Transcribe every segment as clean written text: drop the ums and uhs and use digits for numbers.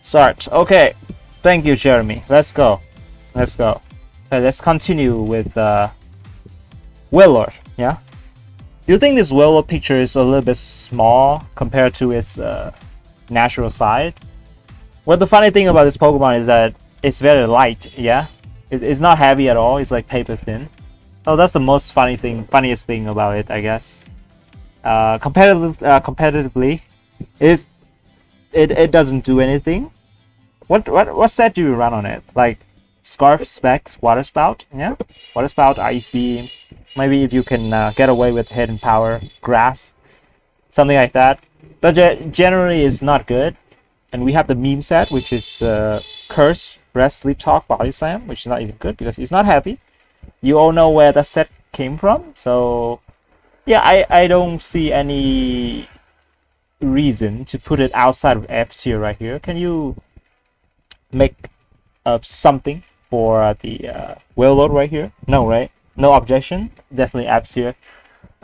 Start. Okay. Thank you, Jeremy. Let's go. Let's go. Okay, let's continue with Wailord. Yeah. Do you think this Wailord picture is a little bit small compared to its natural side? Well, the funny thing about this Pokemon is that it's very light. Yeah. It's not heavy at all. It's like paper thin. So that's the most funniest thing about it, I guess. Competitively, it doesn't do anything. What set do you run on it? Like Scarf, Specs, Water Spout? Yeah, Water Spout, Ice Beam. Maybe if you can get away with Hidden Power, Grass, something like that. But generally, it's not good. And we have the meme set, which is Curse, Rest, Sleep Talk, Body Slam, which is not even good because it's not heavy. You all know where the set came from, so yeah, I don't see any reason to put it outside of F tier right here. Can you make something for the Wailord right here? No, right? No objection. Definitely F tier.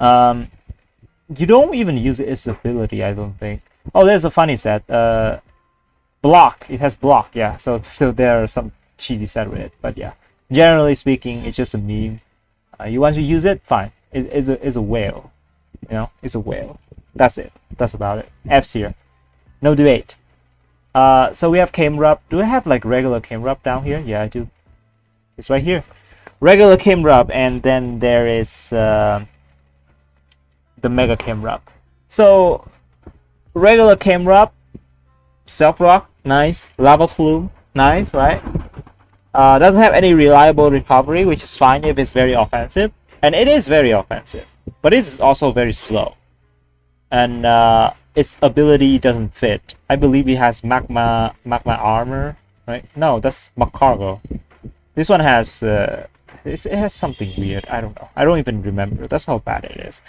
You don't even use its ability, I don't think. Oh, there's a funny set. Block. It has block. Yeah. So there are some cheesy set with it, but yeah. Generally speaking, it's just a meme. You want to use it? Fine. It's a whale. You know, it's a whale. That's it. That's about it. F tier. No debate. So we have Camerupt. Do I have like regular Camerupt down here? Yeah, I do. It's right here. Regular Camerupt, and then there is the Mega Camerupt. So regular Camerupt, Self Rock, nice. Lava Plume, nice, right? Doesn't have any reliable recovery, which is fine if it's very offensive, and it is very offensive, but it is also very slow, and its ability doesn't fit. I believe it has magma armor, right? No, that's Magcargo. This one has it has something weird. I don't know. I don't even remember. That's how bad it is.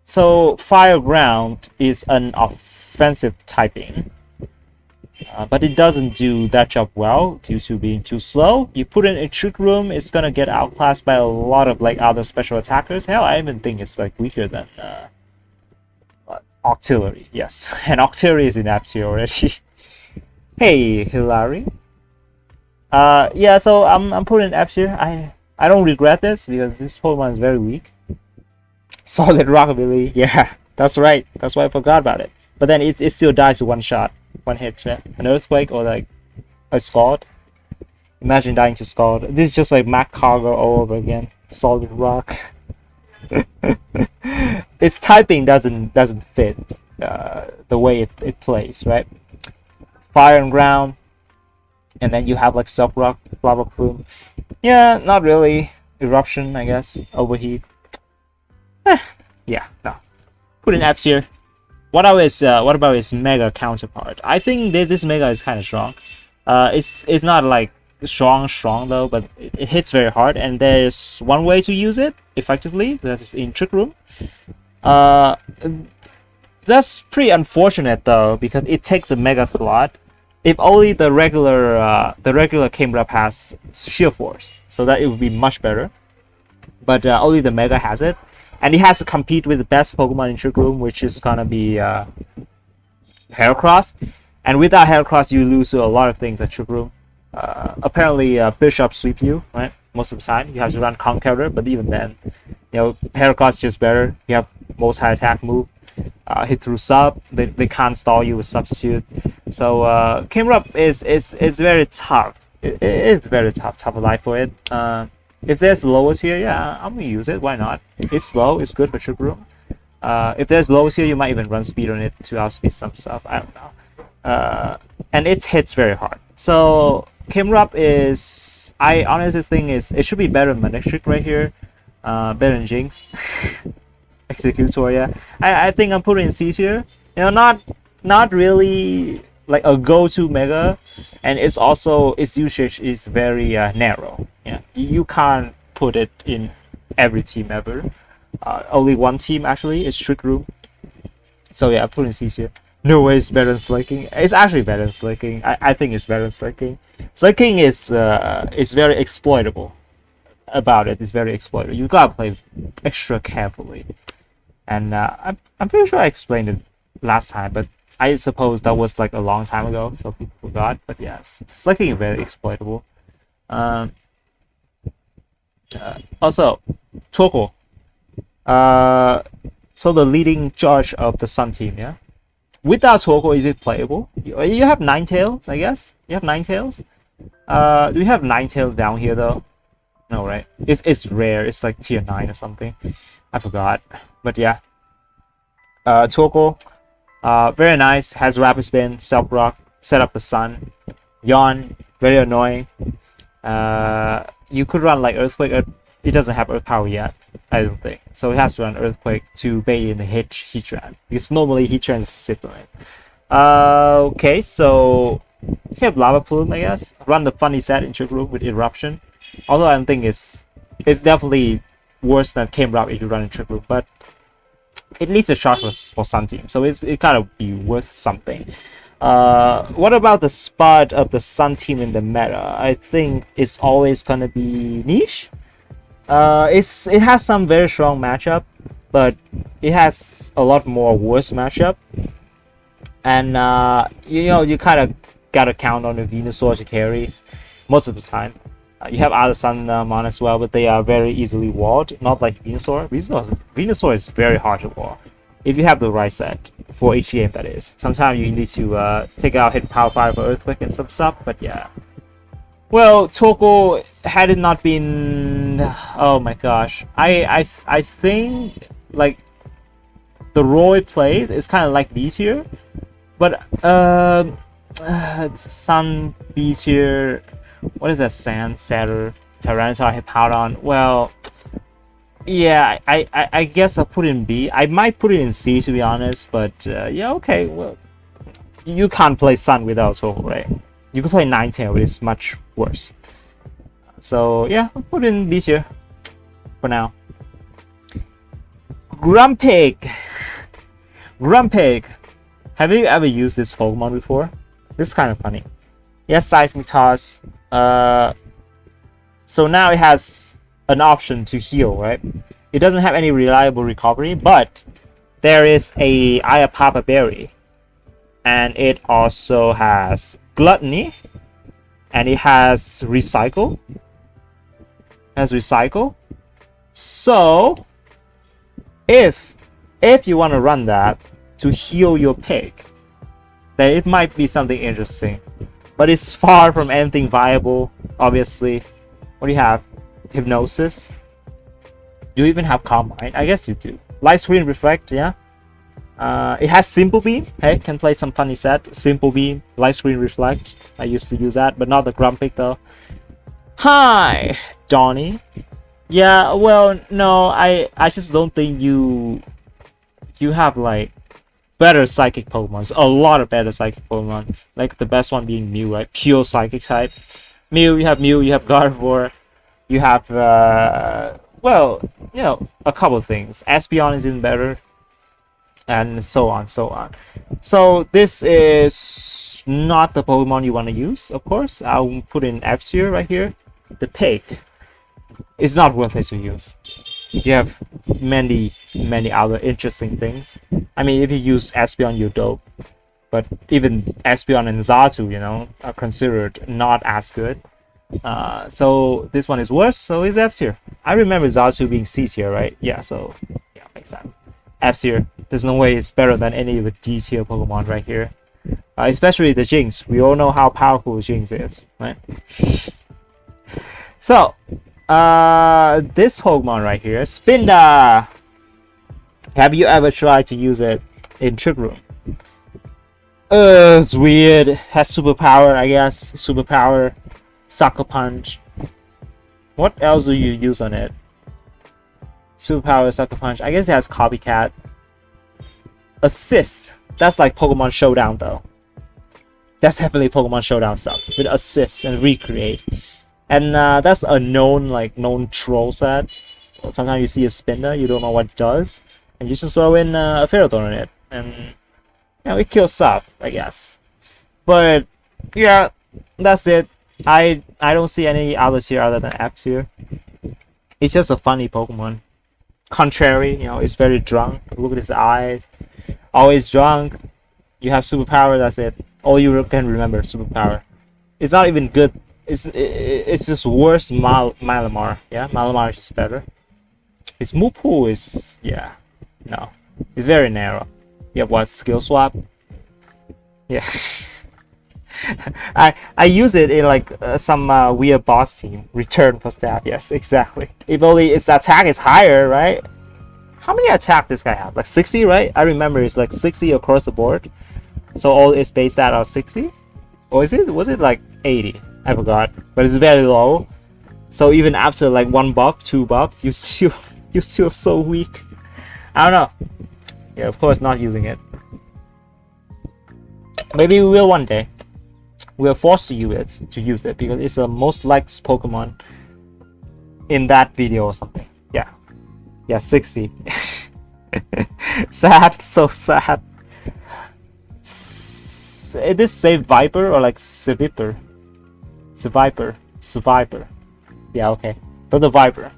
So Fire Ground is an offensive typing. But it doesn't do that job well due to being too slow. You put it in a Trick Room, it's gonna get outclassed by a lot of like other special attackers. Hell, I even think it's like weaker than Octillery. Yes, and Octillery is in F tier already. Hey, Hilary. Yeah, so I'm putting F tier. I don't regret this because this Pokemon is very weak. Solid Rockabilly. Yeah, that's right. That's why I forgot about it. But then it still dies to one shot. One hit, right? An Earthquake or like a Scald. Imagine dying to Scald. This is just like Magcargo all over again. Solid Rock. Its typing doesn't fit the way it plays, right? Fire and Ground, and then you have like Self Rock, Lava Plume. Yeah, not really. Eruption, I guess. Overheat. Yeah, no. Put in F tier. What about its Mega counterpart? I think that this Mega is kind of strong. It's not like strong though, but it hits very hard. And there's one way to use it effectively. That is in Trick Room. That's pretty unfortunate though, because it takes a Mega slot. If only the regular Camerupt has Shield Force, so that it would be much better. But only the Mega has it. And it has to compete with the best Pokemon in Trick Room, which is gonna be Heracross. And without Heracross, you lose to a lot of things at Trick Room. Apparently, Bishop sweep you, right? Most of the time, you have to run Conqueror, but even then, you know, Heracross is just better. You have most high attack move, hit through sub. They can't stall you with substitute. So Camerupt is very tough. It's very tough life for it. If there's lowers here, yeah, I'm gonna use it. Why not? It's slow. It's good for Trick Room. If there's lowers here, you might even run speed on it to outspeed some stuff. I don't know. And it hits very hard. So Camerupt is, I honestly think it should be better than Manectric right here. Better than Jinx. Executor, yeah. I think I'm putting C tier. You know, not really like a go-to Mega, and it's also its usage is very narrow. Yeah, you can't put it in every team ever. Only one team actually is Trick Room. So yeah, I put in C tier. No way it's better than Slicking. It's actually better than Slicking. I think it's better than Slicking. Slicking is very exploitable. About it is very exploitable. You gotta play extra carefully. And I'm pretty sure I explained it last time, but I suppose that was like a long time ago, so people forgot. But yes, it's like very exploitable. Also, Torkoal. So the leading charge of the Sun team, yeah. Without Torkoal, is it playable? You have Ninetales, I guess. You have Ninetales. Do we have Ninetales down here though? No, right? It's rare. It's like tier 9 or something. I forgot. But yeah. Torkoal. Very nice. Has Rapid Spin, Stealth Rock, set up the Sun. Yawn. Very annoying. You could run like Earthquake. It doesn't have Earth Power yet, I don't think. So it has to run Earthquake to bait in the Heatran. Because normally Heatran sits on it. Okay, so if you have Lava Plume, I guess. Run the funny set in Trick Room with Eruption. Although I don't think it's definitely worse than Camerupt if you run in Trick Room. But it needs a shot for Sun Team. So it gotta be worth something. What about the spot of the Sun Team in the meta? I think it's always gonna be Niche. It has some very strong matchup, but it has a lot more worse matchup. And you kind of gotta count on the Venusaur to carries most of the time. You have other Sunmon as well, but they are very easily walled, not like Venusaur. Venusaur is very hard to wall if you have the right set for each game, that is. Sometimes you need to take out hit Power 5 or Earthquake and some stuff, but yeah. Well, Torkoal, had it not been, oh my gosh, I think like the role it plays is kind of like B tier, but Sun B tier. What is that? Sand, Satyr, Tyranitar, Hippowdon. Well, yeah, I guess I'll put it in B. I might put it in C to be honest, but yeah, okay. Well, you can't play Sun without Torkoal, right? You can play Ninetale, which is much worse. So yeah, I'll put it in B tier for now. Grumpig. Have you ever used this Pokemon before? This is kind of funny. Yes, Seismitoad. So now it has an option to heal, right? It doesn't have any reliable recovery, but there is a Ayapapa Berry. And it also has Gluttony. And it has Recycle. So if you want to run that to heal your pig, then it might be something interesting. But it's far from anything viable, obviously. What do you have? Hypnosis? Do you even have Calm Mind? I guess you do. Light Screen Reflect, yeah. It has Simple Beam. Hey, can play some funny set. Simple Beam, Light Screen Reflect. I used to use that, but not the Grumpig though. Hi, Donnie. Yeah, well, no, I just don't think you have like better psychic Pokemon. A lot of better psychic Pokemon. Like the best one being Mew, right? Pure psychic type. Mew, you have Gardevoir. You have well, you know, a couple of things. Espeon is even better. And so on. So this is not the Pokemon you want to use, of course. I'll put in F tier right here. The pig is not worth it to use. You have many other interesting things. I mean, if you use Espeon, you're dope. But even Espeon and Xatu, you know, are considered not as good. So this one is worse, so it's F tier. I remember Xatu being C tier, right? Yeah, so yeah, makes sense. F tier. There's no way it's better than any of the D tier Pokemon right here. Especially the Jinx. We all know how powerful Jinx is, right? So, this Pokemon right here, Spinda. Have you ever tried to use it in Trick Room? It's weird. Has superpower, I guess. Superpower, Sucker Punch. What else do you use on it? Superpower, Sucker Punch. I guess it has Copycat. Assist. That's like Pokemon Showdown though. That's definitely Pokemon Showdown stuff with Assist and Recreate. And that's a known troll set. Sometimes you see a Spinda, you don't know what it does, and you just throw in a Ferrothorn on it, and you know, it kills stuff, I guess. But yeah, that's it. I don't see any others here other than F tier. It's just a funny Pokemon. Contrary, you know, it's very drunk. Look at his eyes. Always drunk. You have superpower, that's it. All you can remember, superpower. It's not even good. It's just worse. Malamar. Yeah, Malamar is just better. His move pool is, yeah, no, it's very narrow. You have what, skill swap? Yeah. I use it in like some weird boss team. Return for stab. Yes, exactly. If only its attack is higher, right? How many attack this guy have? Like 60, right? I remember it's like 60 across the board. So all is based out of 60? Or was it like 80? I forgot. But it's very low. So even after like 1 buff, 2 buffs, you're still so weak. I don't know. Yeah, of course not using it. Maybe we will one day. We're forced to use it because it's the most liked Pokemon in that video or something. Yeah. Yeah, 60. Sad, so sad. Is this Seviper or like Seviper? Seviper. Yeah, okay. So the Viper.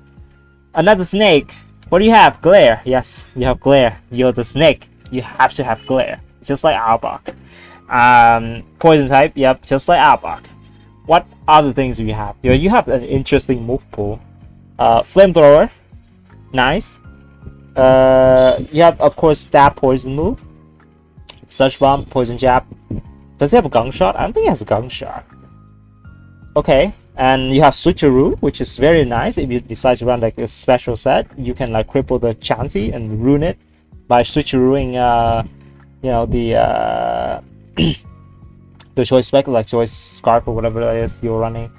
Another snake. What do you have? Glare. Yes, you have Glare. You're the snake. You have to have Glare. Just like Arbok. Poison type. Yep, just like Arbok. What other things do you have? You have an interesting move pool. Flamethrower. Nice. You have, of course, stab poison move. Such bomb, poison jab. Does he have a gunshot? I don't think he has a gunshot. Okay, and you have switcheroo, which is very nice. If you decide to run like a special set, you can like cripple the Chansey and ruin it by switcherooing, you know, the the choice spec, like choice scarf or whatever it is you're running.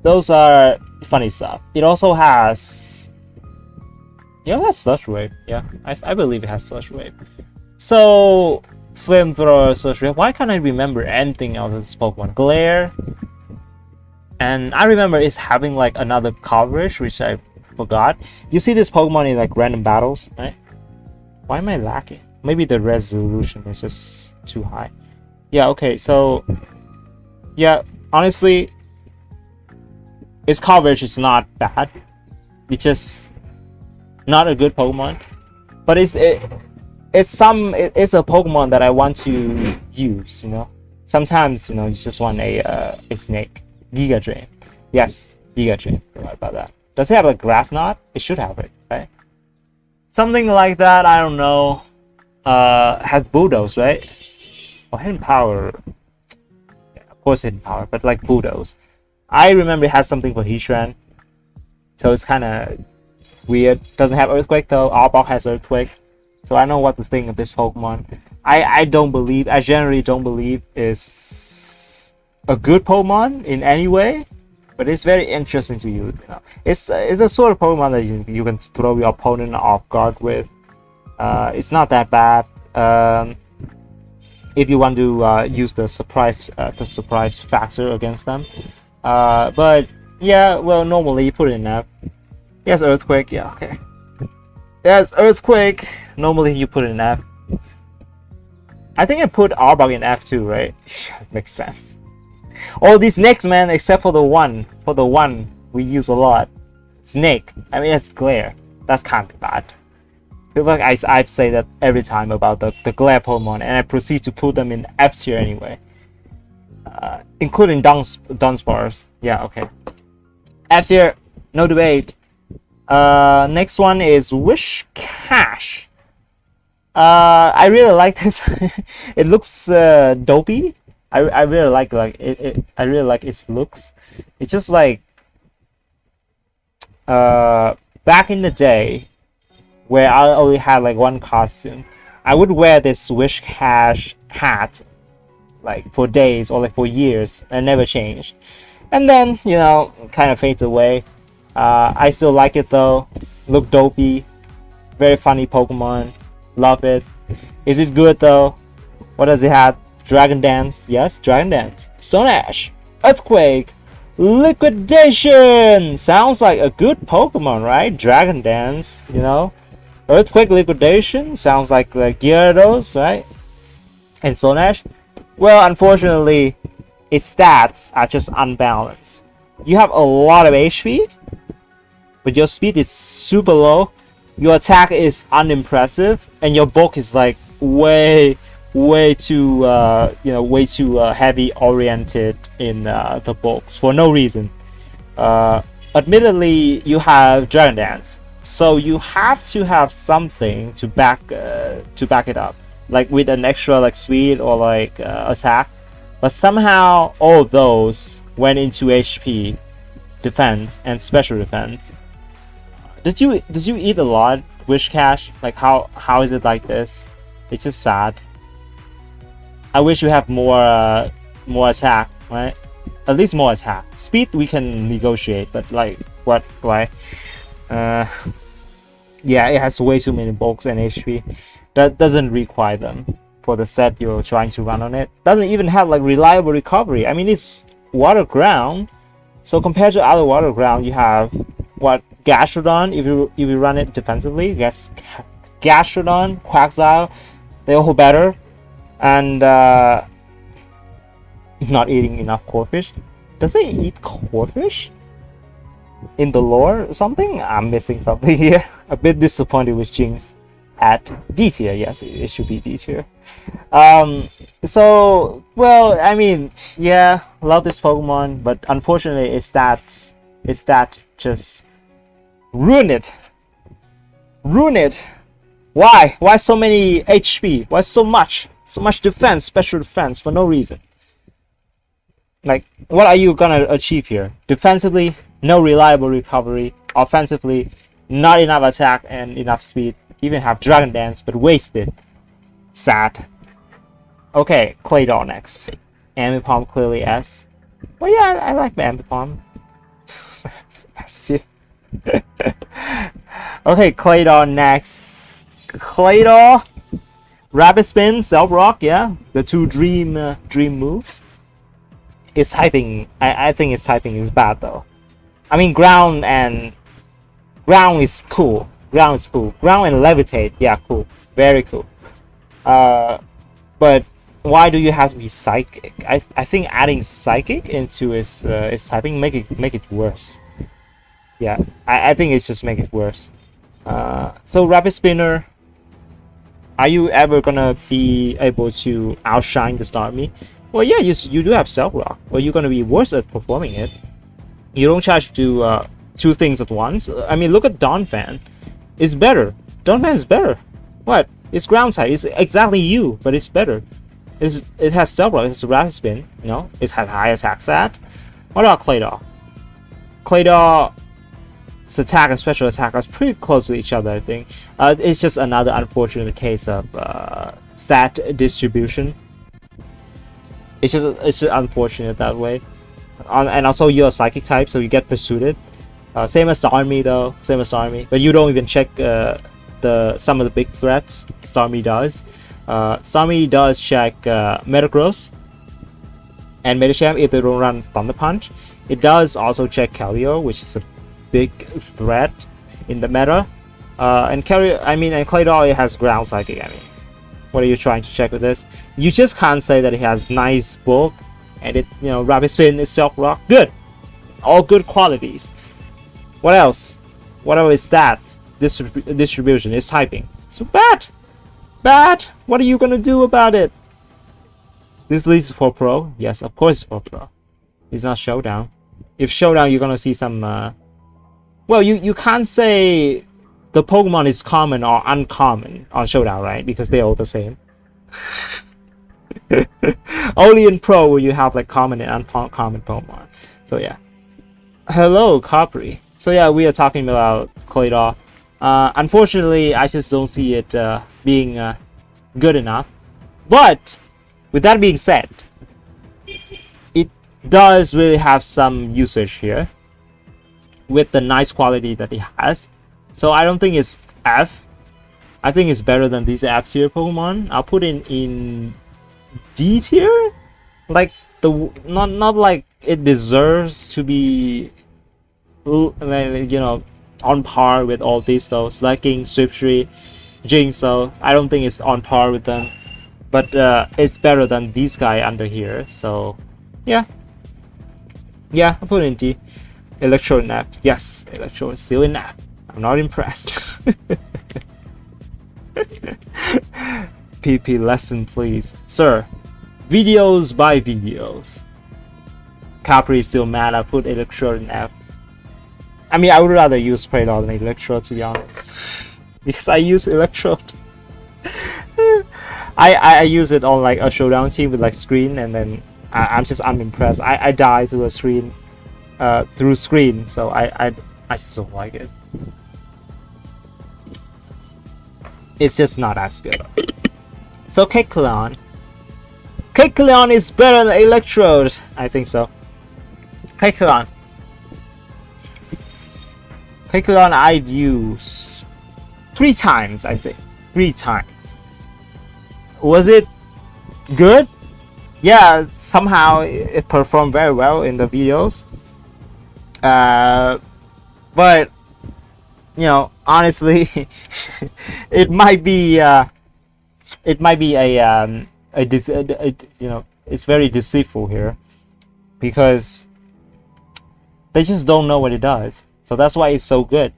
Those are funny stuff. It also has, yeah, it has Slush Wave. Yeah, I believe it has Slush Wave. So Flamethrower, Slush Wave. Why can't I remember anything else of this Pokemon? Glare. And I remember it's having like another coverage, which I forgot. You see this Pokemon in like random battles, right? Why am I lacking? Maybe the resolution is just too high. Yeah, okay, so yeah, honestly, its coverage is not bad. It's just not a good Pokemon. But it's a Pokemon that I want to use, you know. Sometimes, you know, you just want a snake. Giga Drain. Yes, Giga Drain. Don't worry about that. Does it have a grass knot? It should have it, right? Something like that, I don't know. Has Bulldoze, right? Oh, Hidden Power. Yeah, of course Hidden Power, but like Bulldoze. I remember it has something for Heatran. So it's kind of weird. Doesn't have Earthquake though. Arbok has Earthquake. So I know what to think of this Pokemon. I generally don't believe it's a good Pokemon in any way, but it's very interesting to use. You know, it's a sort of Pokemon that you can throw your opponent off guard with. It's not that bad. If you want to use the surprise factor against them. But yeah, well, normally you put it in F. Yes, Earthquake. Yeah, okay. Yes, Earthquake. Normally you put it in F. I think I put Arbok in F too, right? Makes sense. All these next, man, except for the one. For the one we use a lot. Snake. I mean, it's Glare. That's kind of bad. Feels like I say that every time about the Glare Pokemon, and I proceed to put them in F tier anyway. Including Dunsparce. Yeah, okay. F tier, no debate. Next one is Whiscash. I really like this. It looks dopey. I really like it. I really like its looks. It's just like back in the day where I only had like one costume, I would wear this Whiscash hat like for days or like for years and never changed. And then, you know, kind of fades away. I still like it though. Look dopey. Very funny Pokemon. Love it. Is it good though? What does it have? Dragon Dance. Yes, Dragon Dance. Stone Ash. Earthquake. Liquidation. Sounds like a good Pokemon, right? Dragon Dance, you know. Earthquake, Liquidation. Sounds like Gyarados, right? And Stone Ash. Well, unfortunately, its stats are just unbalanced. You have a lot of HP, but your speed is super low. Your attack is unimpressive, and your bulk is like way too way too heavy oriented in the bulks for no reason. Admittedly, you have Dragon Dance, so you have to have something to back it up, like with an extra like speed or like attack. But somehow all those went into HP, defense, and special defense. Did you eat a lot, Whiscash? Like how is it like this? It's just sad. I wish you have more attack, right? At least more attack. Speed we can negotiate, but like what, right? Yeah, it has way too many bulks and HP. That doesn't require them for the set you're trying to run on it. Doesn't even have like reliable recovery. I mean, it's water ground, so compared to other water ground, you have what, Gastrodon if you run it defensively. Gastrodon, Quagsire, they're all better, and not eating enough Corphish. Does it eat Corphish in the lore or something? I'm missing something here. A bit disappointed with Jinx at D tier. Yes, it should be D tier. So, well, I mean, yeah, love this Pokemon, but unfortunately it's that just ruin it. Why so many HP? Why so much defense, special defense for no reason? Like, what are you gonna achieve here? Defensively, no reliable recovery. Offensively, not enough attack and enough speed. Even have Dragon Dance, but wasted. Sad. Okay, Claydol next. Ambipom clearly S. Well, yeah, I like the Ambipom. Okay, Claydol next. Claydol, Rapid Spin, Self Rock, yeah, the two dream moves. Its typing, I think its typing is bad though. I mean, ground is cool. Ground and levitate, yeah, cool, very cool. But why do you have to be psychic? I think adding psychic into its typing make it worse. Yeah, I think it's just make it worse. So Rapid Spinner, are you ever gonna be able to outshine the Starmie? Well, yeah, you do have Self Rock, but you're gonna be worse at performing it. You don't try to do two things at once. I mean, look at Donphan. It's better. Donphan is better. What? It's ground type. It's exactly you, but it's better. It has Self Rock. It's a Rapid Spin. You know, it has high attack stat. What about Claydol? Claydol's attack and special attack are pretty close to each other, I think. It's just another unfortunate case of stat distribution. It's just unfortunate that way. And also you're a psychic type, so you get pursued. Same as Starmie though. Same as Starmie, but you don't even check some of the big threats Starmie does. Starmie does check Metagross and Medicham if they don't run Thunder Punch. It does also check Keldeo, which is a big threat in the meta. And Claydol, it has ground psychic. I mean, what are you trying to check with this? You just can't say that it has nice bulk and it, you know, Rapid Spin is Self Rock. Good, all good qualities. What else? What are its stats? Distribution, its typing. So bad. What are you gonna do about it? This leads for Pro. Yes, of course it's for Pro. It's not Showdown. If Showdown, you're gonna see some. Well, you can't say the Pokemon is common or uncommon on Showdown, right? Because they're all the same. Only in Pro will you have like common and uncommon Pokemon. So yeah. Hello, Capri. So yeah, we are talking about Claydol. Unfortunately, I just don't see it being good enough. But with that being said, it does really have some usage here with the nice quality that it has. So I don't think it's F. I think it's better than these F tier Pokemon. I'll put it in D tier. Like not like it deserves to be, you know, on par with all these though. Slacking, Swiftry, Jinx. So I don't think it's on par with them. But it's better than these guys under here. So yeah, I'll put it in D. Electrode Nap. Yes, Electrode is still in Nap. I'm not impressed. PP lesson, please. Sir, videos by videos. Capri is still mad I put Electrode in F. I mean, I would rather use Claydol than Electrode, to be honest. Because I use Electrode. I use it on like a showdown team with like screen, and then I'm just unimpressed. I die through a screen, through screen, so I just don't like it. It's just not as good. So Kecleon is better than Electrode. I think so. Kecleon I've used 3 times, I think. 3 times. Was it good? Yeah, somehow it performed very well in the videos. But you know, honestly, it might be a you know, it's very deceitful here, because they just don't know what it does. So that's why it's so good.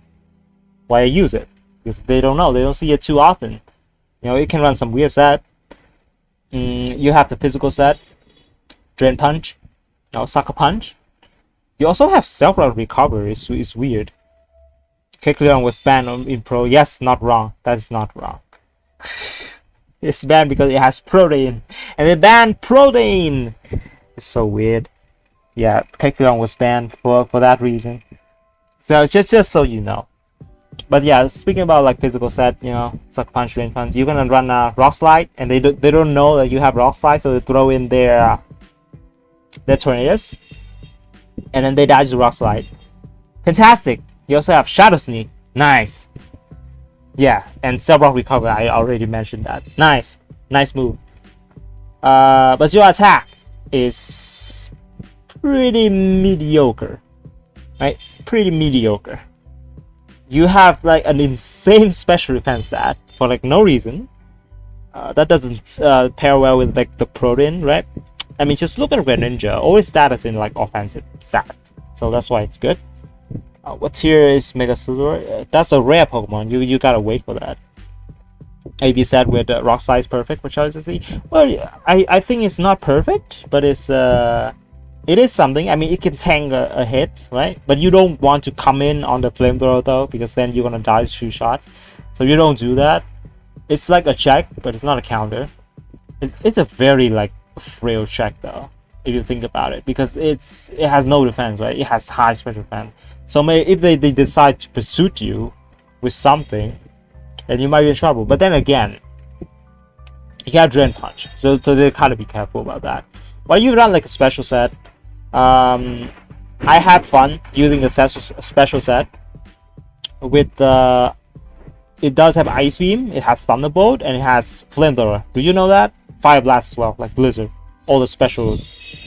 Why I use it, because they don't know. They don't see it too often. You know, it can run some weird set. You have the physical set, Drain Punch, you know, Sucker Punch. You also have several recovery. It's weird. Kecleon was banned in Pro. Yes, not wrong. That's not wrong. It's banned because it has protein, and they banned protein. It's so weird. Yeah, Kecleon was banned for that reason. So just so you know. But yeah, speaking about like physical set, you know, Sucker Punch, Rain Punch, you're gonna run a Rock Slide, and they don't know that you have Rock Slide, so they throw in their Tornadus, and then they dodge the Rock Slide. Fantastic. You also have Shadow Sneak. Nice. Yeah, and Cell Recover, I already mentioned that. Nice move. But your attack is pretty mediocre, right? Pretty mediocre. You have like an insane special defense stat for like no reason. That doesn't pair well with like the protein, right? I mean, just look at Greninja. Always status in like offensive stat, so that's why it's good. What tier is Megasaur? That's a rare Pokemon. You gotta wait for that. AB set with Rock Size perfect for Charizard. Well, I think it's not perfect, but it is something. I mean, it can tank a hit, right? But you don't want to come in on the flamethrower though, because then you're gonna die 2-shot. So you don't do that. It's like a check, but it's not a counter. It's a very like frail check though, if you think about it, because it has no defense, right? It has high special defense. So if they decide to pursue you with something, then you might be in trouble. But then again, you have Drain Punch, so they gotta be careful about that. While you run like a special set, I had fun using a special set with it does have Ice Beam, it has Thunderbolt, and it has Flamethrower. Do you know that? Fire Blast as well, like Blizzard. All the special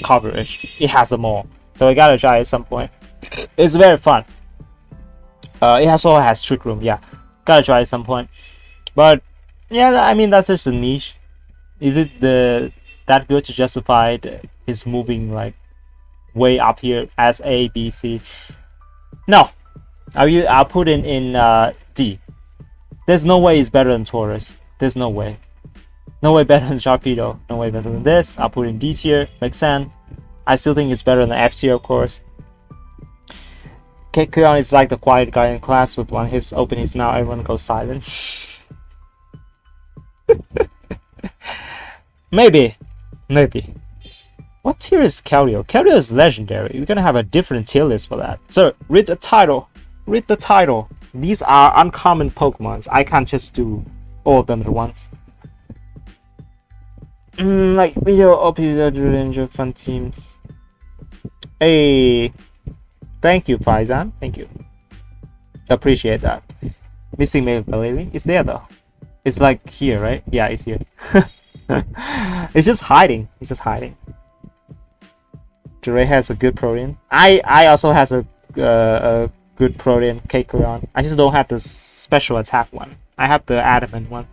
coverage, it has them all. So I gotta try at some point. It's very fun. It also has Trick Room. Yeah, gotta try at some point. But yeah, I mean, that's just a niche. Is it that good to justify his moving like way up here as A, B, C? No, I'll put in D. There's no way it's better than Taurus. There's no way. No way better than Sharpedo. No way better than this. I'll put in D tier. Makes sense. I still think it's better than F tier, of course. Kecleon is like the quiet guy in class. With one hit open his mouth, everyone goes silent. Maybe. What tier is Keldeo? Keldeo is legendary. We're gonna have a different tier list for that. So read the title. These are uncommon Pokemons. I can't just do all of them at once. Like video OP Ranger fun teams. Hey, thank you, Faizan. Thank you. Appreciate that. Missing Mega Glalie. It's there though. It's like here, right? Yeah, it's here. It's just hiding. Jure has a good protein. I also has a good protein, Kecleon. I just don't have the special attack one. I have the adamant one.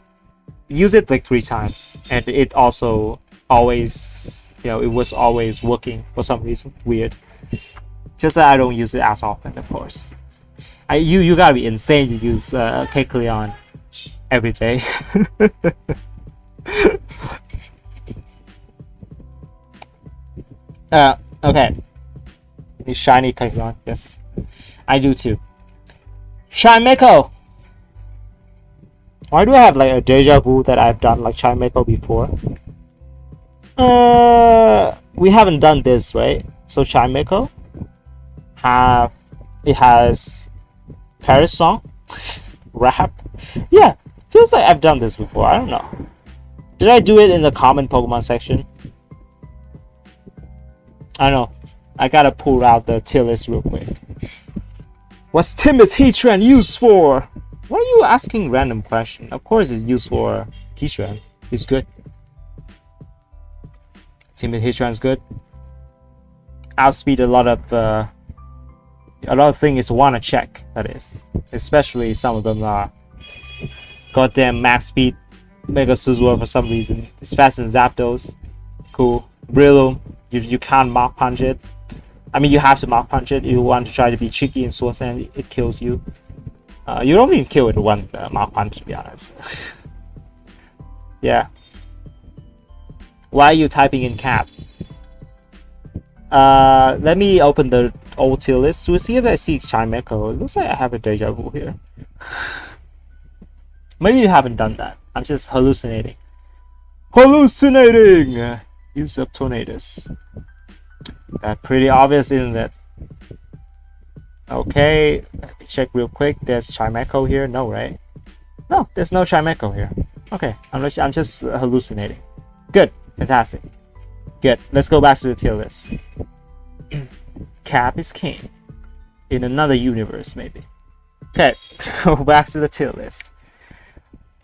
Use it like 3 times, and it also always, you know, it was always working for some reason. Weird. Just that I don't use it as often, of course. You gotta be insane to use Kecleon every day. Okay. The shiny Kecleon. Yes, I do too. Chimecho. Why do I have like a deja vu that I've done like Chimecho before? We haven't done this, right? So Chimecho has Paris song, rap. Yeah, feels like I've done this before. I don't know. Did I do it in the common Pokemon section? I don't know. I gotta pull out the tier list real quick. What's Timid's Heatran used for? Why are you asking random question? Of course it's used for Heatran. It's good. Timid Heatran's good. Outspeed a lot of things wanna check, that is. Especially some of them are goddamn max speed Mega Scizor for some reason. It's faster than Zapdos. Cool. Brillo, you can't Mach Punch it. I mean, you have to Mach Punch it. You want to try to be cheeky and Swords and it kills you. You don't even kill it with one Mach Punch, to be honest. Yeah. Why are you typing in cap? Let me open the old tier list to see if I see Chimecho. It looks like I have a deja vu here. Maybe you haven't done that. I'm just hallucinating. Hallucinating! Use up Tornadus. That's pretty obvious, isn't it? Okay, let me check real quick. There's Chimecho here. No, right? No, there's no Chimecho here. Okay, I'm just hallucinating. Good, fantastic. Good. Let's go back to the tier list. Cap is king. In another universe, maybe. Okay, go back to the tier list.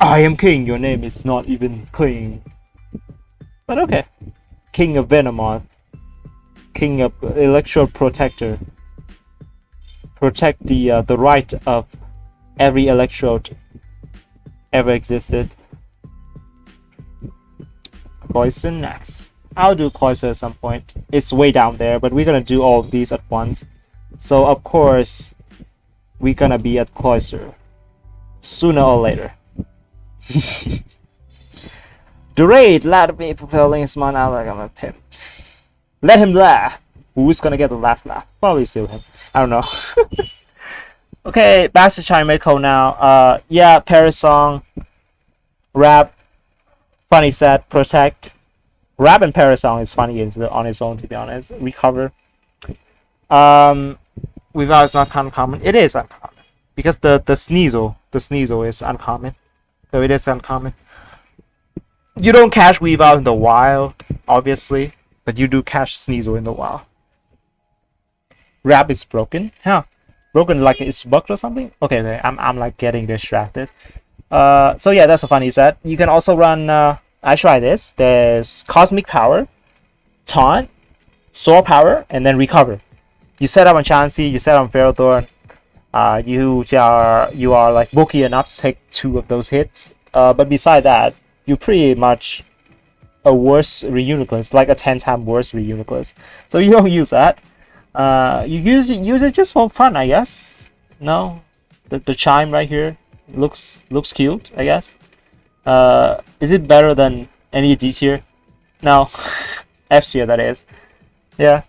I am king. Your name is not even king. But okay. King of Venomoth. King of Electrode Protector. Protect the right of every Electrode ever existed. Cloyster next. I'll do Cloyster at some point. It's way down there, but we're gonna do all of these at once. So of course, we're gonna be at Cloyster sooner or later. The raid, let me fulfilling his man out like I'm a pimp. Let him laugh. Who's gonna get the last laugh? Probably still him. I don't know. Okay, back to Chimecho now. Yeah, Paris song, rap, funny set, protect. Rap and Paris song is funny on its own, to be honest. Recover. Weavile is not uncommon. It is uncommon because the Sneasel is uncommon. So it is uncommon. You don't catch Weavile in the wild, obviously, but you do catch Sneasel in the wild. Rap is broken? Huh? Broken like it's bugged or something? Okay, I'm like getting distracted. So yeah, that's a funny set. You can also run, I try this. There's Cosmic Power, Taunt, Soar Power, and then Recover. You set up on Chansey, you set up on Ferrothorn. You are like bulky enough to take 2 of those hits. But beside that, you're pretty much a worse Reuniclus, like a 10-time worse Reuniclus. So you don't use that. You use it just for fun, I guess. No, the chime right here looks cute, I guess. Is it better than any D tier? No, F tier that is. Yeah,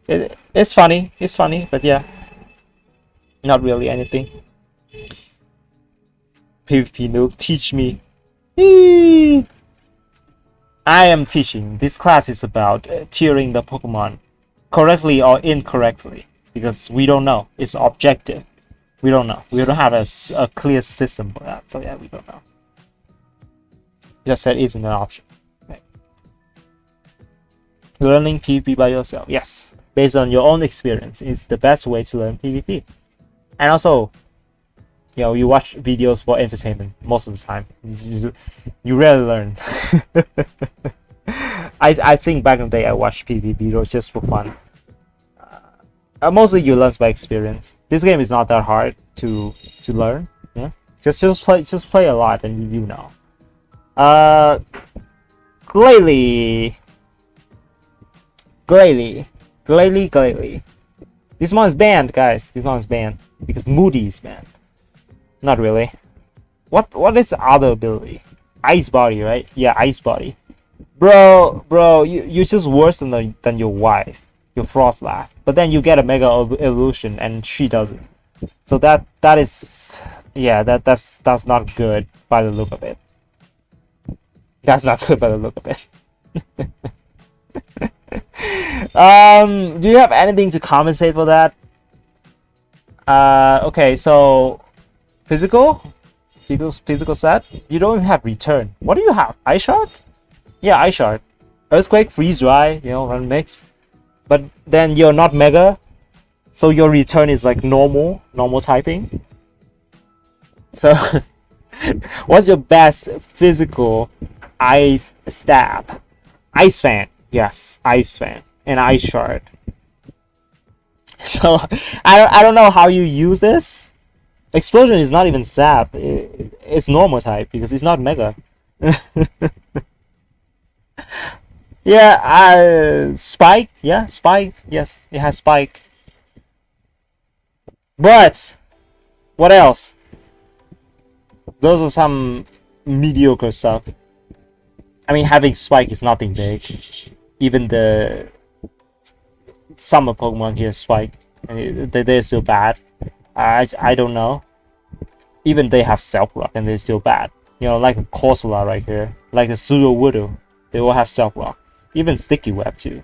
it's funny. It's funny, but yeah, not really anything. PvP noob, teach me. I am teaching. This class is about tiering the Pokemon correctly or incorrectly because we don't know. It's objective. We don't know. We don't have a clear system for that. So yeah, we don't know. Just said isn't an option. Right. Learning PvP by yourself. Yes, based on your own experience is the best way to learn PvP. And also, you know, you watch videos for entertainment most of the time. You rarely learn. I think back in the day I watched PvP videos just for fun. Mostly you learn by experience. This game is not that hard to learn. Yeah, just play a lot and you know. Glalie. This one is banned, guys. This one is banned because Moody is banned. Not really. What is the other ability? Ice Body, right? Yeah, Ice Body. Bro, you're just worse than your wife, your Frostlass. But then you get a Mega Evolution and she doesn't. So that is, yeah, that's not good by the look of it. That's not good by the look of it. Do you have anything to compensate for that? Okay, so physical set. You don't even have return. What do you have? Ice Shard? Yeah, Ice Shard. Earthquake, Freeze Dry, you know, run mix. But then you're not Mega, so your return is like normal typing. So what's your best physical ice stab? Ice Fan. Yes, Ice Fan and Ice Shard. So I don't know how you use this. Explosion is not even sap. It's normal type because it's not Mega. Yeah, Spike. Yeah, Spike. Yes, it has Spike. But what else? Those are some mediocre stuff. I mean, having Spike is nothing big. Even the summer Pokemon here Spike, and they're still bad. I don't know. Even they have Self Rock and they're still bad. You know, like a Corsola right here, like a Pseudo Voodoo, they all have Self Rock. Even Sticky Web too.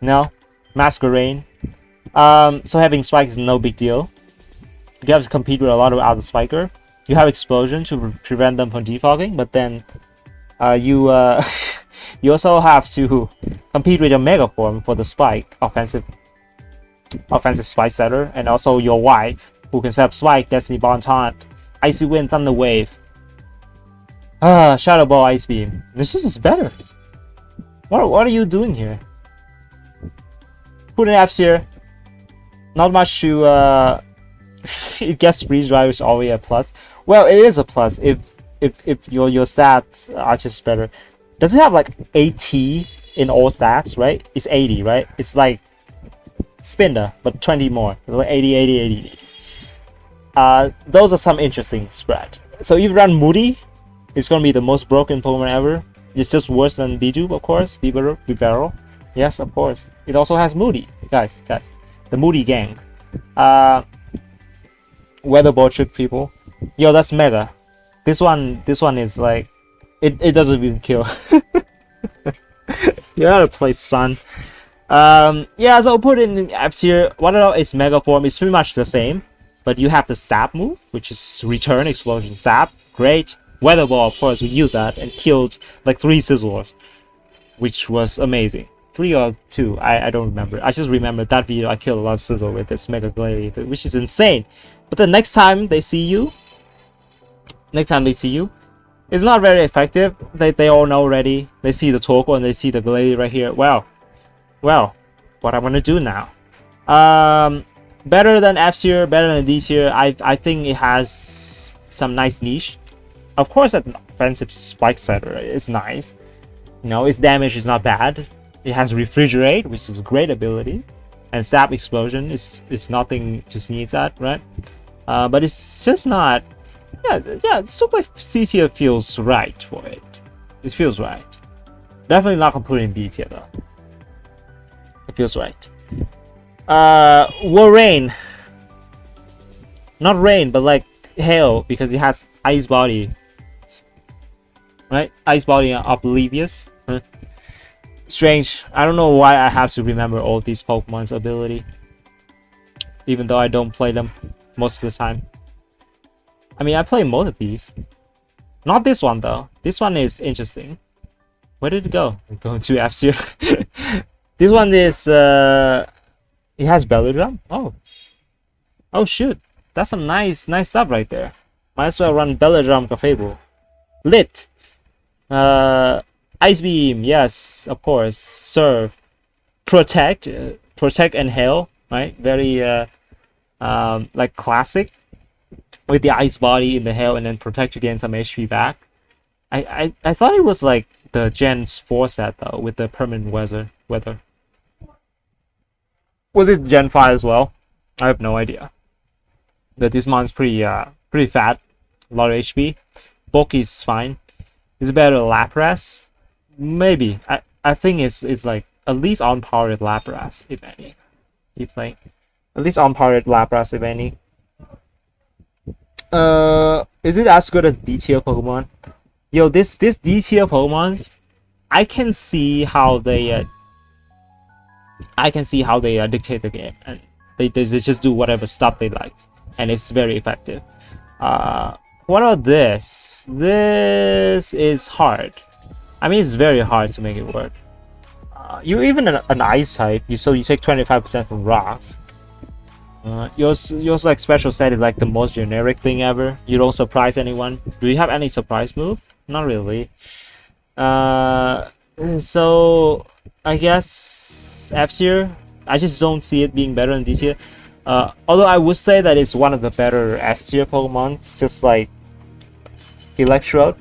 No, Masquerain. So having Spike is no big deal. You have to compete with a lot of other Spiker. You have Explosion to prevent them from defogging, but then you you also have to compete with your Mega Form for the Spike, offensive Spike setter, and also your wife, who can set up Spike, Destiny Bond Taunt, Icy Wind, Thunder Wave. Shadow Ball, Ice Beam. This is better. What are you doing here? Put an F here. Not much to it gets Freeze Dry, which is always a plus. Well, it is a plus if your stats are just better. Does it have like 80 in all stats, right? It's 80, right? It's like Spinda, but 20 more. Like 80. Those are some interesting spread. So if you run Moody, it's gonna be the most broken Pokemon ever. It's just worse than Bidoof, of course. Vivillon. Yes, of course. It also has Moody, guys. The Moody gang. Weather Ball trick people. Yo, that's Mega. This one is like, it doesn't even kill. You gotta play Sun. Yeah, so I'll put it in F tier. What else is Mega Form? It's pretty much the same, but you have the Stab move, which is Return, Explosion, Stab. Great. Weather Ball, of course, we used that and killed like 3 Scizors, which was amazing. 3 or 2, I don't remember. I just remember that video I killed a lot of Scizor with this Mega Glalie, which is insane. But the next time they see you, it's not very effective. They all know already. They see the Torkoal and they see the Glalie right here. Well, what I'm gonna do now? Better than F tier, better than D tier. I think it has some nice niche. Of course, an offensive Spike setter is nice. You know, its damage is not bad. It has Refrigerate, which is a great ability, and Sap Explosion is nothing to sneeze at, right? But it's just not. Yeah. Super like C tier feels right for it. It feels right. Definitely not gonna put it in B tier though. It feels right. Rain. Not rain, but like hail, because it has Ice Body. Right? Ice Body and Oblivious. Strange. I don't know why I have to remember all these Pokemon's ability, even though I don't play them most of the time. I mean, I play most of these. Not this one though. This one is interesting. Where did it go? It's going to F tier. This one is it has Belly Drum. Oh shoot. That's some nice stuff right there. Might as well run Belly Drum Cafable. Lit. Ice Beam, yes, of course. Serve. Protect and Hail, right? Very like classic. With the Ice Body in the Hail and then protect to gain some HP back. I thought it was like the Gen 4 set though, with the permanent weather. Was it Gen 5 as well? I have no idea. But this mon's pretty fat. A lot of HP. Bulk is fine. Is it better than Lapras? Maybe. I think it's like at least on par with Lapras, if any. You think? At least on par with Lapras, if any. Is it as good as D tier Pokemon? Yo, this D tier Pokemons, I can see how they dictate the game, and they just do whatever stuff they like, and it's very effective. What about this? This is hard. I mean, it's very hard to make it work. You're even an ice type, so you take 25% from rocks. Yours like special set is like the most generic thing ever. You don't surprise anyone. Do you have any surprise move? Not really. So I guess F tier. I just don't see it being better than D tier. Although I would say that it's one of the better F tier Pokemon, just like Electrode.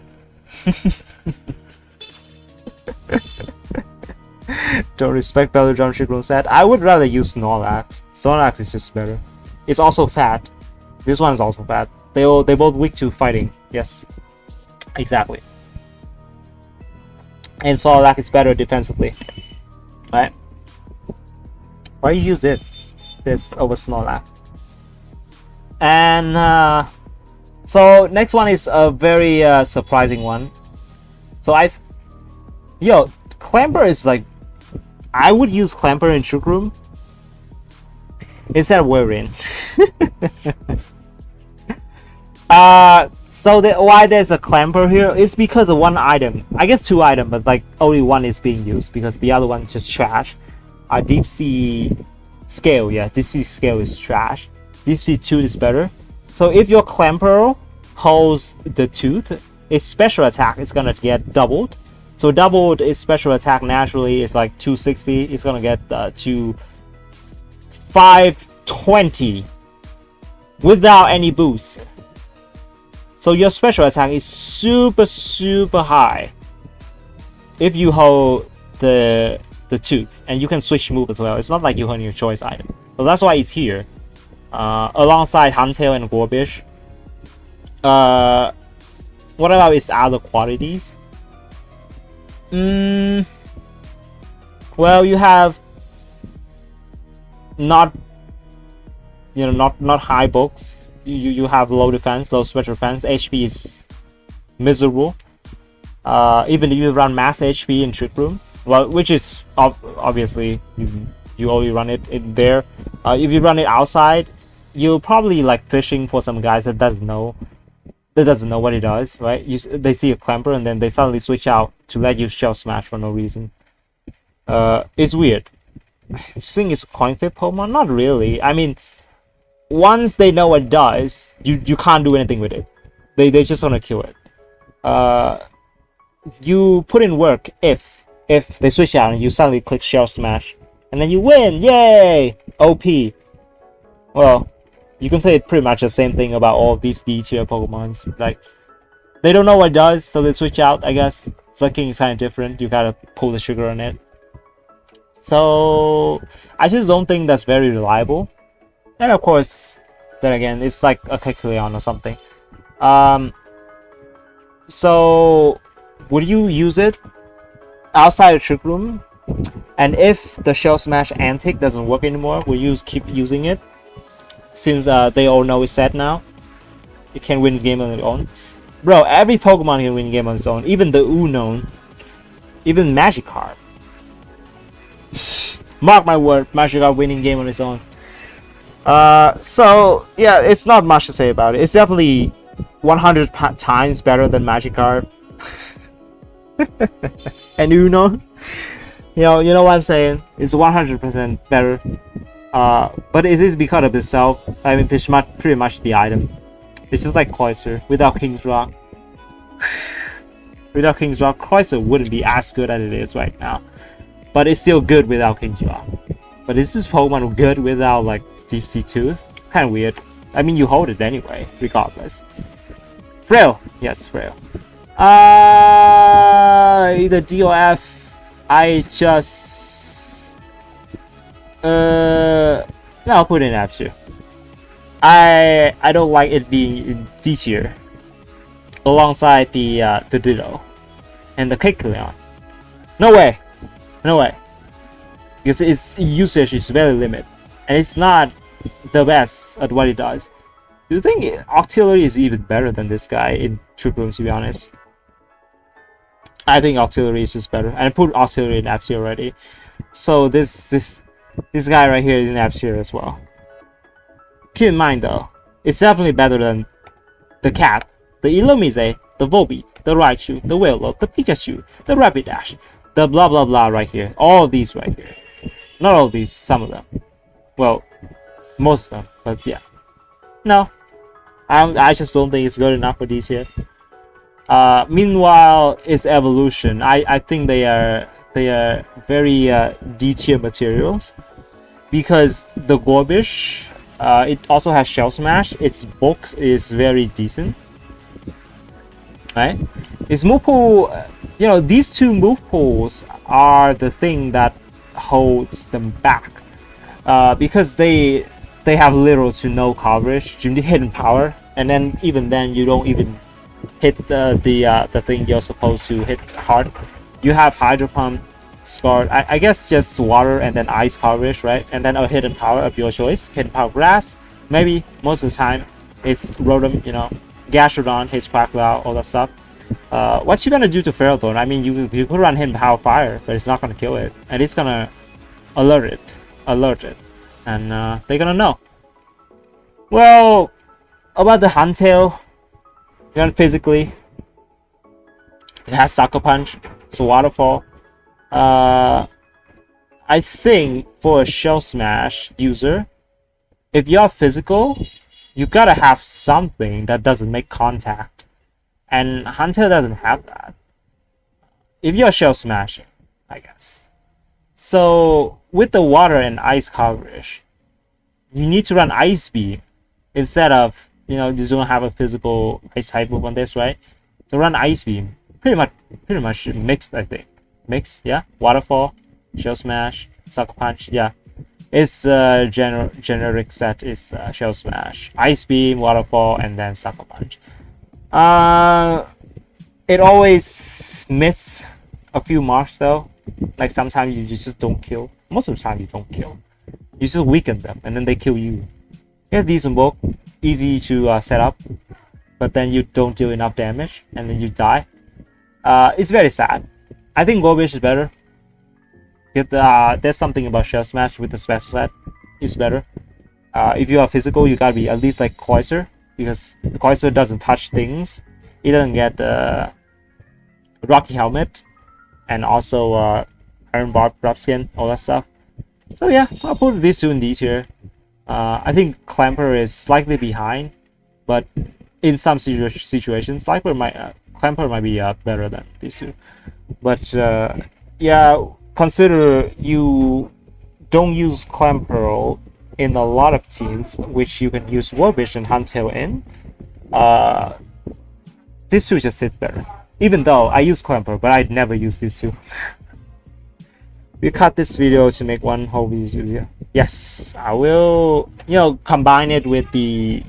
Don't respect Belly Drum Shikron set. I would rather use Snorlax. Snorlax is just better. It's also fat. This one is also fat. They both weak to fighting. Yes, exactly. And Snorlax is better defensively, right? Why you use this over Snorlax? And so next one is a very surprising one. So Clamperl is like, I would use Clamperl in Trick Room instead of Weavile. So why there's a Clamperl here is because of one item. I guess two items, but like only one is being used because the other one is just trash. Deep Sea Scale, yeah, Deep Sea Scale is trash. Deep Sea Tooth is better. So if your Clamperl holds the tooth, its special attack is gonna get doubled. So doubled its special attack naturally is like 260. It's gonna get to 520 without any boost. So your special attack is super high if you hold the tooth, and you can switch move as well. It's not like you hold your choice item. So that's why it's here, alongside Huntail and Gorebyss. What about its other qualities? Well, you have not high books. You have low defense, low special defense. HP is miserable. Even if you run max HP in Trick Room, well, which is obviously you only run it in there. If you run it outside, you're probably like fishing for some guys that doesn't know what it does, right? They see a Clamperl and then they suddenly switch out to let you Shell Smash for no reason. It's weird. I think it's a coin flip Pokemon? Not really. I mean, once they know what it does, you can't do anything with it. They just wanna kill it. You put in work if they switch out and you suddenly click Shell Smash, and then you win! Yay! OP. Well, you can say pretty much the same thing about all these D tier Pokemons. Like, they don't know what it does, so they switch out, I guess. Flicking is kind of different. You gotta pull the trigger on it. So I just don't think that's very reliable. And of course, then again, it's like a Kecleon or something. So would you use it outside the Trick Room? And if the Shell Smash antic doesn't work anymore, will you keep using it? Since they all know it's set now, it can win the game on its own. Bro, every Pokemon can win the game on its own. Even the unknown, even Magikarp. Mark my word, Magikarp winning game on its own. So yeah, it's not much to say about it. It's definitely 100 times better than Magikarp. And Uno, you know what I'm saying? It's 100% better. But it is because of itself. I mean, pretty much the item. It's just like Cloyster without King's Rock. Without King's Rock, Cloyster wouldn't be as good as it is right now. But it's still good without King's Rock. But is this Pokemon good without like Deep Sea Tooth? Kind of weird. I mean, you hold it anyway, regardless. Frail, yes, Frail. Either D or F. I just no, I'll put it in F tier. I don't like it being in D tier alongside the Ditto. and the Kecleon. No way, no way, because its usage is very limited, and it's not the best at what it does. Do you think Octillery is even better than this guy in Trick Room, to be honest? I think Octillery is just better. And I put Octillery in F tier already. So this guy right here is in F tier as well. Keep in mind though, it's definitely better than the Cat, the Illumise, the Volbeat, the Raichu, the Wailord, the Pikachu, the Rapidash, the blah blah blah right here. All of these right here. Not all of these, some of them. Well, most of them, but yeah. No. I just don't think it's good enough for these here. Meanwhile, its evolution, I think they are very D tier materials, because the Gorebyss, it also has Shell Smash. Its bulk is very decent, right? Its move pool, you know, these two move pools are the thing that holds them back, because they have little to no coverage, hidden power, and then even then you don't even hit the thing you're supposed to hit hard. You have Hydro Pump, Scarred, I guess just water and then ice coverage, right? And then a hidden power of your choice. Hidden power grass, maybe most of the time it's Rotom, you know, Gastrodon, hits Quacklow, all that stuff. What you gonna do to Ferrothorn? I mean, you could run hidden power fire, but it's not gonna kill it, and it's gonna alert it, and they're gonna know. Well, about the Huntail, physically, it has Sucker Punch, so Waterfall. I think for a Shell Smash user, if you're physical, you gotta have something that doesn't make contact, and Huntail doesn't have that. If you're Shell Smash, I guess. So with the water and ice coverage, you need to run Ice Beam instead of, you know, you don't have a physical ice type move on this, right? So run Ice Beam. Pretty much mixed, I think. Mixed, yeah. Waterfall, Shell Smash, Sucker Punch, yeah. Its generic set is Shell Smash, Ice Beam, Waterfall, and then Sucker Punch. It always misses a few marks though. Like sometimes you just don't kill. Most of the time you don't kill. You just weaken them and then they kill you. It's decent bulk, easy to set up, but then you don't deal enough damage and then you die. It's very sad. I think Gorebyss is better. There's something about Shell Smash with the special set. It's better. If you are physical, you gotta be at least like Cloyster, because Cloyster doesn't touch things. It doesn't get the Rocky Helmet, and also Iron Barb, Rub Skin, all that stuff. So yeah, I'll put these two in D tier. I think Clamperl is slightly behind, but in some situations, Clamperl might be better than these two. But yeah, consider you don't use Clamperl in a lot of teams, which you can use Gorebyss and Huntail in. These two just hit better. Even though I use Clamperl, but I'd never use these two. We cut this video to make one whole video. Yes, I will, you know, combine it with the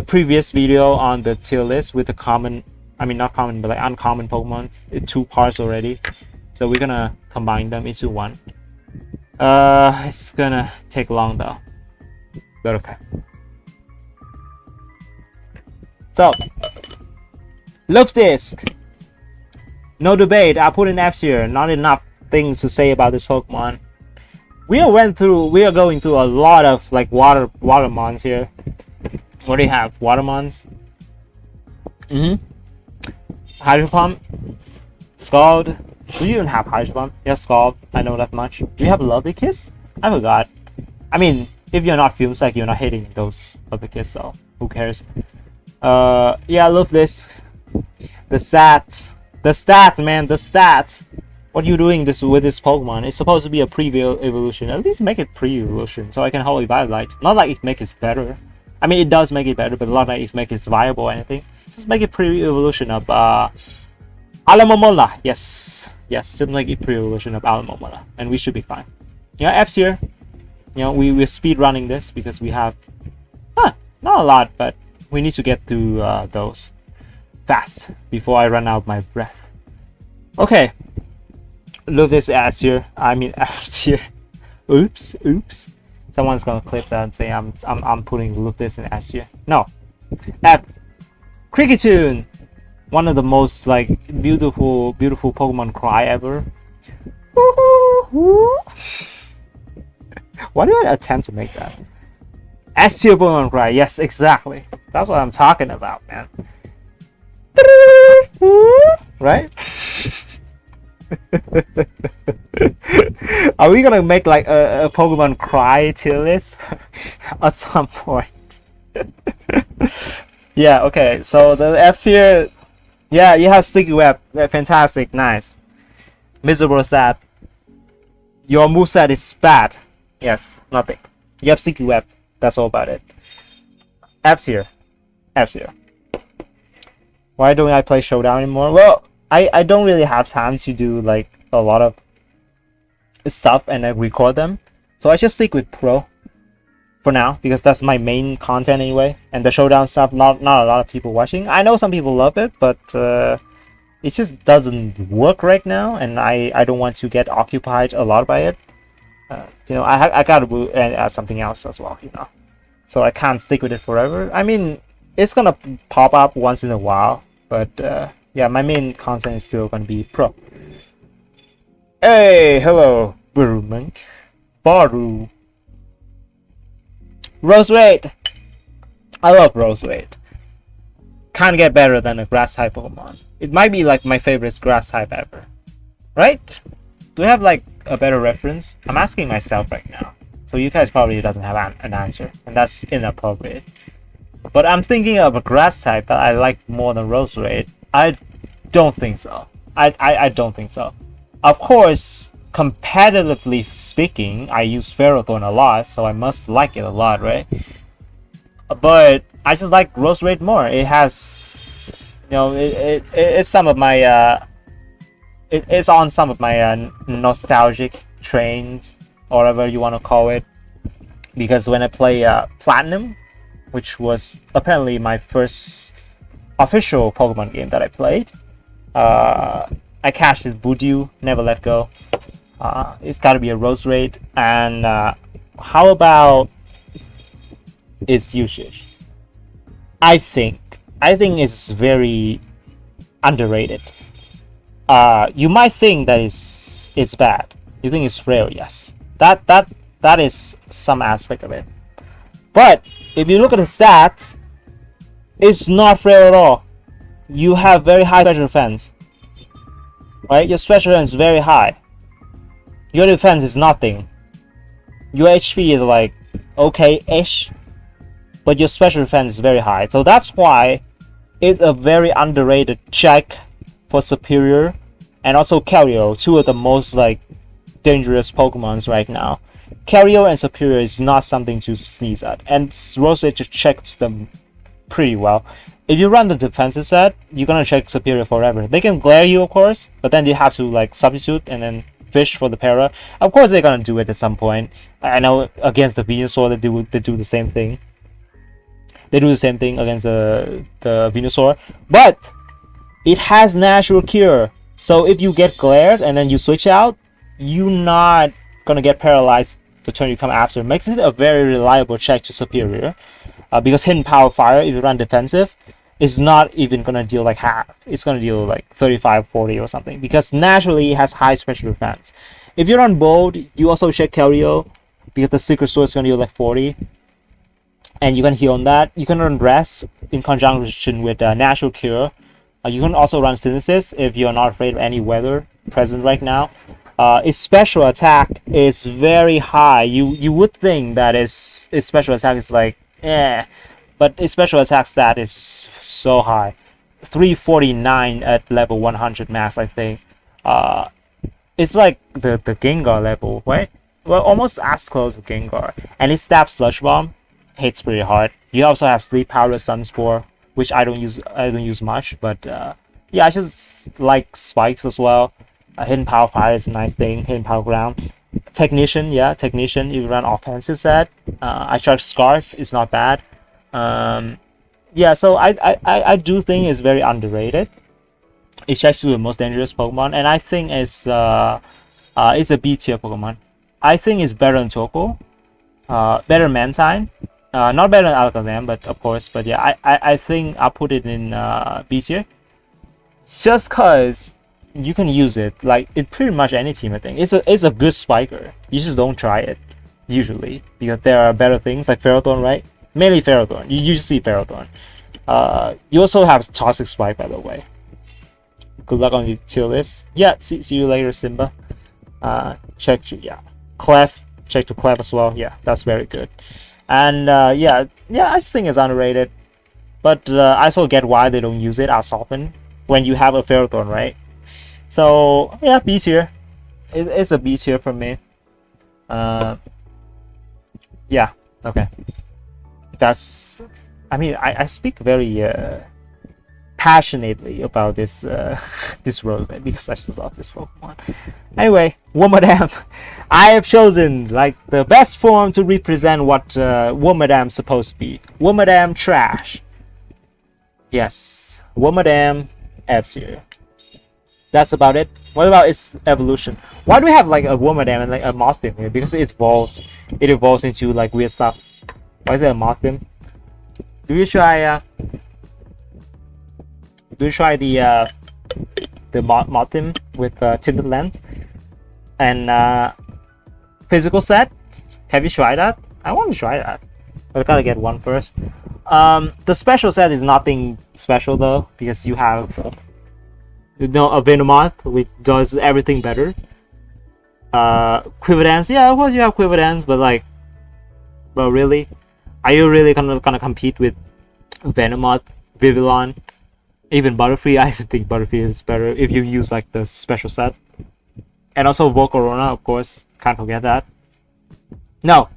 previous video on the tier list with the common, I mean not common, but like uncommon Pokemon. It's 2 parts already, so we're gonna combine them into one. It's gonna take long though, but okay. So, Love Disc. No debate. I put in F tier. Not enough things to say about this Pokemon. We are going through a lot of like Watermons here. What do you have? Watermons. Hydro Pump. Scald. Do you even have Hydro Pump? Yes, Scald. I know that much. Do you have Lovely Kiss? I forgot. I mean, if you're not Fume Psych, you're not hitting those Lovely Kiss, so who cares? Yeah, I love this. The stats, man, the stats. What are you doing with this Pokemon? It's supposed to be a pre-evolution. At least make it pre-evolution so I can hold Viability. Not like it makes it better. I mean, it does make it better, but not like it makes it viable or anything. Just make it pre-evolution of Alamomola. Yes, just make it pre-evolution of Alamomola, and we should be fine. Yeah, F tier. You know, we're speed running this because we have not a lot, but we need to get through those fast before I run out of my breath. Okay, look this S here. I mean S here. Oops. Someone's gonna clip that and say I'm putting look this in S here. No. F. Kricketune, one of the most like beautiful Pokemon cry ever. Why do I attempt to make that? S tier Pokemon cry. Yes, exactly. That's what I'm talking about, man. Right? Are we gonna make like a Pokemon cry tier list at some point? Yeah, okay, so the F's here, yeah, you have Sticky Web, fantastic, nice. Miserable stat. Your moveset is bad. Yes, nothing. You have Sticky Web, that's all about it. F's here. Why don't I play Showdown anymore? Well, I don't really have time to do like a lot of stuff and then record them. So I just stick with Pro for now, because that's my main content anyway. And the Showdown stuff, not a lot of people watching. I know some people love it, but it just doesn't work right now, and I don't want to get occupied a lot by it. You know, I gotta do something else as well, you know. So I can't stick with it forever. I mean, it's gonna pop up once in a while, but yeah, my main content is still gonna be Pro. Hey, hello, Baru. Roserade. I love Roserade. Can't get better than a grass type Pokemon. It might be like my favorite grass type ever. Right? Do we have like a better reference? I'm asking myself right now. So you guys probably doesn't have an answer, and that's inappropriate. But I'm thinking of a grass type that I like more than Roserade. I don't think so. I don't think so. Of course, competitively speaking, I use Ferrothorn a lot, so I must like it a lot, right? But I just like Roserade more. It has, you know, it's some of my it's on some of my nostalgic trains, or whatever you want to call it, because when I play Platinum, which was apparently my first official Pokemon game that I played, I cashed this Budew, never let go. It's got to be a Roserade. And how about its usage? I think it's very underrated. You might think that it's bad. You think it's frail, yes. That is some aspect of it. But if you look at the stats, it's not frail at all. You have very high special defense, right? Your special defense is very high. Your defense is nothing. Your HP is like okay-ish, but your special defense is very high. So that's why it's a very underrated check for Superior, and also Kerio, two of the most like dangerous Pokemons right now. Kerio and Superior is not something to sneeze at, and Roserade just checks them pretty well. If you run the defensive set, you're gonna check Superior forever. They can glare you, of course, but then you have to like substitute and then fish for the para. Of course, they're gonna do it at some point. I know against the Venusaur they do the same thing. They do the same thing against the Venusaur, but it has natural cure. So if you get glared and then you switch out, you're not gonna get paralyzed the turn you come after. It makes it a very reliable check to Superior, because Hidden Power Fire, if you run defensive, is not even gonna deal like half. It's gonna deal like 35, 40 or something, because naturally it has high special defense. If you run Bold, you also check Kerio, because the Secret Sword is gonna deal like 40, and you can heal on that. You can run Rest in conjunction with Natural Cure. You can also run Synthesis if you're not afraid of any weather present right now. Its special attack is very high. You would think that its special attack is like but its special attack stat is so high, 349 at level 100 max, I think. It's like the Gengar level, right? Well, almost as close to Gengar. And it stabs Sludge Bomb, hits pretty hard. You also have Sleep Powder, Sunspore, which I don't use much, but yeah, I just like Spikes as well. Hidden Power Fire is a nice thing. Hidden Power Ground. Technician, yeah, Technician. If you run offensive set, I charge Scarf. It's not bad. Yeah, so I do think it's very underrated. It's actually the most dangerous Pokemon, and I think it's a B tier Pokemon. I think it's better than Torkoal, better than Mantine, not better than Alakazam, but of course. But yeah, I think I'll put it in B tier, just cause you can use it like in pretty much any team. I think it's a good spiker. You just don't try it usually because there are better things like Ferrothorn, right? Mainly Ferrothorn. You usually see Ferrothorn. You also have Toxic Spike, by the way. Good luck on the tier list. Yeah, see you later, Simba. Check to Clef. Check to Clef as well. Yeah, that's very good. And yeah, I just think it's underrated. But I also get why they don't use it as often when you have a Ferrothorn, right? So yeah, B tier. It's a B tier for me. Yeah. Okay. That's. I mean, I speak very passionately about this this road because I just love this Pokemon. Anyway, Wormadam. I have chosen like the best form to represent what Wormadam's supposed to be. Wormadam trash. Yes, Wormadam F-tier. That's about it. What about its evolution? Why do we have like a Wormadam and like a Mothim here? Because it evolves into like weird stuff. Why is it a Mothim? Do you try the Mothim with tinted lens and physical set? Have you tried that? I want to try that, but I gotta get one first. The special set is nothing special though, because you have a Venomoth which does everything better. Quiverance, yeah, of course you have Quiverance, but like, but really, are you really gonna compete with Venomoth, Vivillon, even Butterfree? I think Butterfree is better if you use like the special set. And also Volcarona, of course, can't forget that. No.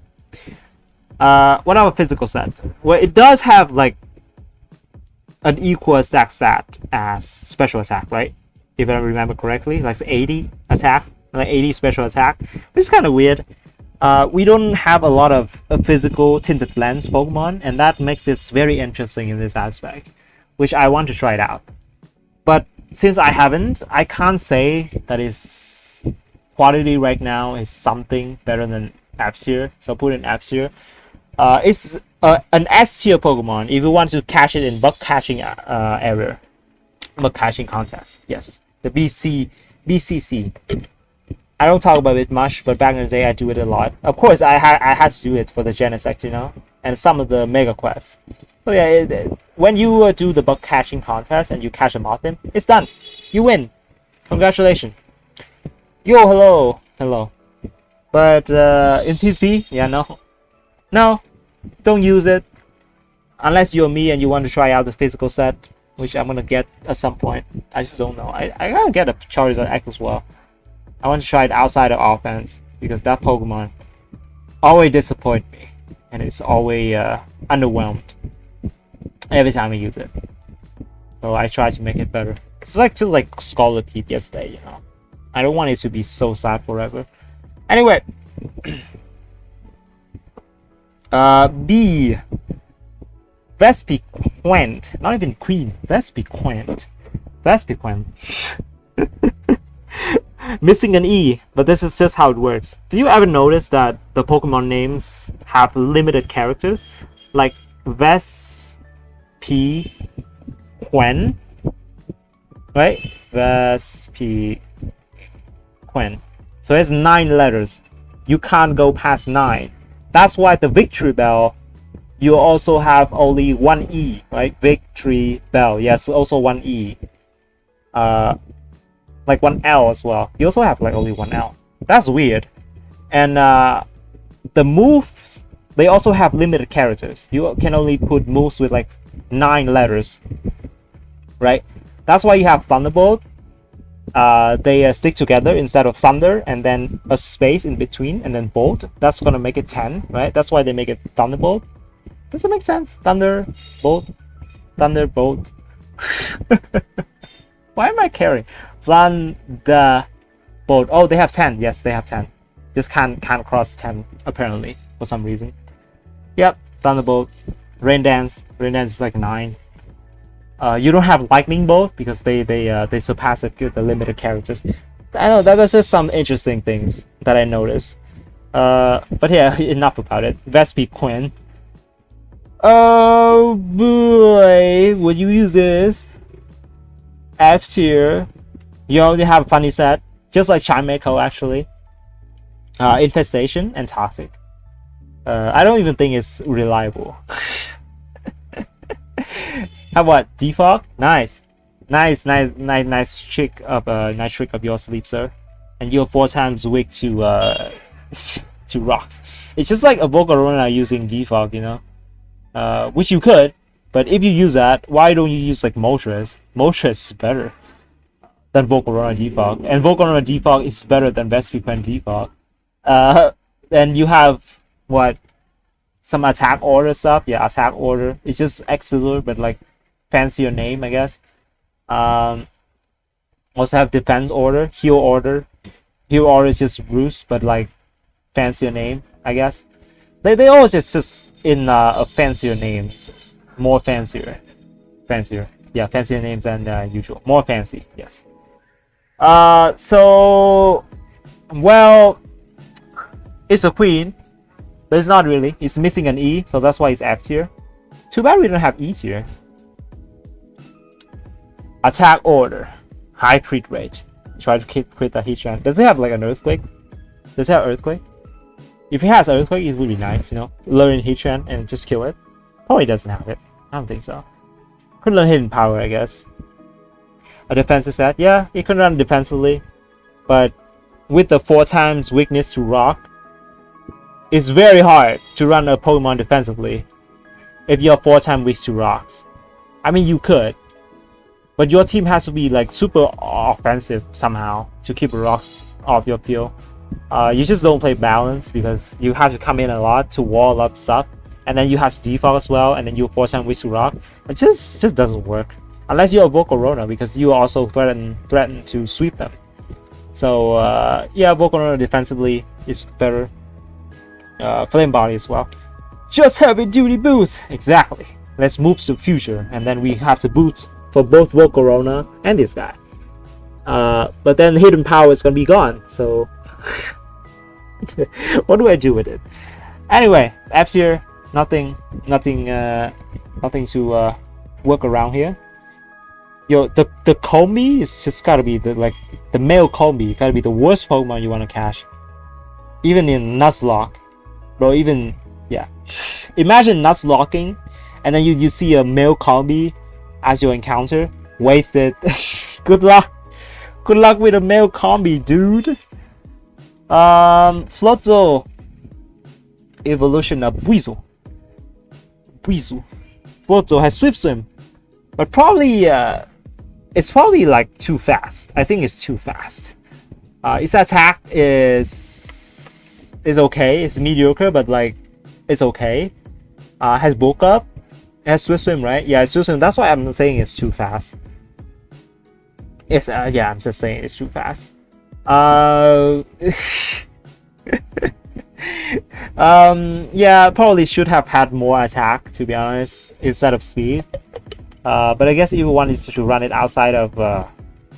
What about physical set? Well, it does have like an equal attack stat as special attack, right? If I remember correctly, like 80 attack, like 80 special attack, which is kind of weird. We don't have a lot of physical tinted lens Pokemon, and that makes this very interesting in this aspect, which I want to try it out. But since I haven't, I can't say that its quality right now is something better than F-tier, so I'll put it in F-tier. It's an S-tier Pokemon if you want to catch it in bug catching area, bug catching contest. Yes, the BCC. I don't talk about it much, but back in the day I do it a lot. Of course, I had to do it for the Genesect, you know, and some of the Mega Quests. So yeah, when you do the bug catching contest and you catch a Mothim, it's done. You win. Congratulations. Yo, hello. But in PvP, yeah, no, don't use it unless you're me and you want to try out the physical set, which I'm gonna get at some point. I just don't know. I gotta get a Charizard X as well. I want to try it outside of offense because that Pokemon always disappoints me, and it's always underwhelmed every time I use it. So I try to make it better. It's like just like Scarlet yesterday, you know. I don't want it to be so sad forever. Anyway, B. Vespiquen, not even Queen. Vespiquen. Missing an E, but this is just how it works. Do you ever notice that the Pokemon names have limited characters? Like Vespiquen, right? Vespiquen. So it's 9 letters. You can't go past 9. That's why the Victory Bell, you also have only 1 E, right? Victory Bell, yes, also 1 E. Like 1 L as well. You also have like only 1 L. That's weird. And the moves, they also have limited characters. You can only put moves with like 9 letters, right? That's why you have Thunderbolt. They stick together instead of Thunder and then a space in between and then Bolt. That's gonna make it 10, right? That's why they make it Thunderbolt. Does it make sense? Thunderbolt. Why am I carrying? Thunderbolt. Oh, they have 10. Yes, they have 10. Just can't cross 10 apparently for some reason. Yep, Thunderbolt. Rain Dance. Rain Dance is like 9. You don't have lightning bolt because they surpass the limited characters. I know that was just some interesting things that I noticed. But yeah, enough about it. Vespiquen. Oh boy, would you use this? F tier. You already have a funny set, just like Chimecho actually. Infestation and Toxic. I don't even think it's reliable. How about Defog? Nice trick up your sleeve, sir. And you're 4 times weak to to rocks. It's just like a Volcarona using Defog, you know, which you could, but if you use that, why don't you use like Moltres? Moltres is better than Volcarona Defog, and Volcarona Defog is better than Vespiquen Defog. Then you have what? Some attack order stuff. Yeah, attack order. It's just Exilor, but like fancier name, I guess. Also have defense order, heal order. Heal order is just Roost, but like fancier name, I guess. They always just in a fancier names, more fancier. Yeah, fancier names than usual. More fancy, yes. So, well, it's a queen, but it's not really. It's missing an E, so that's why it's F tier. Too bad we don't have E tier. Attack order, high crit rate. Try to crit the Heatran. Does it have like an earthquake? Does it have earthquake? If it has earthquake, it would be nice, you know. Learn Heatran and just kill it. Probably doesn't have it. I don't think so. Could learn hidden power, I guess. A defensive set, yeah, it can run defensively, but with the 4 times weakness to rock, it's very hard to run a Pokemon defensively if you're 4 times weak to rocks. I mean, you could, but your team has to be like super offensive somehow to keep rocks off your field. You just don't play balance because you have to come in a lot to wall up stuff, and then you have to default as well, and then you're 4 times weak to rock. It just doesn't work unless you're a Volcarona, because you also threaten to sweep them. So yeah, Volcarona defensively is better. Flame Body as well. Just heavy duty boots. Exactly. Let's move to future, and then we have the boots for both Volcarona and this guy. But then hidden power is gonna be gone. So what do I do with it? Anyway, F tier. Nothing to work around here. Yo, the Combi is just gotta be the male Combi gotta be the worst Pokemon you wanna catch. Even in Nuzlocke. Bro, even, yeah. Imagine Nuzlocking, and then you see a male Combi as your encounter. Wasted. Good luck. Good luck with a male Combi, dude. Floatzel. Evolution of Weasel. Floatzel has Swift Swim, but probably it's probably like too fast. I think it's too fast. Its attack is okay. It's mediocre, but like it's okay. Has bulk up. It has Swift Swim, right? Yeah, it's Swift Swim. That's why I'm saying it's too fast. It's yeah, I'm just saying it's too fast. Yeah, probably should have had more attack, to be honest, instead of speed. But I guess if you wanted to run it outside of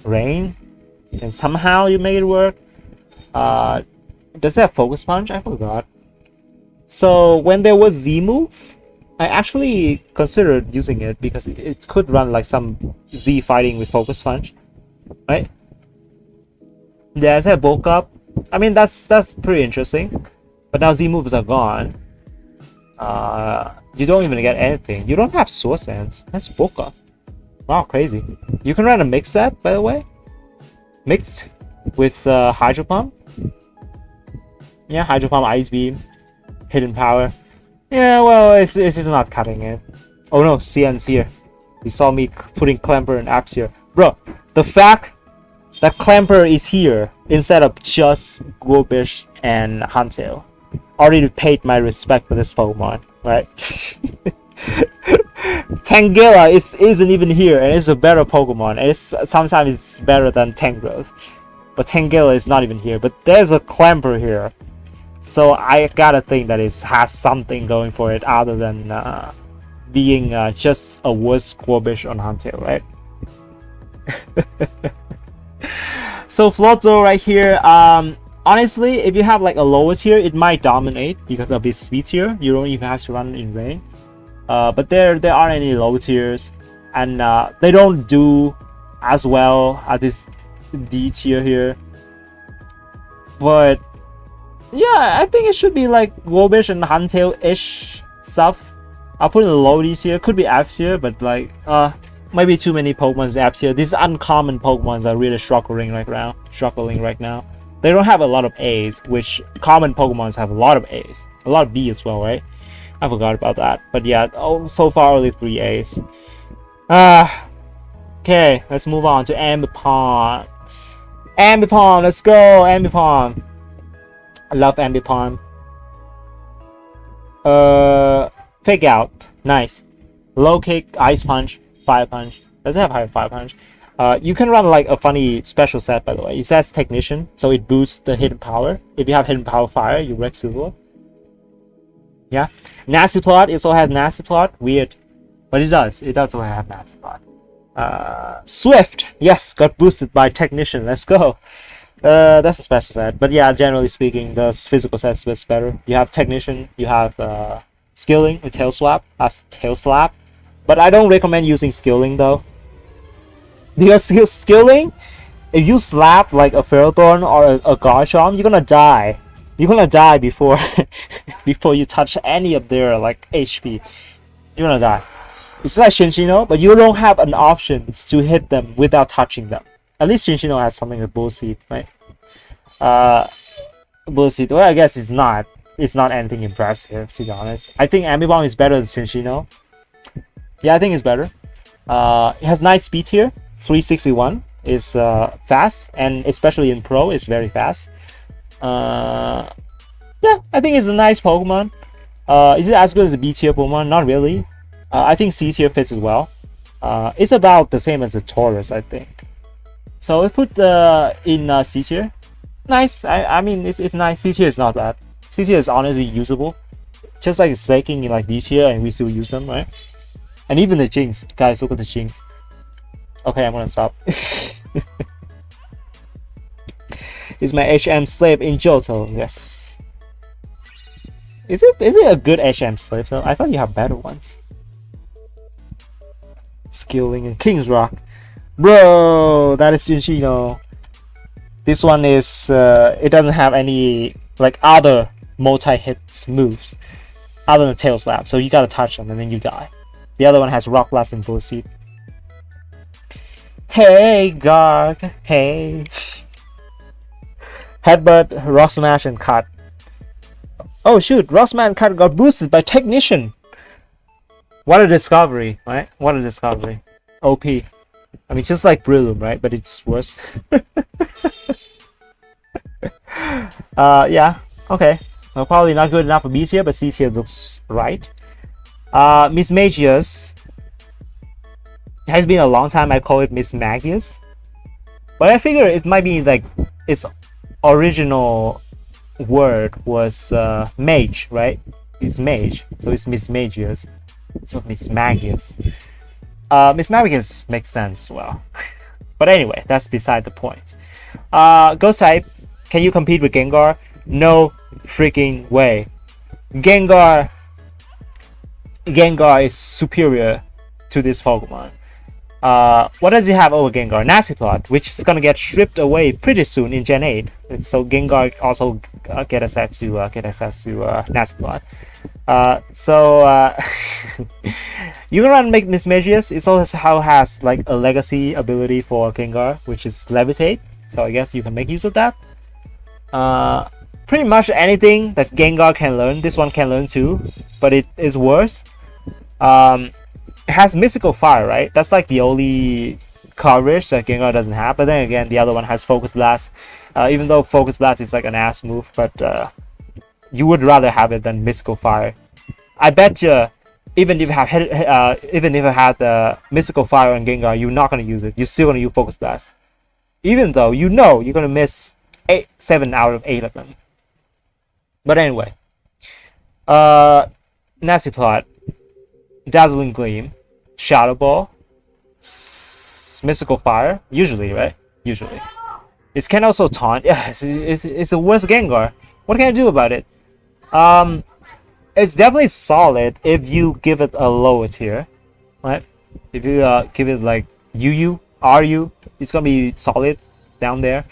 rain, and somehow you make it work. Does it have Focus Punch? I forgot. So when there was Z move, I actually considered using it because it could run like some Z fighting with Focus Punch, right? Yeah, it had bulk up. I mean, that's pretty interesting. But now Z moves are gone. You don't even get anything. You don't have Source Sense. That's bulk up. Wow, crazy. You can run a mix set, by the way. Mixed with Hydro Pump. Yeah, Hydro Pump, Ice Beam, Hidden Power. Yeah, well, it's just not cutting it. Oh no, CN's here. He saw me putting Clamperl and Apps here. Bro, the fact that Clamperl is here instead of just Gorebyss and Huntail already paid my respect for this Pokemon, right? Tangela isn't even here, and it's a better Pokemon, and sometimes it's better than Tangrowth. But Tangela is not even here, but there's a Clamperl here. So I gotta think that it has something going for it other than being just a worse Gorebyss on Huntail, right? So Floatzel right here, honestly, if you have like a lower tier, it might dominate because of its speed tier. You don't even have to run in rain. But there aren't any low tiers, and they don't do as well at this D tier here. But yeah, I think it should be like Gorebyss and Huntail-ish stuff. I'll put in the low D tier. Could be F tier, but like maybe too many Pokemons F tier. These uncommon Pokemons are really struggling right now. They don't have a lot of A's, which common Pokemons have a lot of A's, a lot of B as well, right? I forgot about that, but yeah, so far only 3 A's. Okay, let's move on to Ambipom. Ambipom, let's go, Ambipom. I love Ambipom. Fake out, nice. Low kick, ice punch, fire punch. Does it have higher fire punch? You can run like a funny special set, by the way. It says Technician, so it boosts the hidden power. If you have hidden power fire, you wreck Silver. Yeah, Nasty Plot. It also has Nasty Plot. Weird, but it does. It does also have Nasty Plot. Swift. Yes, got boosted by Technician. Let's go. That's a special set. But yeah, generally speaking, the physical set is better. You have Technician. You have Skilling with Tail Swap. That's Tail Slap. But I don't recommend using Skilling though. Because Skilling, if you slap like a Ferrothorn or a Garchomp, you're gonna die. You're gonna die before before you touch any of their like HP. You're gonna die. It's like Shinshino, but you don't have an option to hit them without touching them. At least Shinshino has something with Bullseed, right? Bullseed, well, I guess it's not anything impressive, to be honest. I think Ambipom is better than Shinshino. Yeah, I think it's better. It has nice speed here. 361 is fast, and especially in Pro, it's very fast. Yeah, I think it's a nice Pokemon. Is it as good as a B tier Pokemon? Not really. I think C tier fits as well. It's about the same as a Taurus, I think. So we put in C tier. Nice. I mean, it's nice. C tier is not bad. C tier is honestly usable. Just like it's slaking in like B tier, and we still use them, right? And even the Jinx, guys, look at the Jinx. Okay, I'm gonna stop. Is my HM slave in Johto? Yes. Is it a good HM slave? So I thought you have better ones. Skilling and King's Rock. Bro, that is Shinshino. This one is it doesn't have any like other multi-hit moves other than Tail Slap, so you gotta touch them and then you die. The other one has Rock Blast and Bullseed. Hey Garg, hey. Headbutt, Rock Smash, and Cut. Oh shoot, Rock Smash and Cut got boosted by Technician. What a discovery, right? What a discovery. OP. I mean, just like Brillium, right? But it's worse. Yeah, okay. Well, probably not good enough for B tier, but C tier looks right. Mismagius. It has been a long time I call it Mismagius. But I figure it might be like its original word was mage, right? It's mage, so it's Mismagius. So Mismagius. Mismagius makes sense as well. But anyway, that's beside the point. Ghost type, can you compete with Gengar? No freaking way. Gengar is superior to this Pokemon. What does it have over Gengar? Nasty Plot, which is gonna get stripped away pretty soon in Gen 8. So Gengar also get access to Nasty Plot. You can run Mismagius. It also has like a legacy ability for Gengar, which is Levitate. So I guess you can make use of that. Pretty much anything that Gengar can learn, this one can learn too, but it is worse. It has Mystical Fire, right? That's like the only coverage that Gengar doesn't have. But then again, the other one has Focus Blast. Even though Focus Blast is like an ass move, but you would rather have it than Mystical Fire. I bet you, even if it had the Mystical Fire on Gengar, you're not gonna use it. You're still gonna use Focus Blast, even though you know you're gonna miss 7 out of 8 of them. But anyway, Nasty Plot. Dazzling Gleam, Shadow Ball, Mystical Fire, usually, right? Usually. It can also taunt. Yeah, it's the worst Gengar. What can I do about it? It's definitely solid if you give it a lower tier, right? If you give it like UU, RU, it's gonna be solid down there.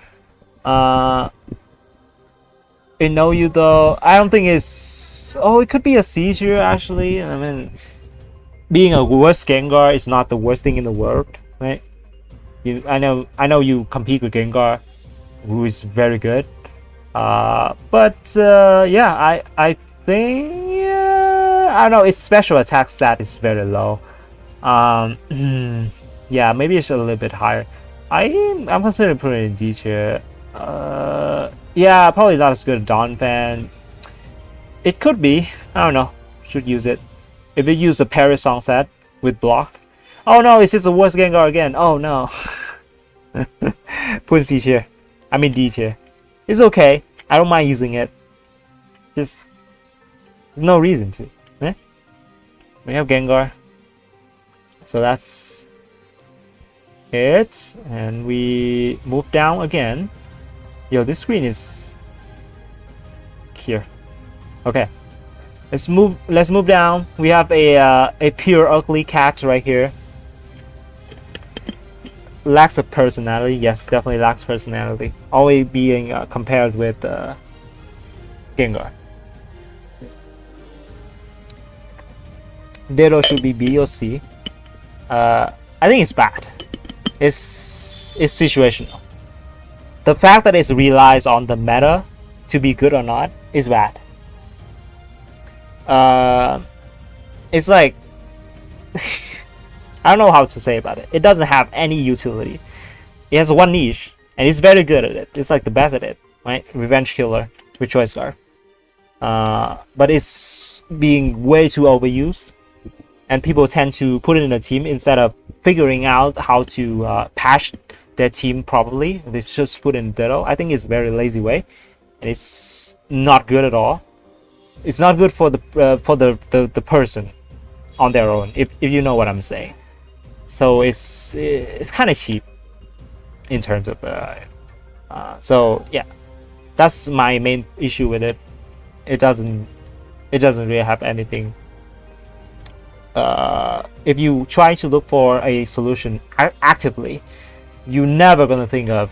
In OU though, I don't think it's. Oh, it could be a C tier actually. I mean, being a worse Gengar is not the worst thing in the world, right? I know you compete with Gengar, who is very good. But yeah, I think I don't know. Its special attack stat is very low. Yeah, maybe it's a little bit higher. I'm considering putting it in D tier. Yeah, probably not as good as Donphan. It could be. I don't know. Should use it. If you use the Paris song set with block. Oh no, it's just the worst Gengar again. Oh no. Put C tier. I mean D tier. It's okay. I don't mind using it. Just there's no reason to. Eh? We have Gengar. So that's it. And we move down again. Yo, this screen is here. Okay. Let's move down. We have a pure ugly cat right here. Lacks a personality. Yes, definitely lacks personality. Always being compared with Gengar. Ditto should be B or C. I think it's bad. It's situational. The fact that it relies on the meta to be good or not is bad. It's like I don't know how to say about it. It doesn't have any utility. It has one niche, and it's very good at it. It's like the best at it, right? Revenge killer with Choice Scarf. But it's being way too overused, and people tend to put it in a team instead of figuring out how to patch their team properly. They just put in Ditto. I think it's a very lazy way, and it's not good at all. It's not good for the person on their own, if you know what I'm saying. So it's kind of cheap in terms of so yeah, that's my main issue with it. It doesn't really have anything. If you try to look for a solution actively, you're never gonna think of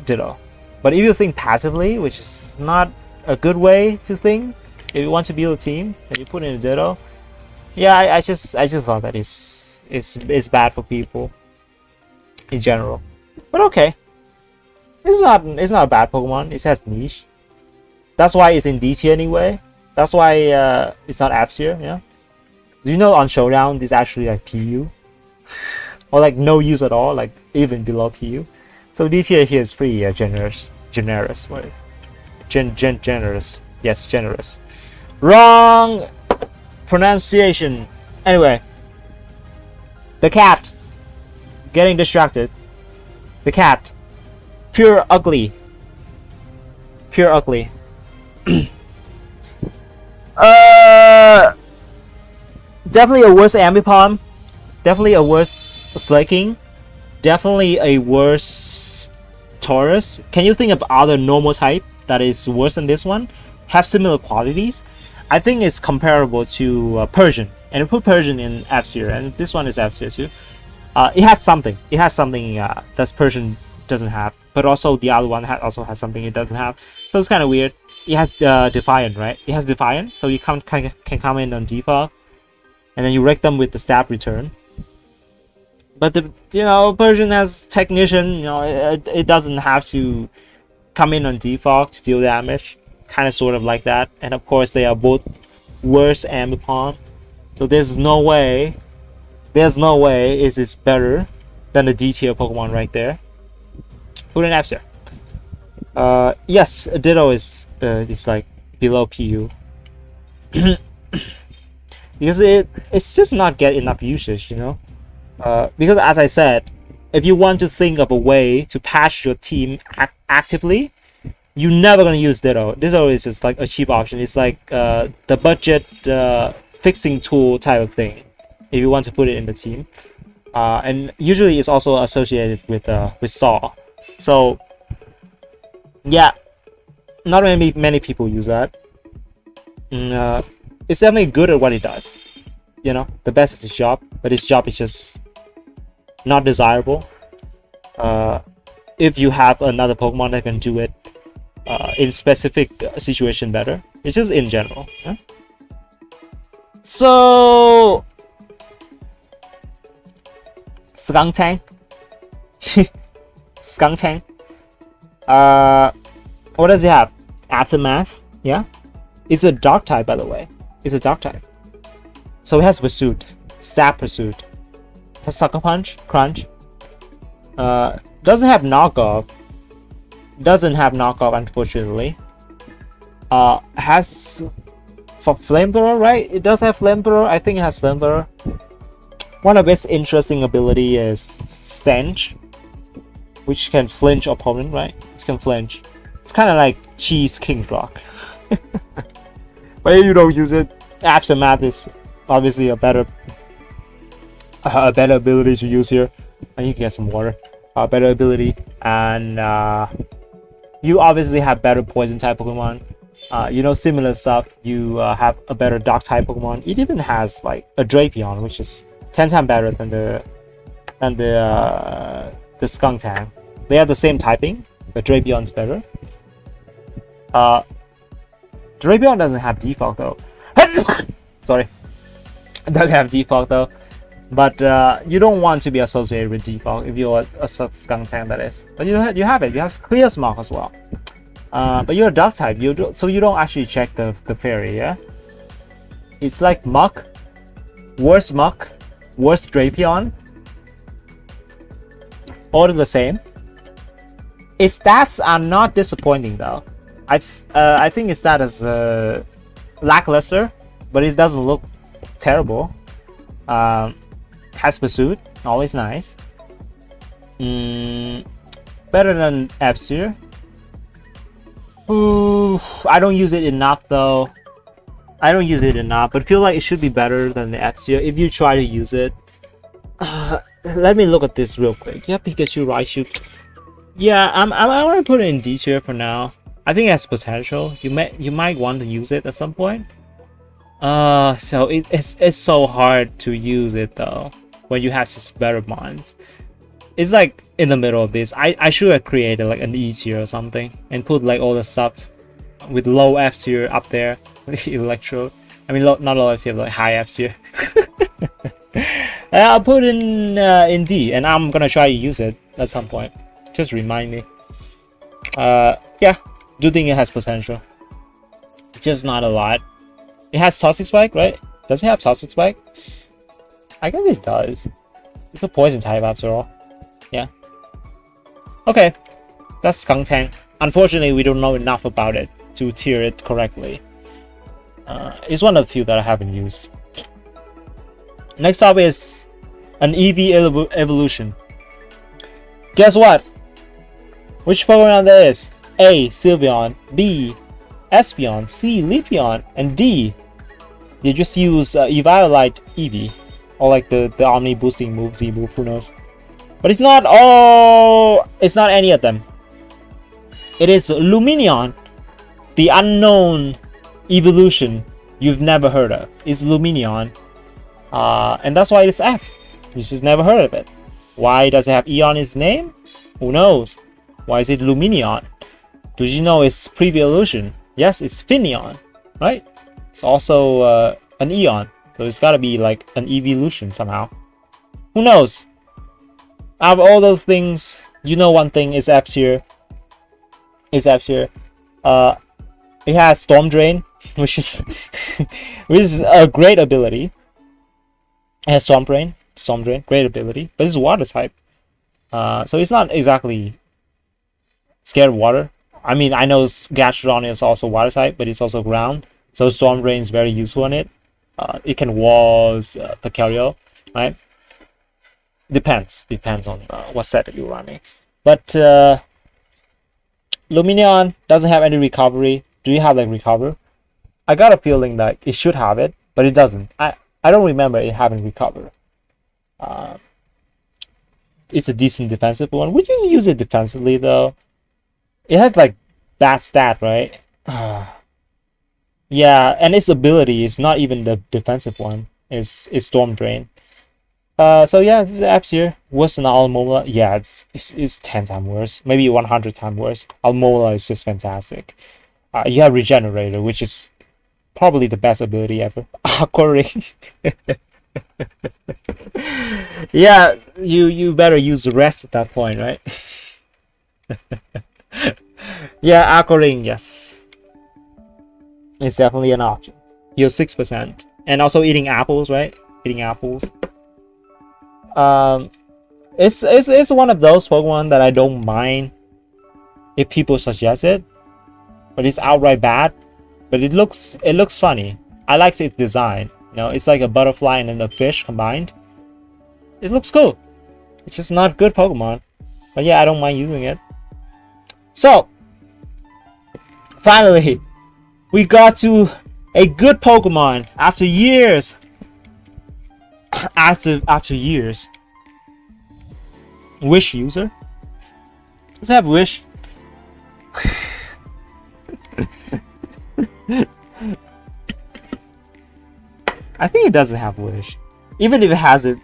Ditto. But if you think passively, which is not a good way to think, if you want to build a team and you put in a Ditto, yeah, I just thought that it's bad for people in general. But okay, it's not a bad Pokemon. It has niche. That's why it's in D tier anyway. That's why it's not F tier. Yeah. Do you know on Showdown it's actually like PU, or like no use at all, like even below PU. So D tier here is pretty generous. What? Generous. Yes, generous. Wrong pronunciation. Anyway, the cat getting distracted. The cat, pure ugly. Pure ugly. Definitely a worse Ambipom. Definitely a worse Slaking. Definitely a worse Taurus. Can you think of other normal type that is worse than this one? Have similar qualities? I think it's comparable to Persian. And I put Persian in F tier, and this one is F tier too. It has something. It has something that Persian doesn't have. But also the other one also has something it doesn't have. So it's kind of weird. It has Defiant, right? It has Defiant, so you can come in on default, and then you wreck them with the stab return. But Persian has Technician. It doesn't have to come in on default to deal damage. Kind of sort of like that. And of course they are both worse Ambipom. So there's no way is this better than the D tier Pokemon right there. Put an F tier. Yes, Ditto is like below PU. Because it's just not get enough usage, because as I said, if you want to think of a way to patch your team actively, you're never gonna use Ditto. Ditto is just like a cheap option. It's like the budget fixing tool type of thing. if you want to put it in the team. And usually it's also associated with Star. So yeah, not many people use that. It's definitely good at what it does. You know, the best is its job, but its job is just not desirable. If you have another Pokemon that can do it in specific situation better, it's just in general. Yeah? So Skuntank. Skuntank. What does it have? Aftermath. Yeah, it's a dark type, by the way. It's a dark type. So it has Pursuit, Stab Pursuit, has Sucker Punch, Crunch. Doesn't have knockoff. Doesn't have knockoff, unfortunately. Has for Flamethrower, right? It does have Flamethrower. I think it has Flamethrower. One of its interesting ability is Stench, which can flinch opponent, right? It can flinch. It's kind of like Cheese King Rock. But if you don't use it, Aftermath is obviously a better ability to use here. And you can get some water. Better ability, and you obviously have better poison type Pokemon. You know, similar stuff. You have a better dark type Pokemon. It even has like a Drapion, which is 10 times better than the Skuntank. They have the same typing, but Drapion's better. Drapion doesn't have default though. Sorry, it doesn't have default though. But you don't want to be associated with default if you're a Skuntank, that is. But you have it. You have Clear Smog as well. But you're a dark type. So you don't actually check the fairy. Yeah. It's like Muck, worst Drapion. All the same. Its stats are not disappointing though. I think its stats is lackluster, but it doesn't look terrible. Has Pursuit, always nice. Better than F-Tier. I don't use it enough though. I don't use it enough, but feel like it should be better than the F-Tier if you try to use it. Let me look at this real quick. Yeah, Pikachu, Raichu. Yeah, I want to put it in D tier for now. I think it has potential. You might want to use it at some point. So it's so hard to use it though when you have just better mons. It's like in the middle of this. I should have created like an E tier or something and put like all the stuff with low F tier up there. Electrode. I mean, not low F tier, but like high F tier. I'll put in D, and I'm gonna try to use it at some point. Just remind me. Yeah, do think it has potential. Just not a lot. It has Toxic Spike, right? Does it have Toxic Spike? I guess it does. It's a poison type after all. Yeah. Okay. That's Skuntank. Unfortunately, we don't know enough about it to tier it correctly. It's one of the few that I haven't used. Next up is an EV evolution. Guess what? Which Pokemon that is? A. Sylveon. B. Espeon. C. Leafeon. And D. They just use Eviolite Eevee. Or like the Omni boosting move, Z move, who knows. But it's not all... It's not any of them. It is Lumineon. The unknown evolution you've never heard of. It's Lumineon. And that's why it's F. You just never heard of it. Why does it have E on its name? Who knows? Why is it Lumineon? Did you know it's pre-evolution? Yes, it's Finneon, right? It's also an Eon, so it's gotta be like an evolution somehow. Who knows? Out of all those things, you know one thing is F tier. Is F tier. It has Storm Drain, which is a great ability. It has Storm Drain, great ability, but it's water type. So it's not exactly scared of water. I mean, I know Gastrodon is also water type, but it's also ground. So Storm Drain is very useful in it. It can walls the Kerio, right? Depends on what set that you're running. But Lumineon doesn't have any recovery. Do you have like recover? I got a feeling that it should have it, but it doesn't. I don't remember it having recover. It's a decent defensive one. Would you use it defensively though? It has like that stat, right? Yeah, and its ability is not even the defensive one. It's Storm Drain. So yeah, this is F tier. Worse than Almola. Yeah, it's 10 times worse. Maybe 100 times worse. Almola is just fantastic. You have Regenerator, which is probably the best ability ever. Aquaring. Yeah, you better use the rest at that point, right? Yeah, Aquaring, yes. It's definitely an option. Heal 6%. And also eating apples, right? Eating apples. It's one of those Pokemon that I don't mind if people suggest it. But it's outright bad. But it looks funny. I like its design. You know, it's like a butterfly and then a fish combined. It looks cool. It's just not good Pokemon. But yeah, I don't mind using it. So, finally, we got to a good Pokemon after years. After years. Wish user. Let's have Wish. I think it doesn't have Wish. Even if it has it,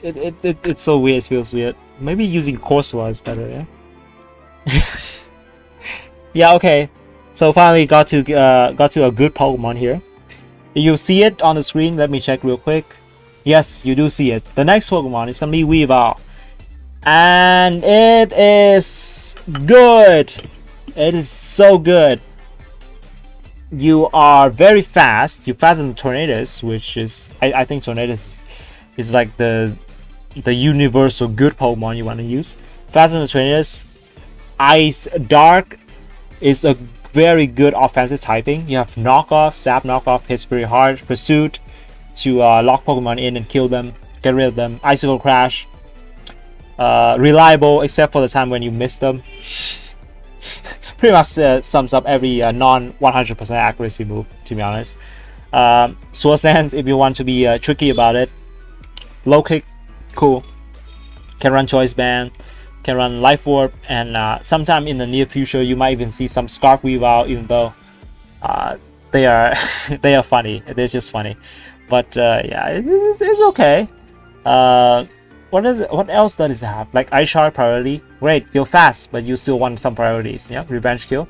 it's so weird. It feels weird. Maybe using Corsola is better. Yeah. Yeah. Okay. So finally got to a good Pokemon here. You see it on the screen. Let me check real quick. Yes, you do see it. The next Pokemon is gonna be Weavile, and it is good. It is so good. You are very fast. You're faster than Tornadus, which is I think Tornadus is like the universal good Pokemon you want to use. Faster than Tornadus. Ice Dark is a very good offensive typing. You have Knockoff, Zap Knockoff, hits pretty hard. Pursuit to lock Pokemon in and kill them, get rid of them. Icicle Crash. Reliable except for the time when you miss them. Pretty much sums up every non 100% accuracy move, to be honest. Sword Stance, if you want to be tricky about it. Low Kick, cool. Can run Choice Band, can run Life Orb, and sometime in the near future you might even see some Scarf Weavile, even though they are they are funny. They're just funny, but yeah, it's okay. What else does it have? Like Ice Shard priority, great. You're fast, but you still want some priorities. Yeah, Revenge Kill.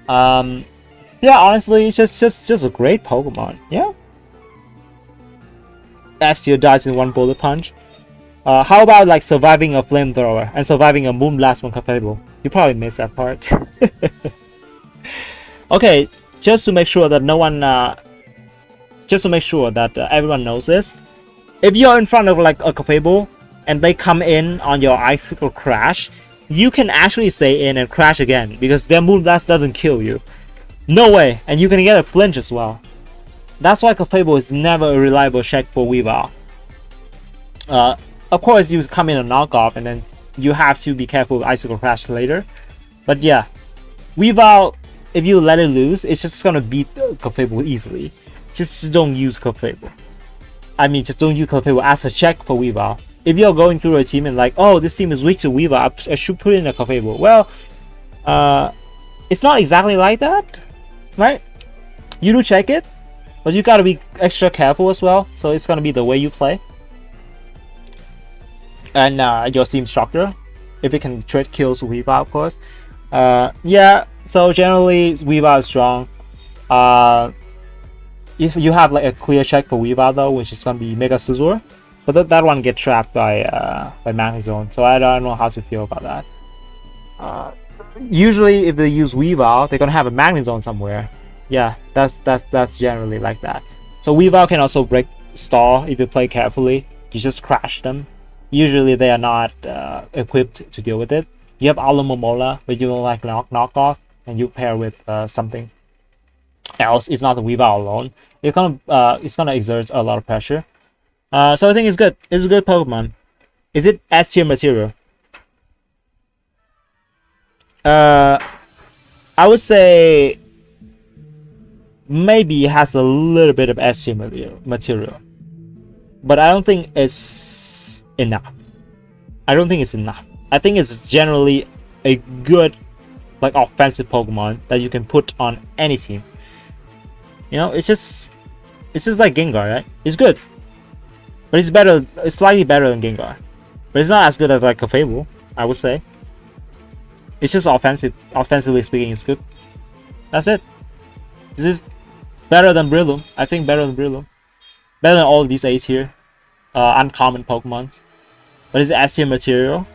Yeah, honestly, it's just a great Pokemon. Yeah. F-Tier dies in one bullet punch. How about like surviving a flamethrower and surviving a moonblast when capable? You probably missed that part. Okay, just to make sure that no one, everyone knows this. If you're in front of like a capable and they come in on your Icicle Crash, you can actually stay in and crash again because their moonblast doesn't kill you. No way, and you can get a flinch as well. That's why Clefable is never a reliable check for Weavile. Of course, you come in a knockoff, and then you have to be careful with Icicle Crash later. But yeah, Weavile, if you let it loose, it's just gonna beat Clefable easily. Just don't use Clefable. I mean, just don't use Clefable as a check for Weavile. If you're going through a team and like, oh, this team is weak to Weavile, I should put in a Clefable. Well, it's not exactly like that, right? You do check it, but you gotta be extra careful as well. So it's gonna be the way you play. And your team structure, if it can trade kills Weavile, of course. Yeah, so generally Weavile is strong. If you have like a clear check for Weavile though, which is gonna be Mega Scizor, but that one get trapped by Magnezone, so I don't know how to feel about that. Usually, if they use Weavile, they're gonna have a Magnezone somewhere. Yeah, that's generally like that. So Weavile can also break stall if you play carefully. You just crash them. Usually they are not equipped to deal with it. You have Alomomola, but you don't like knockoff, and you pair with something else. It's not the Weavile alone. It's gonna exert a lot of pressure. So I think it's good. It's a good Pokemon. Is it S tier material? I would say maybe it has a little bit of S tier material, but I don't think it's enough. I don't think it's enough. I think it's generally a good, like, offensive Pokemon that you can put on any team. You know, it's just like Gengar, right? It's good, but it's better. It's slightly better than Gengar, but it's not as good as like a Fable, I would say. It's just offensively speaking, it's good. That's it. This is better than Breloom. I think better than Breloom. Better than all these 8 here. Uncommon Pokemon. But is it S tier material?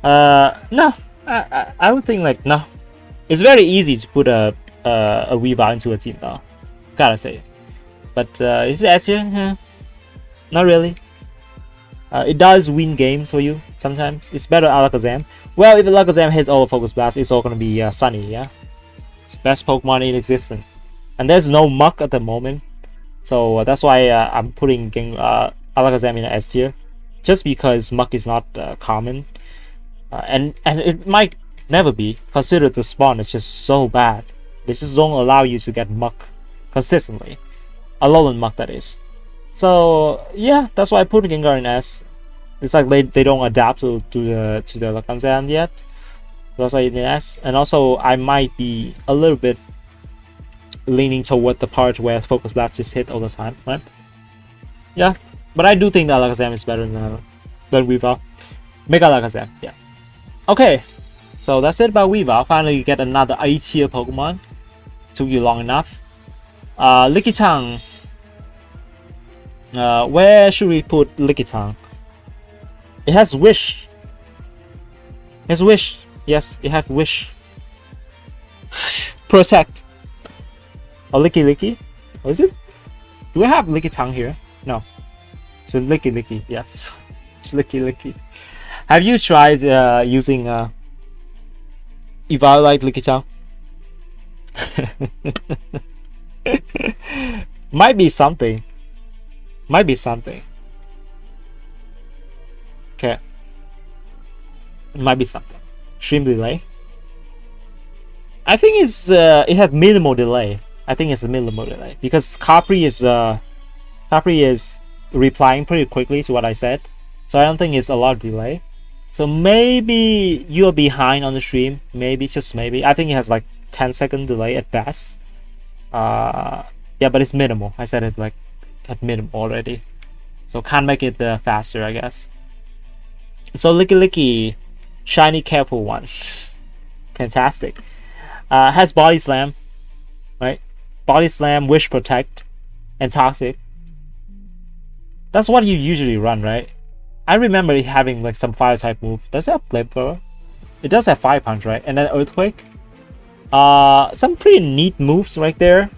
No. I would think like no. It's very easy to put a Weavile into a team though. Gotta say. But is it S tier? Not really. It does win games for you sometimes. It's better than Alakazam. Well, if Alakazam hits all Focus Blast, it's all gonna be Sunny, yeah? It's the best Pokemon in existence. And there's no Muck at the moment. So that's why I'm putting Alakazam in S tier. Just because Muck is not common. And it might never be, considered the spawn is just so bad. They just don't allow you to get Muck consistently. Alolan Muck, that is. So yeah, that's why I put Gengar in S. It's like they don't adapt to the Alakazam yet. That's why it's in S. And also I might be a little bit leaning toward the part where Focus Blast is hit all the time, right? Yeah, but I do think that Alakazam is better than Weavile. Mega Alakazam, yeah. Okay, so that's it about Weavile. Finally, you get another A tier Pokemon. Took you long enough. Lickitung. Where should we put Lickitung? It has Wish. It has Wish. Yes, it has Wish. Protect. A Lickilicky? What is it? Do I have Lickitung here? No. So Lickilicky, yes. It's Lickilicky. Have you tried using Evaluate Lickitung? Might be something. Might be something. Okay. Might be something. Stream delay. I think it's it has minimal delay. I think it's a minimal delay because Capri is replying pretty quickly to what I said, so I don't think it's a lot of delay. So maybe you're behind on the stream. Maybe, just maybe. I think it has like 10-second delay at best. Yeah, but it's minimal. I said it like at minimum already, so can't make it faster, I guess. So Lickilicky, shiny careful one. Fantastic. Has Body Slam, right? Body Slam, Wish Protect, and Toxic. That's what you usually run, right? I remember it having like some fire type move. Does it have Flamethrower? It does have Fire Punch, right? And then Earthquake. Some pretty neat moves right there.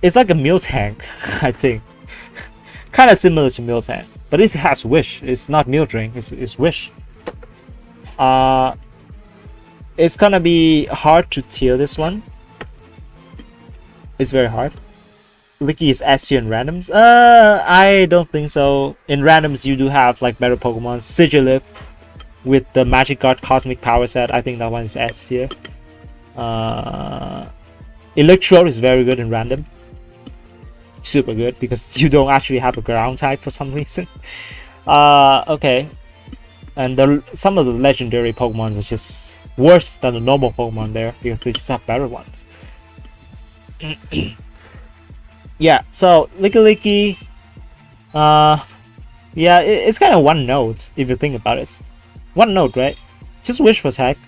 It's like a Miltank, I think. Kind of similar to Miltank, but it has Wish. It's not Miltank. It's Wish. It's gonna be hard to tier this one. It's very hard. Licky is S tier in randoms. I don't think so. In randoms, you do have like better Pokemon. Sigilif with the Magic Guard Cosmic Power set. I think that one is S tier. Electrode is very good in random. Super good because you don't actually have a ground type for some reason. Okay. And some of the legendary Pokemon are just worse than the normal Pokemon there because they just have better ones. Yeah, so Lickilicky, yeah, it's kind of one note if you think about it. One note, right? Just Wish Protect.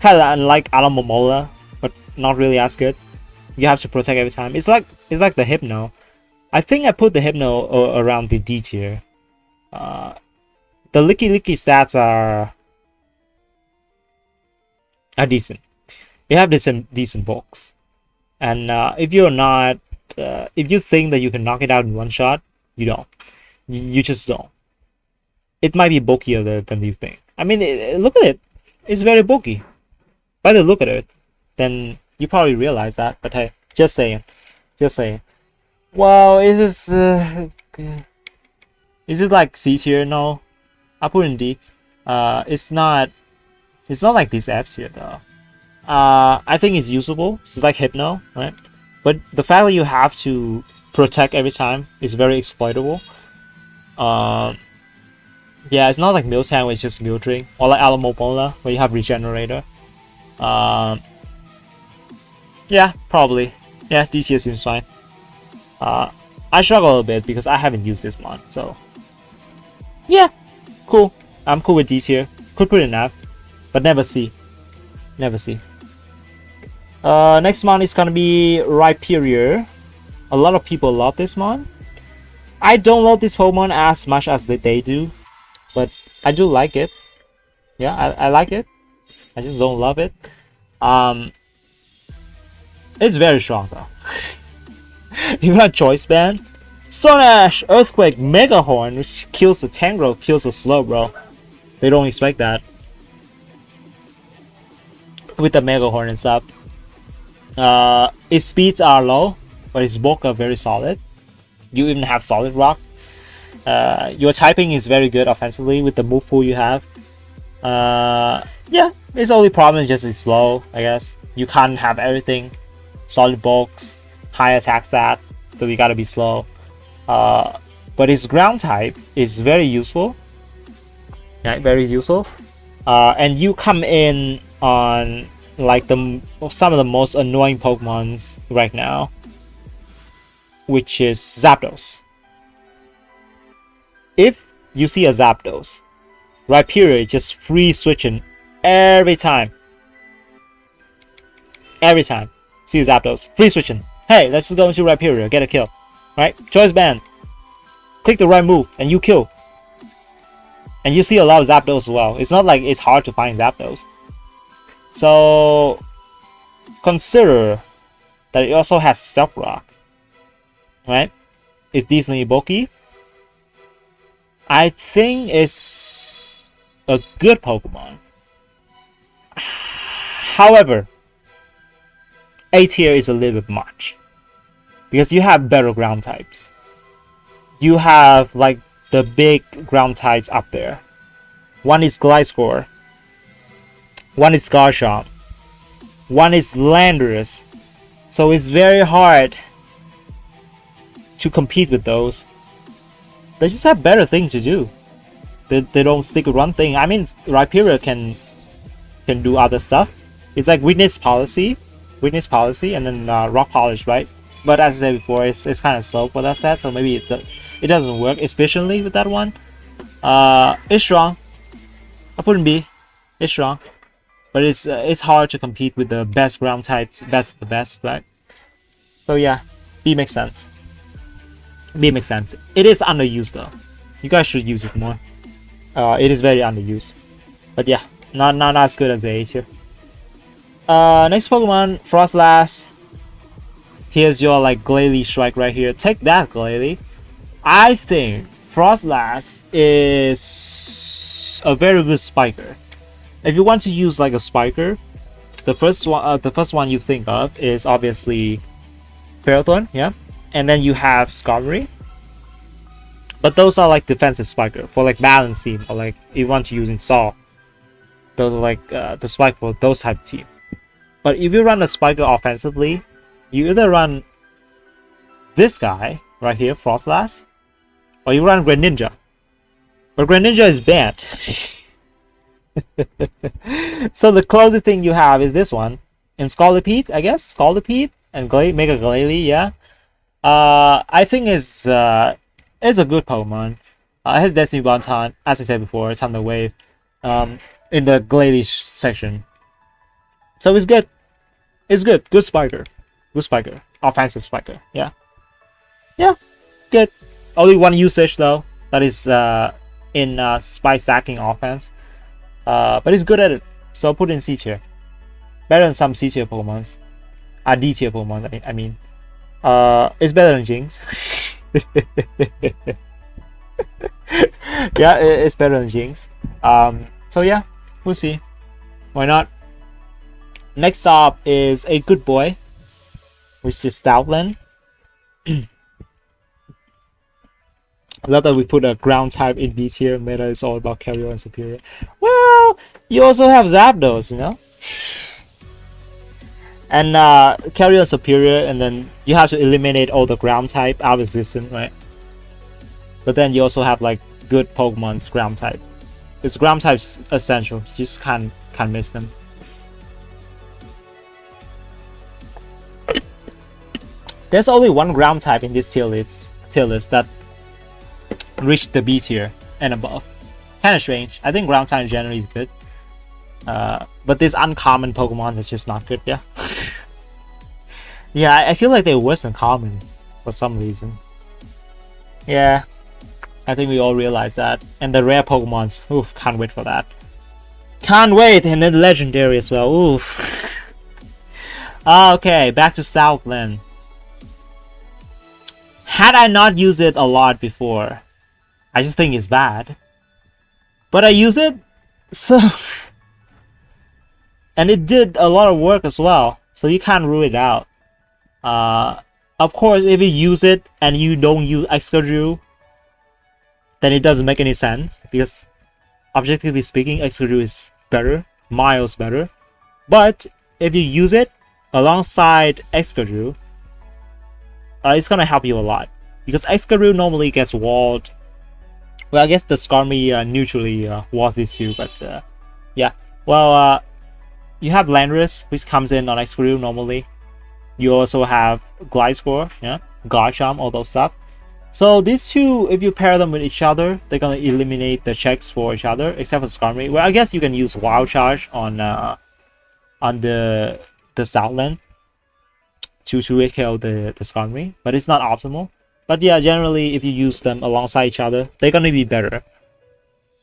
Kind of unlike Alamomola, but not really as good. You have to protect every time. It's like the Hypno. I think I put the Hypno around the D tier. The Lickilicky stats are decent. You have decent bulks, and if you're not, if you think that you can knock it out in one shot, you don't. You just don't. It might be bulkier than you think. I mean, look at it. It's very bulky. By the look at it, then you probably realize that. But hey, just saying. Well, is it like C tier? No, I put in D. It's not like these apps here though. I think it's usable. It's like Hypno, right? But the fact that you have to protect every time is very exploitable. Yeah, it's not like Miltank where it's just Mildring, or like Alamomola where you have Regenerator. Yeah, probably. Yeah, D tier seems fine. I struggle a little bit because I haven't used this mon, so yeah, cool. I'm cool with D tier. Could put it in F, but never C. Never C. Next mon is gonna be Rhyperior. A lot of people love this mon. I don't love this Pokemon as much as they do, but I do like it. Yeah, I like it. I just don't love it. It's very strong though. You got Choice Band, Stone Ash, Earthquake, Mega Horn, which kills the Tangrowth, kills the Slowbro. They don't expect that with the Mega Horn and stuff. Its speeds are low, but its bulk are very solid. You even have Solid Rock. Your typing is very good offensively with the move pool you have. Yeah, its only problem is just it's slow, I guess. You can't have everything. Solid bulks, high attack stat, so you gotta be slow. But its ground type is very useful. Yeah, very useful. And you come in on like some of the most annoying Pokemons right now, which is Zapdos. If you see a Zapdos, Rhyperior just free switching every time. Every time. See Zapdos, free switching. Hey, let's just go into Rhyperior, get a kill. Right? Choice Band. Click the right move and you kill. And you see a lot of Zapdos as well. It's not like it's hard to find Zapdos. So consider that it also has Stealth Rock. Right? It's decently bulky. I think it's a good Pokemon. However, A tier is a little bit much. Because you have better ground types. You have like the big ground types up there. One is Gliscor. One is Garchomp. One is Landorus. So it's very hard to compete with those. They just have better things to do. They don't stick with one thing. I mean, Rhyperior can do other stuff. It's like Weakness Policy, and then Rock Polish, right? But as I said before, it's kind of slow for that set, so maybe it doesn't work efficiently with that one. It's strong. I put in B. It's strong, but it's hard to compete with the best ground types, best of the best, right? So yeah, B makes sense. B makes sense. It is underused though. You guys should use it more. It is very underused. But yeah, not as good as the A tier. Next Pokemon, Frostlass. Here's your like Glalie strike right here. Take that, Glalie. I think Frostlass is a very good spiker. If you want to use like a spiker, the first one you think of is obviously Ferrothorn, yeah, and then you have Skarmory. But those are like defensive spiker for like balance team, or like if you want to use install. Those are like the spike for those type of team. But if you run a spiker offensively, you either run this guy right here, Frostlass, or you run Greninja. But Greninja is banned. So the closest thing you have is this one. And Scolipede, I guess. Scolipede and Mega Glalie, yeah. I think it's a good Pokemon. It has Destiny Bonton, as I said before, it's on the wave. In the Glalie section. So it's good. It's good. Good spiker. Good spiker. Offensive spiker. Yeah. Yeah. Good. Only one usage though. That is in spike sacking offense. But it's good at it. So put in C tier. Better than some C tier Pokemons. D tier Pokemon, I mean. It's better than Jinx. Yeah, it's better than Jinx. So yeah, we'll see. Why not? Next up is a good boy, which is Stoutland. I love that we put a ground type in B tier. Meta is all about carry and superior. Well, you also have Zapdos, you know? And Carrier is superior, and then you have to eliminate all the ground type out of existence, right? But then you also have like good Pokemon's ground type. This ground type is essential. You just can't miss them. There's only one ground type in this tier list that reached the B tier and above. Kinda strange. I think ground type generally is good. But this uncommon Pokemon is just not good, yeah. Yeah, I feel like they're worse than common for some reason. Yeah, I think we all realize that. And the rare Pokemons, oof, can't wait for that. Can't wait! And then legendary as well, oof. Okay, back to Southland. Had I not used it a lot before, I just think it's bad. But I use it, so... And it did a lot of work as well, so you can't rule it out. Of course, if you use it and you don't use Excadrill, then it doesn't make any sense, because objectively speaking, Excadrill is better, miles better. But if you use it alongside Excadrill, it's gonna help you a lot, because Excadrill normally gets walled. Well, I guess the Skarmy neutrally walls these two, but yeah. Well, you have Landorus, which comes in on Excadrill normally. You also have Gliscor, yeah, Garchomp, all those stuff. So these two, if you pair them with each other, they're gonna eliminate the checks for each other, except for Skarmy. Well, I guess you can use Wild Charge on the Southland to kill the Skarmy, but it's not optimal. But yeah, generally, if you use them alongside each other, they're gonna be better.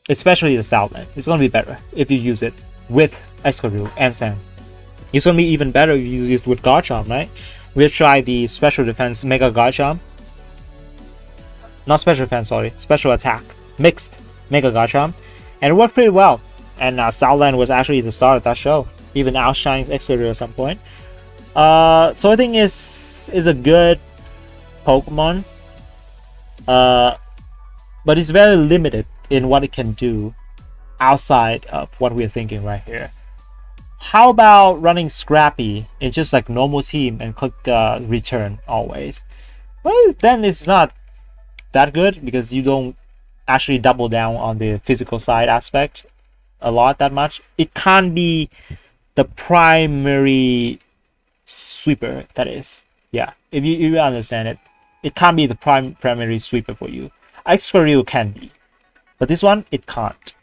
Especially the Southland, it's gonna be better if you use it with Excadrill and Sand. It's gonna be even better if you use it with Garchomp, right? We've tried the special defense Mega Garchomp. Not special defense, sorry. Special attack. Mixed Mega Garchomp. And it worked pretty well. And Southland was actually the star of that show. Even outshines Excadrill at some point. So I think it's a good Pokemon. But it's very limited in what it can do outside of what we're thinking right here. How about running Scrappy in just like normal team and click return always? Well, then it's not that good, because you don't actually double down on the physical side aspect a lot that much. It can't be the primary sweeper, that is. Yeah, if you understand it, it can't be the primary sweeper for you. Excadrill can be, but this one, it can't.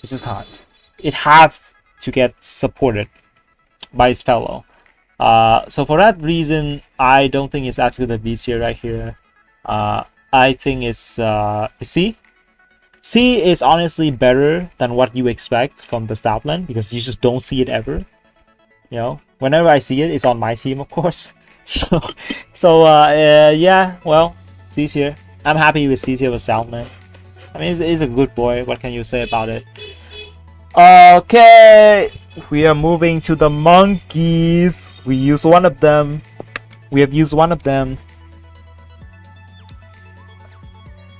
It just can't. It has to get supported by its fellow. So for that reason, I don't think it's actually the B tier right here. I think it's C. C is honestly better than what you expect from the Southland, because you just don't see it ever. You know, whenever I see it, it's on my team, of course. So yeah, well, C tier. I'm happy with C tier with Southland. I mean, it's a good boy. What can you say about it? Okay, we are moving to the monkeys. We use one of them. We have used one of them.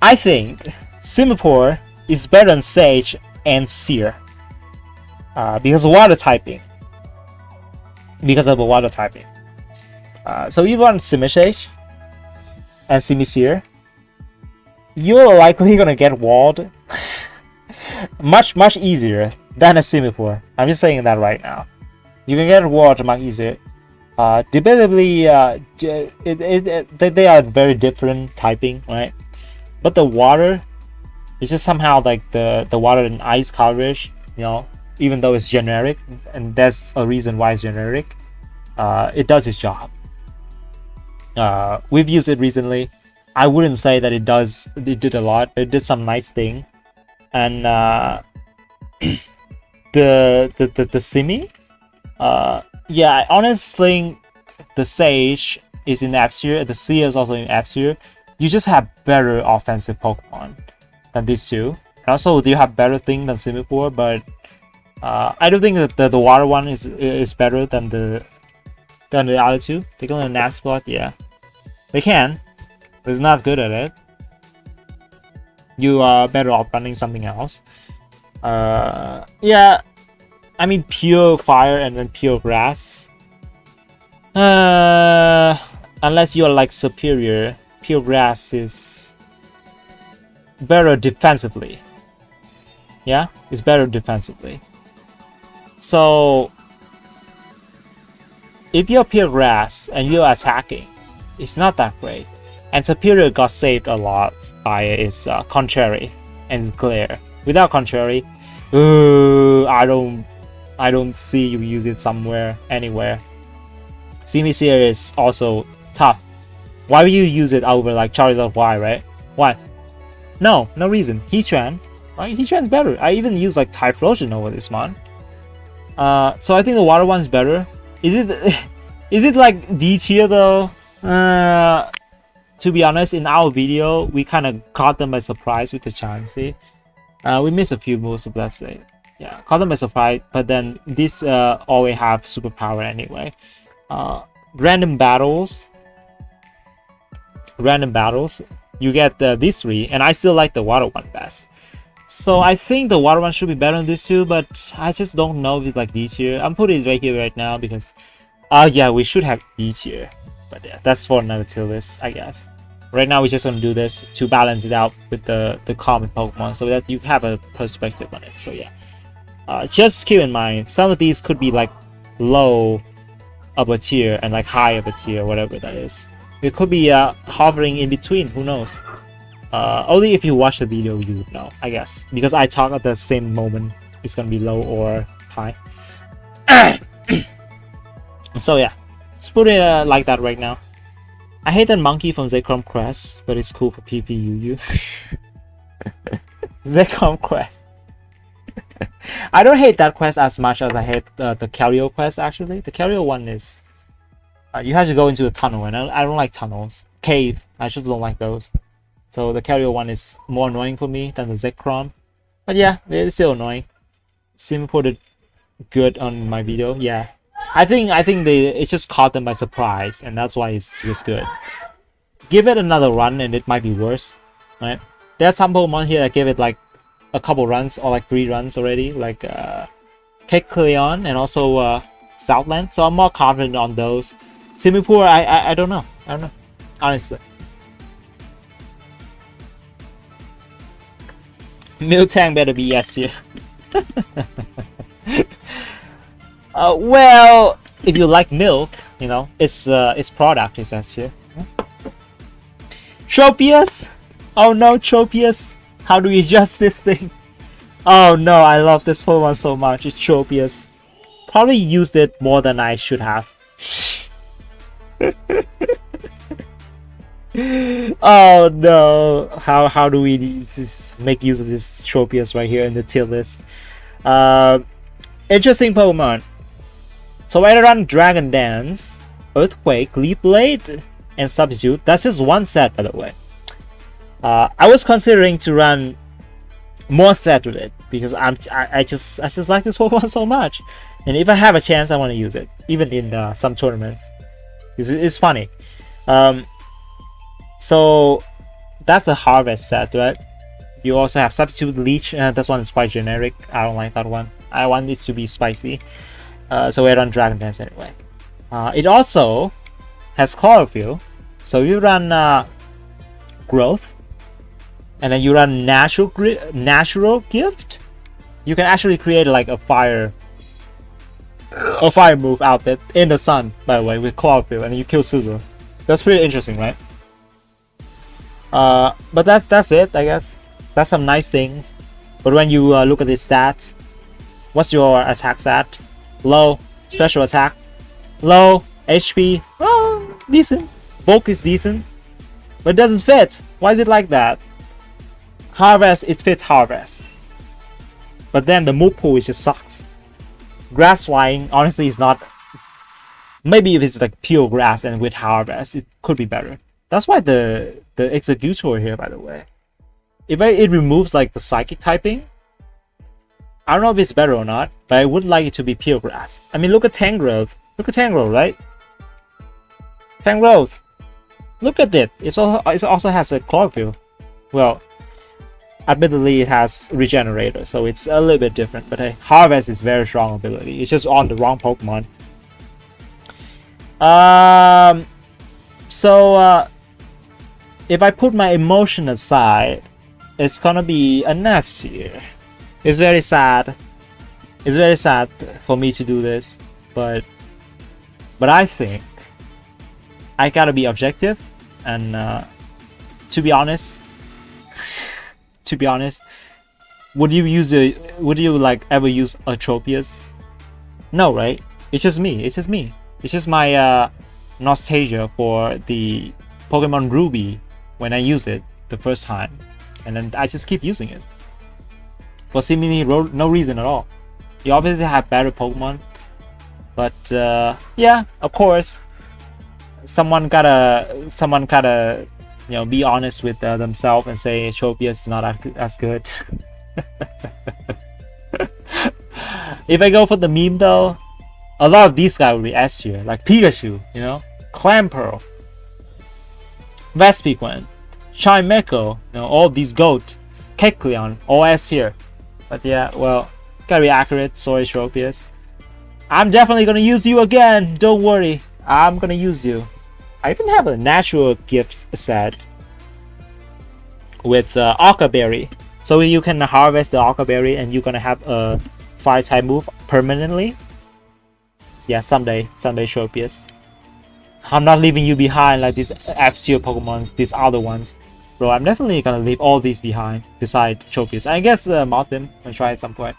I think Simipour is better than Sage and Seer because of water typing. Because of the water typing. So if you run Simisage and Simisear, you're likely gonna get walled much easier than a Simipour. I'm just saying that right now. You can get walled much easier. Debatably, they are very different typing, right? But the water is just somehow like the water and ice coverage, you know, even though it's generic, and there's a reason why it's generic. It does its job. We've used it recently. I wouldn't say that it did a lot. It did some nice thing. And the Simi, yeah, honestly, the Sage is in F tier, the Seer is also in F tier. You just have better offensive Pokemon than these two. And also, you have better thing than Simipour, but I don't think that the water one is better than the other two. They go in a Nax spot, yeah, they can, but it's not good at it. You are better off running something else. Yeah, I mean, pure fire and then pure grass. Unless you're like superior, Pure Grass is better defensively. Yeah, it's better defensively. So if you're Pure Grass and you're attacking, it's not that great. And Superior got saved a lot by its Contrary and its Glare. Without Contrary, I don't see you use it somewhere, anywhere. Simisear is also tough. Why would you use it over like Charizard Y, right? Why? No reason. Heatran, right? Heatran's better. I even use like Typhlosion over this one. So I think the water one's better. Is it like D tier though? To be honest, in our video, we kind of caught them by surprise with the Chansey. We missed a few moves, let's say. Yeah, caught them by surprise, but then these always have superpower anyway. Random battles, you get these three, and I still like the water one best. So I think the water one should be better than these two, but I just don't know if it's like D tier. I'm putting it right here right now because yeah, we should have D tier, but yeah, that's for another tier list, I guess. Right now we're just gonna do this to balance it out with the common Pokemon so that you have a perspective on it. So yeah, just keep in mind some of these could be like low of a tier and like high of a tier, whatever that is. It could be hovering in between, who knows. Only if you watch the video you would know, I guess, because I talk at the same moment it's gonna be low or high. So yeah, let's put it like that right now. I hate that monkey from Zekrom Quest, but it's cool for PPUU. Zekrom Quest. I don't hate that quest as much as I hate the Kerio quest, actually. The Kerio one is... you have to go into a tunnel, and I don't like tunnels. Cave, I just don't like those. So the Kerio one is more annoying for me than the Zekrom. But yeah, it's still annoying. Sim put it good on my video, yeah. I think it just caught them by surprise, and that's why it's good. Give it another run, and it might be worse, right? There's some Pokemon here that give it like a couple runs or like 3 runs already, like Kecleon and also Southland. So I'm more confident on those. Simipour, I don't know. Honestly. Miltank better be yes here. Well, if you like milk, you know, its product is S here. Tropius! Oh no, Tropius! How do we adjust this thing? Oh no, I love this Pokemon so much. It's Tropius. Probably used it more than I should have. Oh no! How do we just make use of this Tropius right here in the tier list? Interesting Pokemon. So I run Dragon Dance, Earthquake, Leaf Blade, and Substitute. That's just one set, by the way. I was considering to run more set with it because I just like this Pokemon so much, and if I have a chance, I want to use it, even in some tournaments. It's funny. So that's a Harvest set, right? You also have Substitute Leech. This one is quite generic. I don't like that one. I want this to be spicy. So we run Dragon Dance anyway. It also has Chlorophyll. So you run Growth, and then you run Natural Gift. You can actually create like a fire move out there in the sun, by the way, with Chlorophyll, and you kill Suzu. That's pretty interesting, right? But that's it, I guess. That's some nice things. But when you look at the stats, what's your attack stat? Low. Special attack. Low. HP. Oh, decent. Bulk is decent. But it doesn't fit. Why is it like that? Harvest, it fits Harvest. But then the move pool just sucks. Grass Flying, honestly, is not... Maybe if it's like pure grass and with Harvest, it could be better. That's why the Executor here, by the way. If it removes like the Psychic typing, I don't know if it's better or not, but I would like it to be pure grass. I mean, look at Tangrowth. Look at Tangrowth, right? Tangrowth. Look at it. It also has a Chlorophyll. Well, admittedly, it has Regenerator, so it's a little bit different. But hey, Harvest is very strong ability. It's just on the wrong Pokemon. So if I put my emotion aside, it's gonna be an F tier. It's very sad. It's very sad for me to do this, but I think I gotta be objective, and to be honest, would you like ever use Atropius? No, right? It's just me. It's just my nostalgia for the Pokemon Ruby when I use it the first time, and then I just keep using it for seemingly no reason at all. You obviously have better Pokemon, but yeah, of course, someone gotta be honest with themselves and say Tropius is not as good. If I go for the meme though, a lot of these guys will be S tier, like Pikachu, Clamperl, Vespiquen, Chimecho, all these GOAT, Kecleon, all S tier. But yeah, well, gotta be accurate. Sorry, Tropius. I'm definitely gonna use you again. Don't worry, I'm gonna use you. I even have a natural gift set with Occa Berry, so you can harvest the Occa Berry and you're gonna have a fire type move permanently. Yeah, someday, Tropius. I'm not leaving you behind like these F-tier Pokemon, these other ones. Bro, I'm definitely gonna leave all these behind, besides Tropius. I guess Mothim I'll try at some point.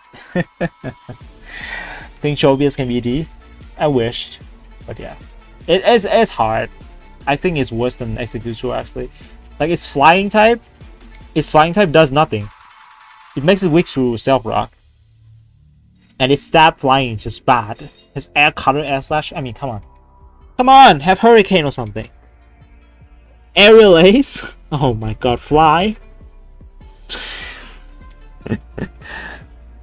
Think Tropius can be D? I wished. But yeah. It's hard. I think it's worse than Executor actually. Like its flying type does nothing. It makes it weak to Stealth Rock. And its stab flying is just bad. His air cutter, air slash, I mean, come on. Come on, have Hurricane or something. Aerial Ace? Oh my god, fly.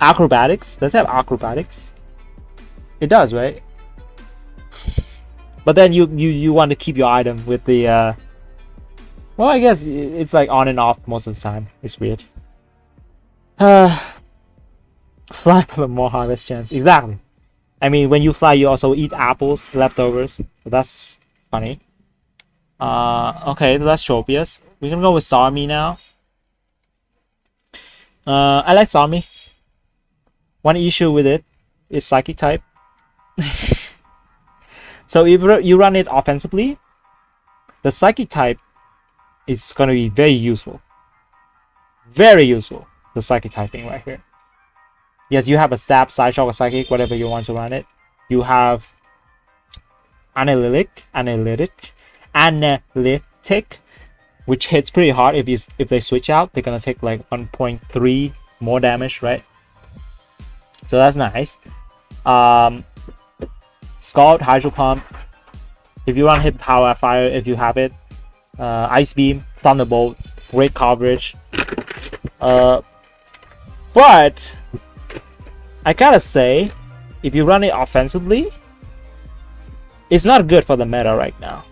Acrobatics? Does it have acrobatics? It does, right? But then you want to keep your item with the well, I guess it's like on and off most of the time. It's weird. Fly for more harvest chance. Exactly. I mean, when you fly, you also eat apples, leftovers. So that's funny. Okay, that's Tropius. We're gonna go with Starmie now. I like Starmie. One issue with it is Psychic type. So if you run it offensively, the Psychic type is gonna be very useful. Very useful. The Psychic type thing right here. Yes, you have a Stab, Side Shock, or Psychic, whatever you want to run it. You have Analytic, which hits pretty hard. If they switch out, they're gonna take like 1.3 more damage, right? So that's nice. Scald, Hydro Pump. If you run Hit Power Fire, if you have it, Ice Beam, Thunderbolt, great coverage. But I gotta say, if you run it offensively, it's not good for the meta right now,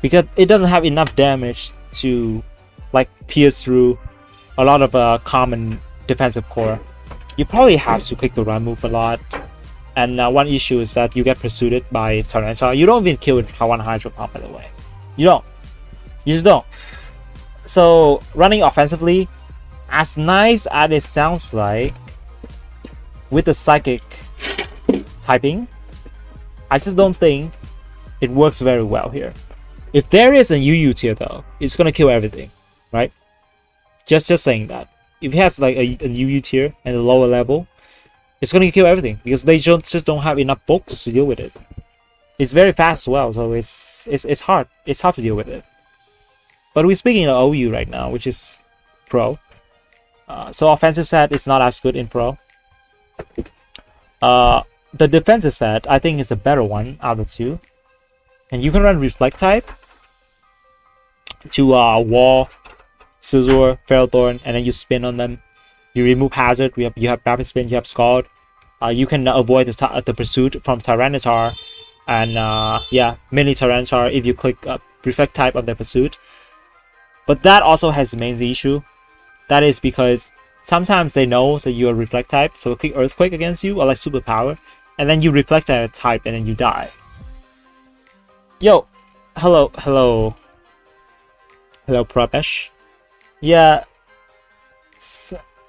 because it doesn't have enough damage to like pierce through a lot of common defensive core. You probably have to click the run move a lot, and one issue is that you get pursued by Tyranitar. You don't even kill it with one Hydro Pump, by the way. You don't. You just don't. So running offensively, as nice as it sounds like, with the Psychic typing, I just don't think it works very well here. If there is a UU tier though, it's gonna kill everything, right? Just saying that. If it has like a UU tier and a lower level, it's gonna kill everything because they just don't have enough books to deal with it. It's very fast as well, so it's hard. It's hard to deal with it. But we're speaking of OU right now, which is Pro. So offensive set is not as good in Pro. The defensive set I think is a better one out of the two, and you can run Reflect type to Wall, Scizor, Ferrothorn, and then you spin on them. You remove Hazard. You have Rapid Spin. You have Scald. You can avoid the pursuit from Tyranitar, and yeah, Mini Tyranitar if you click Reflect type on the pursuit. But that also has the main issue. That is because sometimes they know that you're a Reflect type, so click Earthquake against you, or like Superpower, and then you Reflect type and then you die. Yo, hello, Pravesh. Yeah,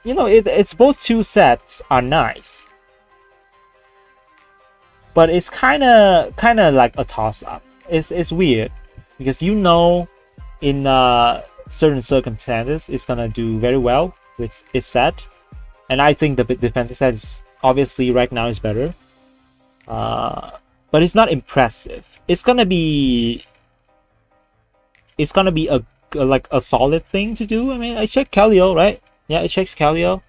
you know, it's both two sets are nice, but it's kind of like a toss-up. It's weird because you know, in certain circumstances, it's gonna do very well with its set, and I think the defensive set is obviously right now is better. But it's not impressive. It's gonna be a like a solid thing to do. I mean, I checked Kelio, right? Yeah, it checks Kelio.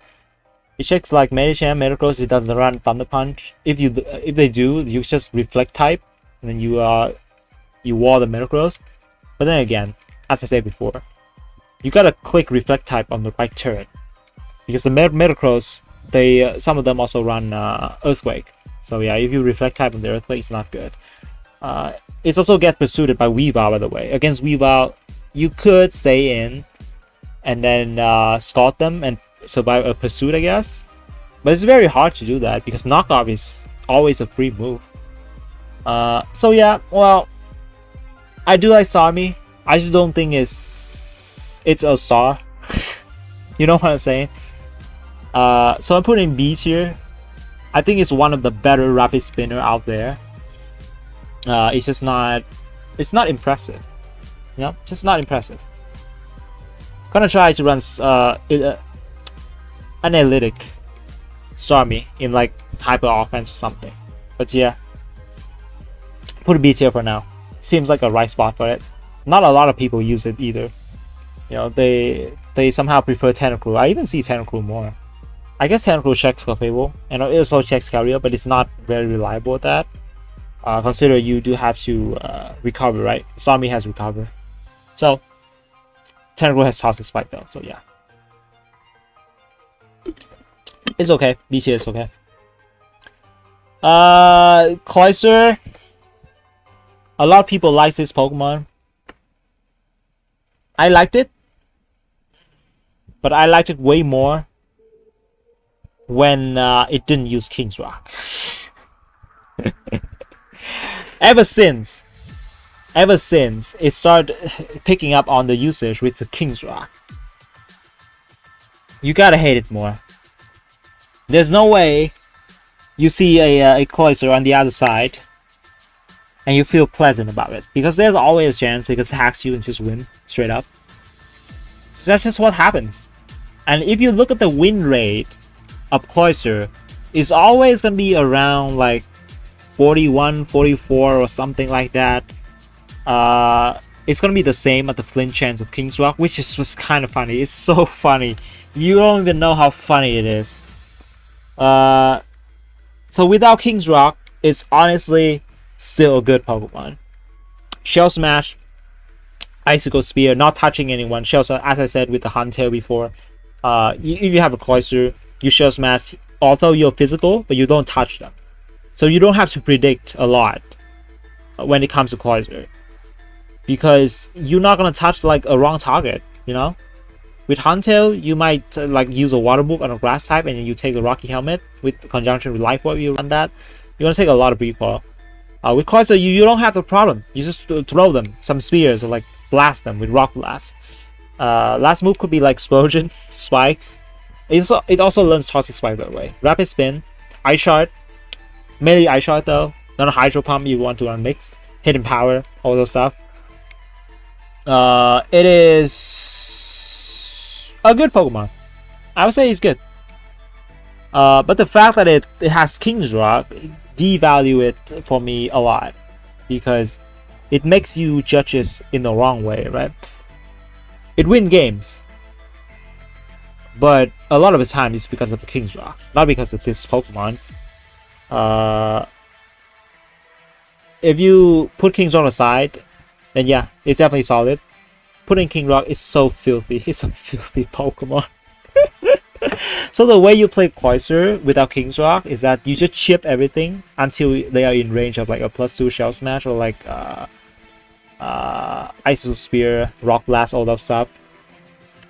It checks like Medicham, Metagross. It doesn't run Thunder Punch. If they do, you just reflect type, and then you wall the Metagross. But then again, as I said before, you gotta click reflect type on the right turn, because the Metagross, some of them also run Earthquake. So yeah, if you reflect type on the Earthquake, it's not good. It's also get pursued by Weavile, by the way. Against Weavile, you could stay in and then scald them and survive a pursuit, I guess. But it's very hard to do that because knockoff is always a free move. So yeah, well, I do like Starmie. I just don't think it's a star. You know what I'm saying? So I'm putting Beats here. I think it's one of the better rapid spinner out there. It's just not impressive. You know, just not impressive. Gonna try to run analytic Starmie in like hyper offense or something. But yeah, put a Beats here for now. Seems like a right spot for it. Not a lot of people use it either. You know, they somehow prefer Tentacruel. I even see Tentacruel more. I guess Tentacruel checks Clefable, and it also checks Carrier, but it's not very reliable at that. Consider you do have to recover, right? Starmie has recover. So, Tentacruel has Toxic Spike though, so yeah. It's okay. BC is okay. Cloyster. A lot of people like this Pokemon. I liked it, but I liked it way more when it didn't use King's Rock. Ever since it started picking up on the usage with the King's Rock, you gotta hate it more. There's no way you see a Cloyster on the other side and you feel pleasant about it, because there's always a chance it just hacks you and just win straight up. So that's just what happens. And if you look at the win rate of Cloyster, it's always gonna be around like 41, 44 or something like that. It's gonna be the same at the flinch chance of King's Rock, which is just kind of funny. It's so funny. You don't even know how funny it is. So without King's Rock, it's honestly still a good Pokemon. Shell Smash, Icicle Spear, not touching anyone. Shell Smash, as I said with the Huntail before, if you have a Cloyster, you Shell Smash, although you're physical, but you don't touch them. So you don't have to predict a lot when it comes to Cloyster, because you're not gonna touch like a wrong target, you know. With Huntail, you might like use a Water Move on a Grass type, and then you take the Rocky Helmet with conjunction with Life Orb. You run that, you're gonna take a lot of recoil. With Cloyster, you don't have the problem. You just throw them some spears or like blast them with Rock Blast. Last move could be like Explosion, Spikes. It also learns Toxic Spike, by the way. Rapid Spin, Ice Shard, melee Ice Shard though, not a Hydro Pump. You want to run mixed, Hidden Power, all those stuff. It is a good Pokemon. I would say it's good. But the fact that it has King's Rock devalue it for me a lot, because it makes you judge it in the wrong way, right? It wins games, but a lot of the time it's because of the King's Rock, not because of this Pokemon. If you put King's Rock aside, then yeah, it's definitely solid. Putting King Rock is so filthy. It's a filthy Pokemon. So the way you play Cloyster without King's Rock is that you just chip everything until they are in range of like a +2 Shell Smash or like Ice Spear, Rock Blast, all that stuff.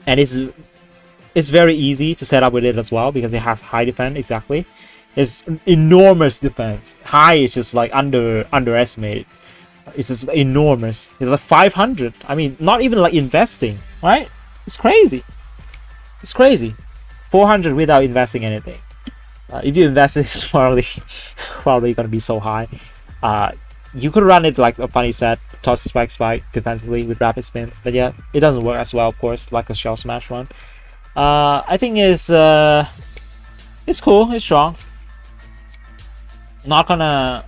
And it's very easy to set up with it as well, because it has high defense. Exactly, it's enormous defense. High is just like underestimated. It's just enormous. It's like 500. I mean, not even like investing, right? It's crazy. It's crazy. 400 without investing anything. If you invest, it's probably gonna be so high. You could run it like a funny set, toss spike defensively with rapid spin, but yeah, it doesn't work as well, of course, like a shell smash run. I think it's cool, it's strong. Not gonna,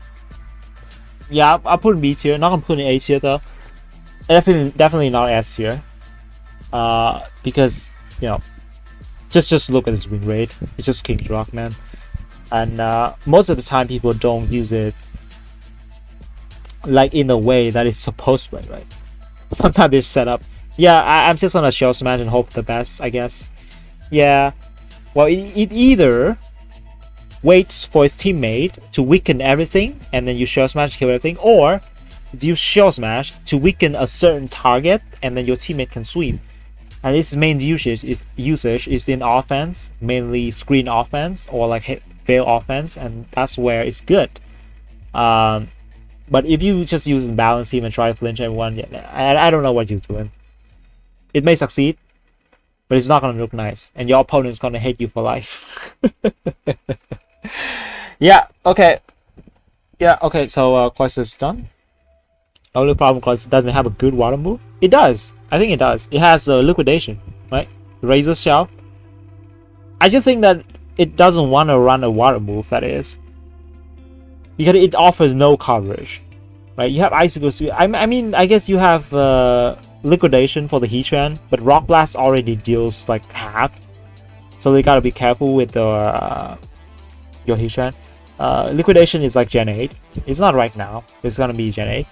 yeah, I'll put in B tier. Not gonna put in A tier though. Definitely not S tier. Because you know, just look at this win rate. It's just King's Rock, man. And most of the time, people don't use it like in the way that it's supposed to be, right? Sometimes it's set up. Yeah, I'm just gonna shell smash and hope for the best, I guess. Yeah. Well, it either waits for its teammate to weaken everything and then you shell smash kill everything, or you shell smash to weaken a certain target and then your teammate can sweep. And its main usage is in offense, mainly screen offense or like veil offense, and that's where it's good. But if you just use balance team and try to flinch everyone, yeah, I don't know what you're doing. It may succeed, but it's not gonna look nice, and your opponent's gonna hate you for life. Yeah, okay. Yeah, okay, so Cloyster's done. The only problem, Cloyster doesn't have a good water move. It does. I think it does. It has liquidation, right? Razor Shell. I just think that it doesn't want to run a water move, that is. Because it offers no coverage, right? You have Icicle Sweep. I mean, I guess you have liquidation for the Heatran, but Rock Blast already deals like half. So you gotta be careful with the your Heatran. Liquidation is like Gen 8. It's not right now. It's gonna be Gen 8.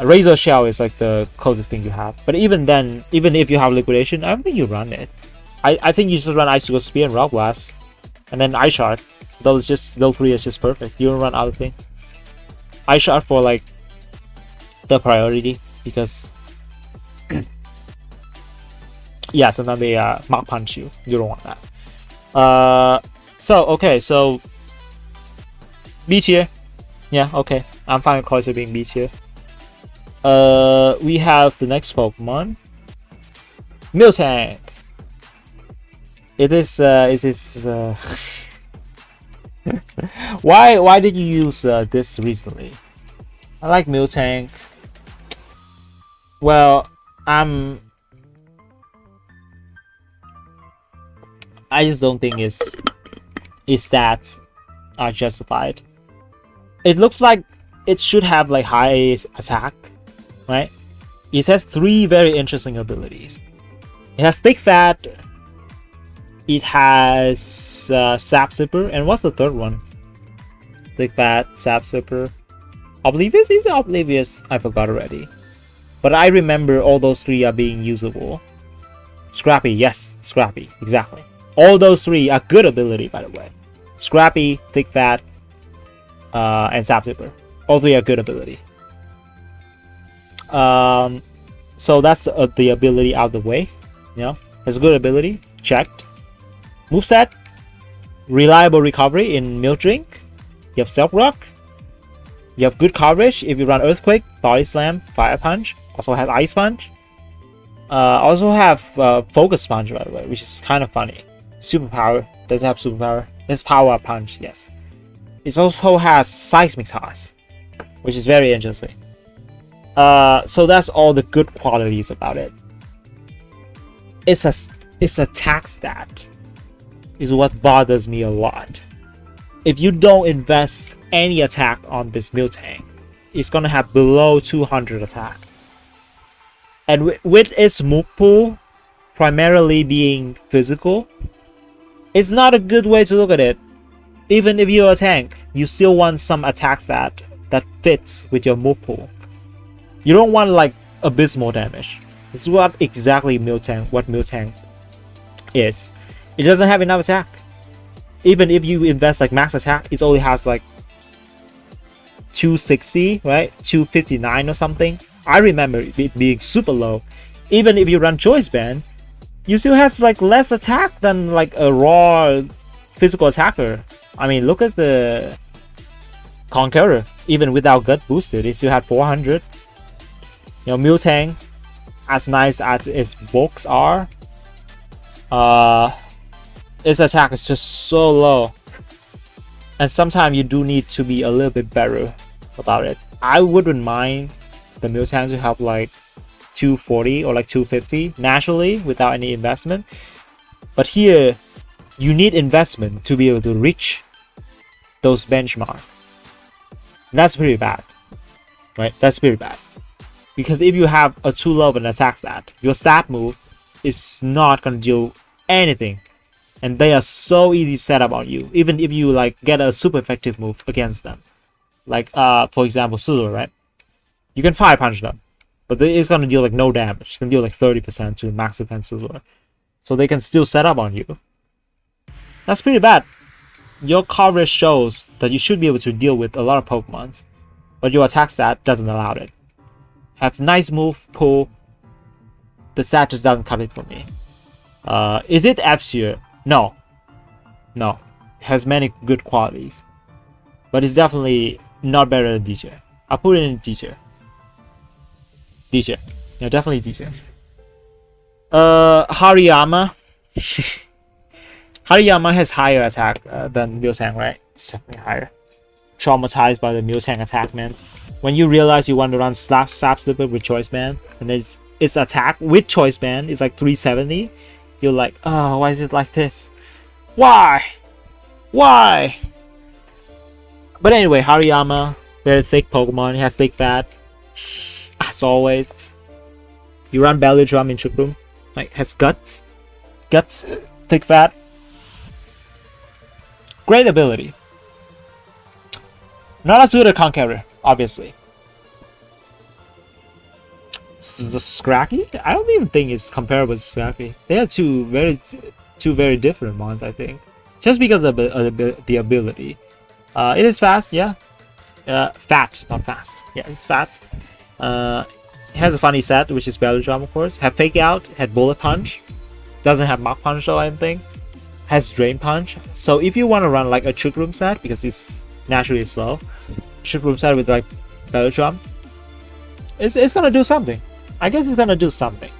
Razor Shell is like the closest thing you have. But even then, even if you have liquidation, I don't think you run it. I think you should run Icicle Spear and Rock Blast, and then Ice Shard. Those three is just perfect. You don't run other things. Ice Shard for like the priority, because yeah, sometimes they Mach Punch you. You don't want that. So B tier. Yeah, okay. I'm fine with Cloyster being B tier. We have the next Pokemon, Miltank. It is why did you use this recently? I like Miltank. Well, I just don't think its stats are justified. It looks like it should have like high attack, right? It has 3 very interesting abilities. It has Thick Fat. It has Sap Sipper, and what's the third one? Thick Fat, Sap Sipper, Oblivious. Is it Oblivious? I forgot already. But I remember all those 3 are being usable. Scrappy, yes, Scrappy, exactly. All those 3 are good ability, by the way. Scrappy, Thick Fat, and Sap Sipper. All 3 are good ability. So that's the ability out of the way. You know, has a good ability. Checked. Moveset. Reliable recovery in Milk Drink. You have Self Rock. You have good coverage if you run Earthquake, Body Slam, Fire Punch. Also has Ice Punch. Also have Focus Punch, by the way, which is kind of funny. Superpower. Does it have superpower? It's Power Punch, yes. It also has Seismitoad, which is very interesting. So that's all the good qualities about it. Its attack stat is what bothers me a lot. If you don't invest any attack on this Miltank, it's gonna have below 200 attack. And with its move pool primarily being physical, it's not a good way to look at it. Even if you're a tank, you still want some attack stat that fits with your move pool. You don't want like abysmal damage. This is what exactly Miltank is. It doesn't have enough attack. Even if you invest like max attack, it only has like 260, right? 259 or something. I remember it being super low. Even if you run Choice Band, you still has like less attack than like a raw physical attacker. I mean, look at the Conqueror. Even without gut boosted, it still had 400. You know, Miltank, as nice as its books are, its attack is just so low. And sometimes you do need to be a little bit better about it. I wouldn't mind the Miltank to have like 240 or like 250 naturally without any investment. But here, you need investment to be able to reach those benchmarks. That's pretty bad, right? That's pretty bad. Because if you have a too low of an attack stat, your stat move is not going to do anything. And they are so easy to set up on you, even if you like get a super effective move against them. Like, for example, Sulu, right? You can fire punch them, but it's going to deal like no damage. It's going to deal like 30% to max defense Sulu. So they can still set up on you. That's pretty bad. Your coverage shows that you should be able to deal with a lot of Pokemons, but your attack stat doesn't allow it. Have nice move pool. The stat just doesn't cut it for me. Is it F tier? No. No. It has many good qualities. But it's definitely not better than D tier. I'll put it in D tier. D tier. Yeah, definitely D tier. Hariyama. Hariyama has higher attack than Miltank, right? It's definitely higher. Traumatized by the Miltank attack, man. When you realize you want to run Sap Slipper with Choice Band, and its attack with Choice Band is like 370, you're like, oh, why is it like this? Why? Why? But anyway, Hariyama, very thick Pokemon. It has thick fat. As always. You run Belly Drum in Trick Room. Like, has guts. Guts, thick fat. Great ability. Not as good as Conqueror, obviously. The Scracky? I don't even think it's comparable to Scracky. They are two very different ones, I think. Just because of the ability. It is fast, yeah. Fat, not fast. Yeah, it's fat. It has a funny set, which is Belly Drum, of course. Have Fake Out, had Bullet Punch. Doesn't have Mach Punch though, I don't think. Has Drain Punch. So if you want to run like a Trick Room set, because it's naturally slow, Trick Room set with like Belly Drum, it's gonna do something. I guess it's gonna do something.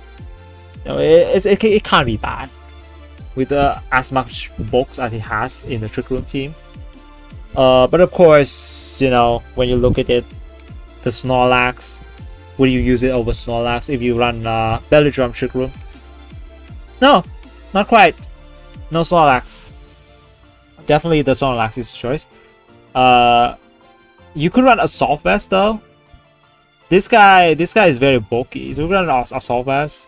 You know, it can't be bad with as much bulks as it has in the Trick Room team. But of course, you know, when you look at it, the Snorlax, would you use it over Snorlax if you run Belly Drum Trick Room? No, not quite. No Snorlax. Definitely the Snorlax is the choice. You could run Assault Vest though. This guy is very bulky. So we run Assault Vest.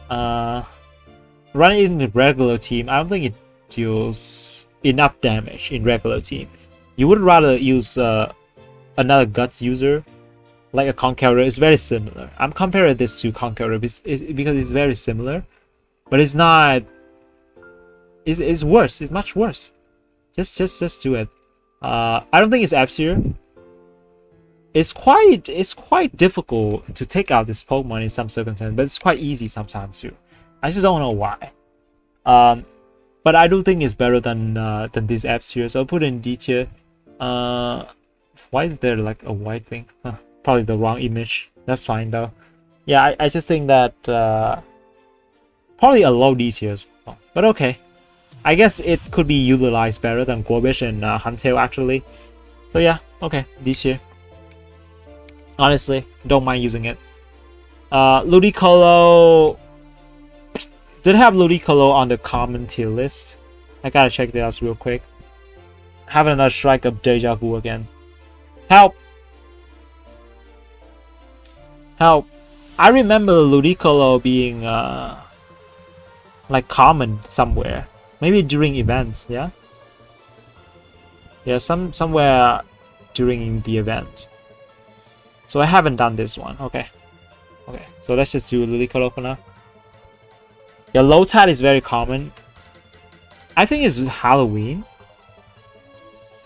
Run it in the regular team. I don't think it deals enough damage in regular team. You would rather use another Guts user, like a Conqueror. It's very similar. I'm comparing this to Conqueror because it's very similar, but it's not. It's worse. It's much worse. Just do it. I don't think it's F tier. It's quite difficult to take out this Pokemon in some circumstances, but it's quite easy sometimes too. I just don't know why. But I do think it's better than this F tier, so I'll put it in D tier. Why is there like a white thing? Probably the wrong image. That's fine though. Yeah, I just think that probably a low D tier as well. But okay. I guess it could be utilized better than Gorebyss and Huntail actually. So yeah, okay, D tier. Honestly, don't mind using it. Ludicolo. Did have Ludicolo on the common tier list. I gotta check this out real quick. Having another strike of Deja Vu again. Help! Help! I remember Ludicolo being like common somewhere. Maybe during events, yeah? Yeah, somewhere during the event. So I haven't done this one. Okay. Okay, so let's just do Ludicolo for now. Yeah, Lotad is very common. I think it's Halloween.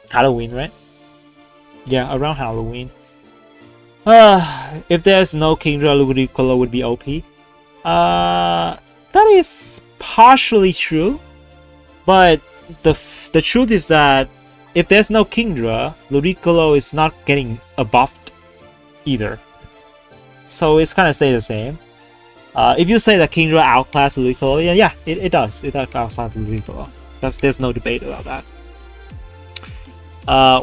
Halloween, right? Yeah, around Halloween. If there's no Kingdra, Ludicolo would be OP. That is partially true. But the truth is that if there's no Kingdra, Ludicolo is not getting a buffed either. So it's kind of stay the same. If you say that Kingdra outclassed Ludicolo, yeah, it does. It does outclass Ludicolo. There's no debate about that.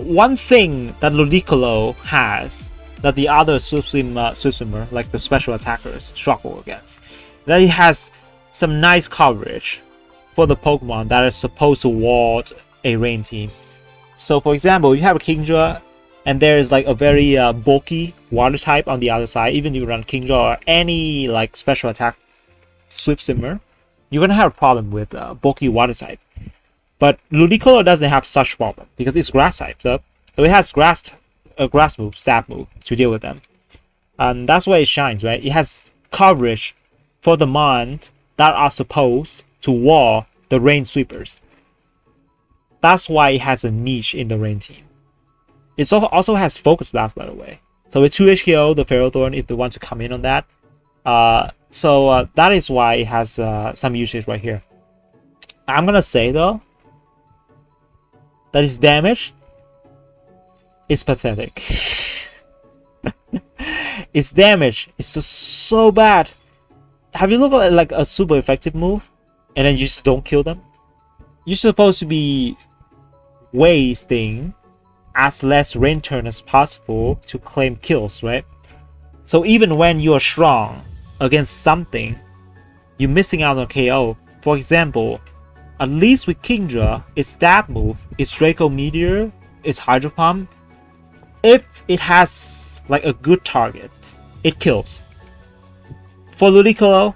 One thing that Ludicolo has that the other swimmer, like the special attackers, struggle against, that it has some nice coverage for the Pokemon that is supposed to ward a rain team. So for example, you have a Kingdra and there is like a very bulky water type on the other side. Even if you run Kingdra or any like special attack swimmer, you're gonna have a problem with bulky water type. But Ludicolo doesn't have such problem because it's grass type, so it has grass move, stab move to deal with them, and that's why it shines, right? It has coverage for the mons that are supposed to wall the rain sweepers. That's why it has a niche in the rain team. It also has focus blast, by the way. So with 2 HKO, the Ferrothorn, if they want to come in on that, that is why it has some usage right here. I'm gonna say though that its damage is pathetic. Its damage is just so bad. Have you looked at like a super effective move and then you just don't kill them? You're supposed to be wasting as less rain turn as possible to claim kills, right? So even when you're strong against something, you're missing out on KO. For example, at least with Kingdra, its stab move, its Draco Meteor, its Hydro Pump, if it has like a good target, it kills. For Ludicolo,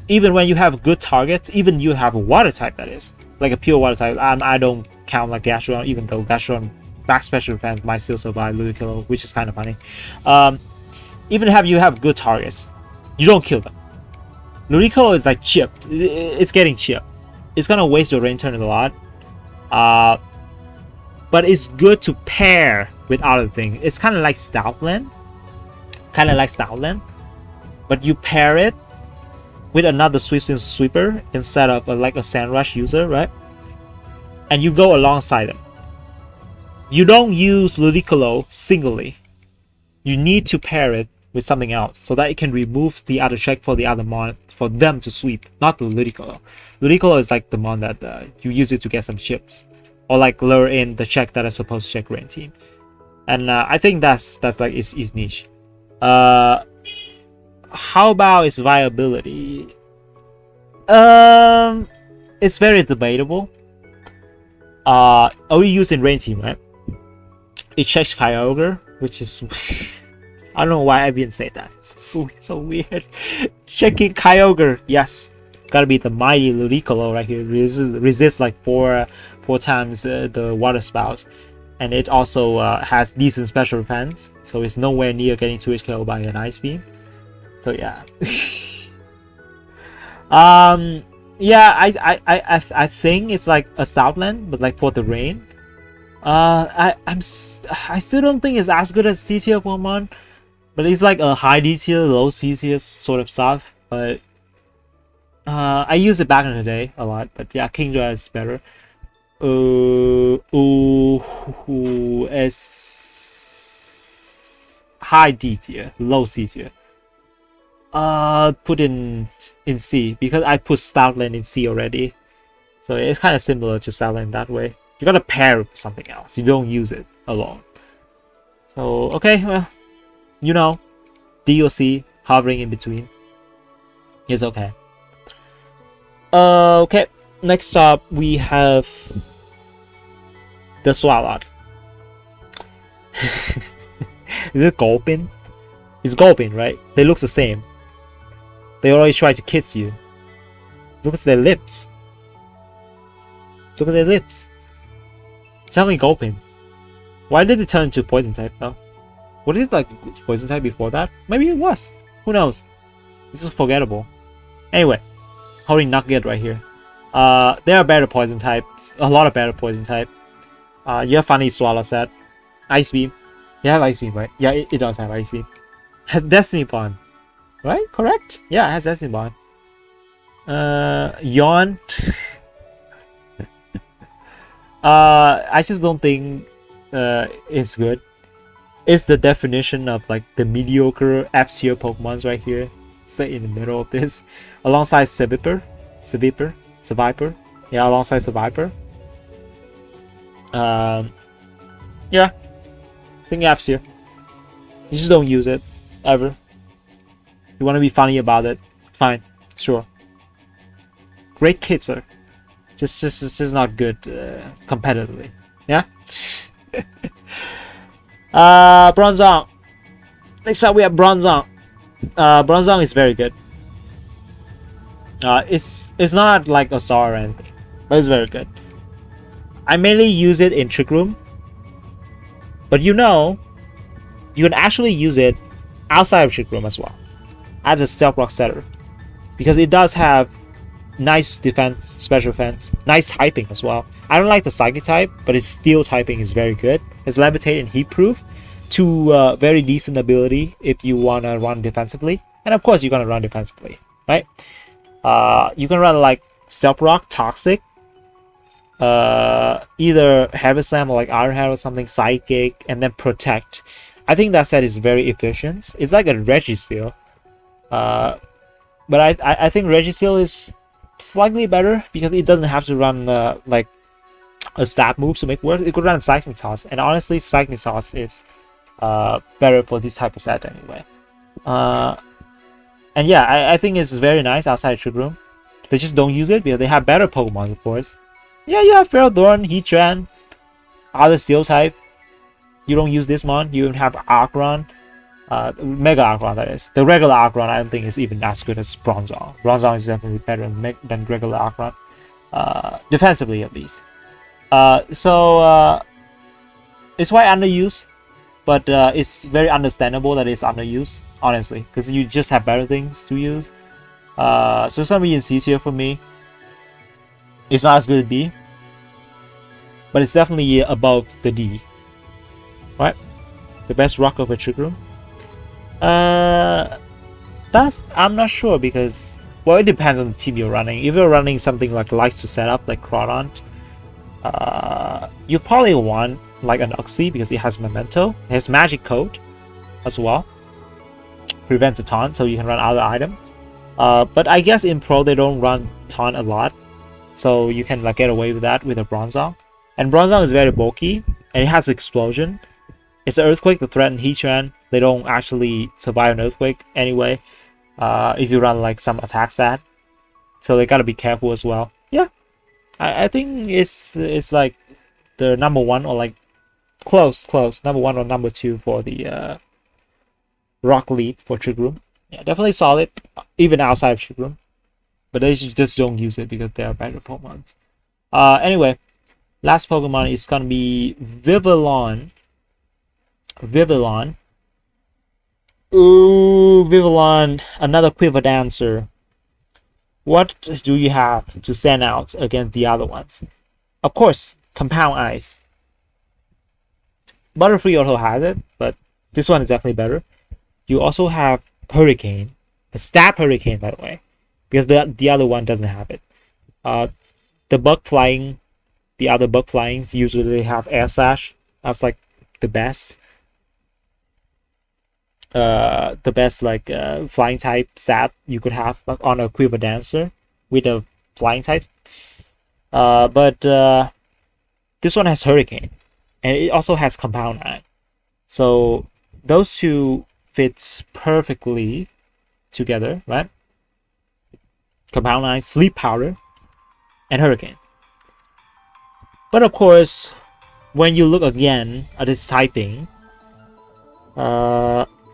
even when you have good targets, even you have a water type, that is like a pure water type, I don't count like Gastrodon, even though Gastrodon back special defense might still survive Ludicolo, which is kind of funny. Even if you have good targets, you don't kill them. Ludicolo is like chipped. It's getting chipped. It's gonna waste your rain turn a lot. But it's good to pair with other things. It's kind of like Stoutland. But you pair it with another sweeper instead of like a Sand Rush user, right? And you go alongside them. You don't use Ludicolo singly. You need to pair it with something else so that it can remove the other check for the other mon for them to sweep, not the Ludicolo. Ludicolo is like the mon that you use it to get some chips or like lure in the check that is supposed to check rain team. And I think that's like its niche. How about its viability? It's very debatable. Are we using rain team, right? It checks Kyogre, which is I don't know why I didn't say that. It's so weird. Checking Kyogre, yes, gotta be the mighty Ludicolo right here. Resists like four times the water spout, and it also has decent special defense, so it's nowhere near getting 2 HKO by an Ice Beam. So yeah. Yeah, I think it's like a Southland, but like for the rain. I still don't think it's as good as C tier Pokemon, but it's like a high D tier, low C tier sort of stuff. But I used it back in the day a lot. But yeah, Kingdra is better. It's high D tier, low C tier. Put in C because I put Stoutland in C already, so it's kind of similar to Stoutland that way. You gotta pair it with something else. You don't use it alone. So okay, well, you know, D or C, hovering in between is okay. Okay, next up we have the Swalot. Is it Gulping? It's Gulping, right? They look the same. They always try to kiss you. Look at their lips. Look at their lips. It's only Gulping. Why did it turn into poison type though? What is like poison type before that? Maybe it was. Who knows? This is forgettable. Anyway, holding Nugget right here. There are better poison types. A lot of better poison type. You have funny Swallow set. Ice Beam. You have Ice Beam, right? Yeah, it does have Ice Beam. Has Destiny Bond. Right? Correct? Yeah, it has Destiny Bond. Yawn. I just don't think it's good. It's the definition of like the mediocre F-tier Pokemons right here. Stay in the middle of this. Alongside Seviper. Yeah, alongside Seviper. Yeah. I think F-tier. You just don't use it. Ever. You want to be funny about it. Fine. Sure. Great kits are just not good competitively. Yeah. Bronzong. Next up we have Bronzong. Bronzong is very good. It's not like a star or anything, but it's very good. I mainly use it in Trick Room, but you know, you can actually use it outside of Trick Room as well, as a Stealth Rock setter, because it does have nice defense, special defense, nice typing as well. I don't like the Psychic type, but its Steel typing is very good. It's Levitate and Heat Proof, two very decent ability if you want to run defensively. And of course, you're going to run defensively, right? You can run like Stealth Rock, Toxic, either Heavy Slam or like Iron Head or something, Psychic, and then Protect. I think that set is very efficient. It's like a Registeel. But I think Registeel is slightly better because it doesn't have to run like a stab move to make work. It could run Seismitoad, and honestly, Seismitoad is better for this type of set anyway. And yeah, I think it's very nice outside Trick Room. They just don't use it because they have better Pokemon, of course. Yeah, you have Ferrothorn, Heatran, other Steel type. You don't use this one. You have Archron, Mega Archron, that is. The regular Archron, I don't think is even as good as Bronzong. Bronzong is definitely better than regular Archron, defensively at least. So it's quite underused, but it's very understandable that it's underused, honestly, because you just have better things to use. So it's gonna be in C tier for me. It's not as good as B, but it's definitely above the D. Right? The best rock of a Trick Room. I'm not sure because, well, it depends on the team you're running. If you're running something like likes to set up like Crawdont, you probably want like an Uxie because it has Memento. It has Magic Coat as well. Prevents a taunt, so you can run other items. But I guess in Pro they don't run taunt a lot, so you can like get away with that with a Bronzong. And Bronzong is very bulky and it has Explosion. It's an Earthquake to threaten Heatran. They don't actually survive an Earthquake anyway, if you run like some attack stat. So they gotta be careful as well. Yeah, I think it's like the number one or like close number one or number two for the Rock Lead for Trick Room. Yeah, definitely solid, even outside of Trick Room. But they just don't use it because they are better Pokemon. Anyway, last Pokemon is gonna be Vivillon. Ooh, Vivillon, another Quiver Dancer. What do you have to stand out against the other ones? Of course, Compound Ice. Butterfree also has it, but this one is definitely better. You also have Hurricane, a Stab Hurricane, by the way, because the other one doesn't have it. The Bug Flying, the other Bug Flyings usually have Air Slash. That's like the best. Like flying type stab you could have like on a Quiver Dancer with a flying type. But this one has Hurricane, and it also has Compound Eye. So those two fits perfectly together, right? Compound Eye, Sleep Powder, and Hurricane. But of course, when you look again at this typing,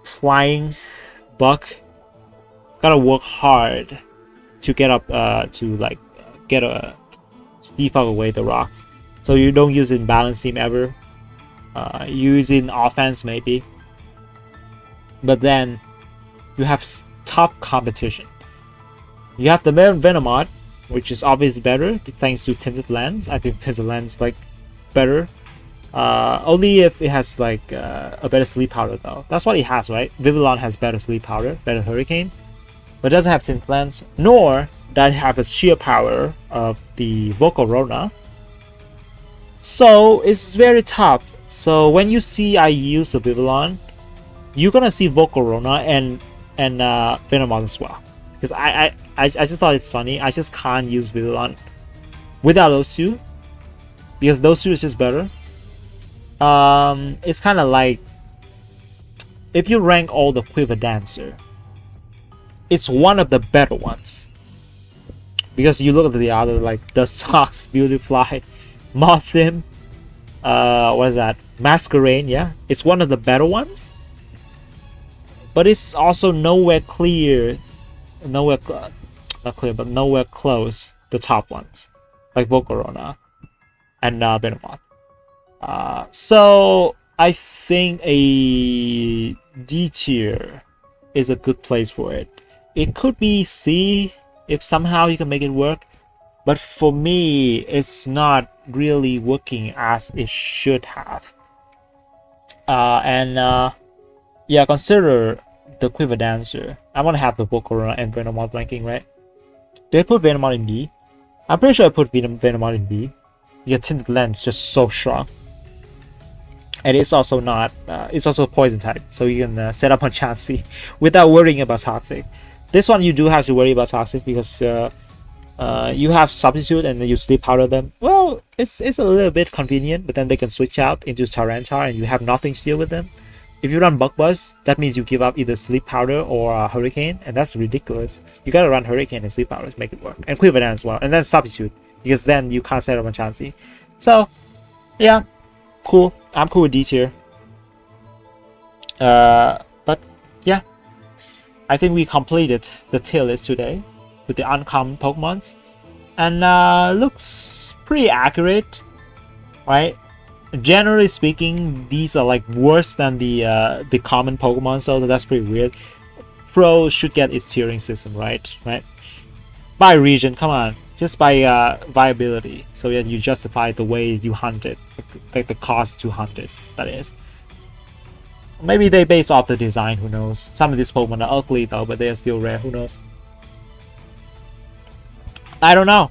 Flying, Buck, gotta work hard to get up to like get a defog away the rocks. So you don't use it in Balance Team ever. You use it in offense maybe. But then you have tough competition. You have the Venomoth, which is obviously better thanks to Tinted Lens. I think Tinted Lens like better. Only if it has like a better Sleep Powder though. That's what it has, right? Vivillon has better Sleep Powder, better Hurricane, but it doesn't have Tinted Lens, nor does it have a sheer power of the Volcarona. So it's very tough So when you see I use the Vivillon, you're gonna see Volcarona and Venomoth as well. Because I just thought it's funny. I just can't use Vivillon without those two, because those two is just better. It's kind of like if you rank all the Quiver Dancer, it's one of the better ones. Because you look at the other, like Dustox, Beautifly, Mothim, what is that? Masquerain, yeah. It's one of the better ones. But it's also nowhere clear, not clear, but nowhere close the top ones, like Volcarona and Venomoth. So I think a D tier is a good place for it. It could be C if somehow you can make it work, but for me, it's not really working as it should have. Yeah, consider the Quiver Dancer. I want to have the Volcarona and Venomoth ranking, right? Did I put Venomoth in B? I'm pretty sure I put Venomoth in B. Your Tinted Lens is just so strong. And it's also not, it's also poison type, so you can set up on Chansey without worrying about Toxic. This one you do have to worry about Toxic because you have Substitute and then you Sleep Powder them. Well, it's a little bit convenient, but then they can switch out into Tyranitar and you have nothing to deal with them. If you run Bug Buzz, that means you give up either Sleep Powder or Hurricane, and that's ridiculous. You gotta run Hurricane and Sleep Powder to make it work. And Quiver Dance as well, and then Substitute, because then you can't set up on Chansey. So, yeah, cool. I'm cool with D tier. But, yeah. I think we completed the tier list today with the uncommon Pokemons. And looks pretty accurate, right? Generally speaking, these are like worse than the common Pokemon, so that's pretty weird. Pro should get its tiering system right? By region, come on, just by viability, so that you justify the way you hunt it, like the cost to hunt it. That is. Maybe they base off the design. Who knows? Some of these Pokemon are ugly though, but they are still rare. Who knows? I don't know.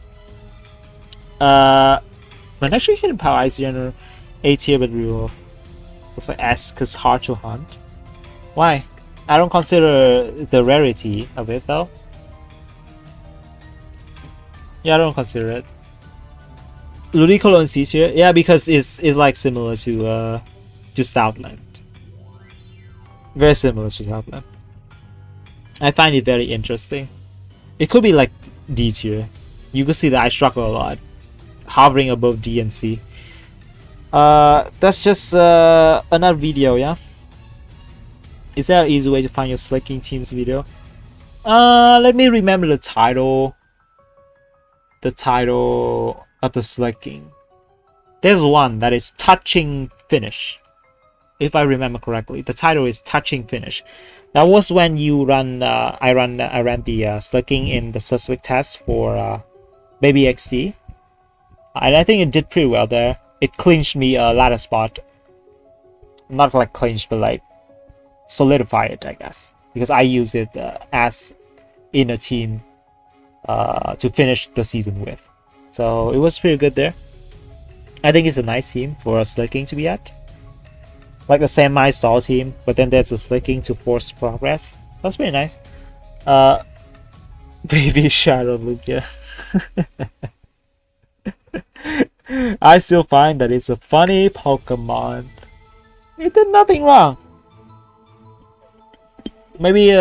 But actually, Hidden Power Ice General A tier with removal. Looks like S because hard to hunt. Why? I don't consider the rarity of it though. Yeah, I don't consider it. Ludicolo in C tier. Yeah, because it's like similar to Southland. Very similar to Southland. I find it very interesting. It could be like D tier. You could see that I struggle a lot, hovering above D and C. That's just another video, yeah? Is there an easy way to find your Slicking Teams video? Let me remember the title. The title of the Slicking. There's one that is Touching Finish. If I remember correctly, the title is Touching Finish. That was when you run, I ran the Slicking in the Suswick test for Baby XD. And I think it did pretty well there. It clinched me a ladder spot. Not like clinched, but like solidify it, I guess. Because I used it as in a team to finish the season with. So it was pretty good there. I think it's a nice team for a Slicking to be at. Like a semi-stall team, but then there's a Slicking to force progress. That's pretty nice. Baby Shadow Lugia. I still find that it's a funny Pokemon. It did nothing wrong. Maybe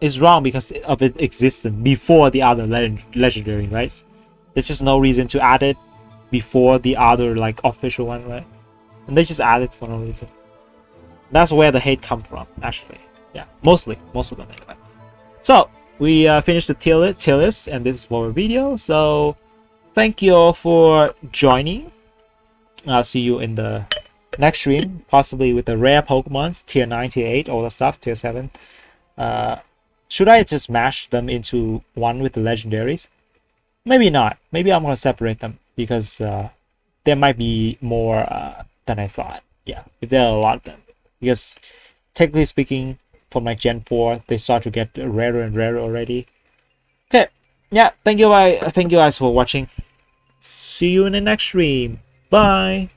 it's wrong because of its existence before the other legendary, right? There's just no reason to add it before the other like official one, right? And they just add it for no reason. That's where the hate comes from, actually. Yeah, most of them anyway. So we finished the tier list, and this is for a video. So thank you all for joining. I'll see you in the next stream, possibly with the rare Pokemons, tier 9, tier 8, all the stuff, tier 7. Should I just mash them into one with the legendaries? Maybe not. Maybe I'm gonna separate them because there might be more than I thought. Yeah, if there are a lot of them. Because technically speaking, from like Gen 4, they start to get rarer and rarer already. Okay, yeah, thank you guys for watching. See you in the next stream. Bye.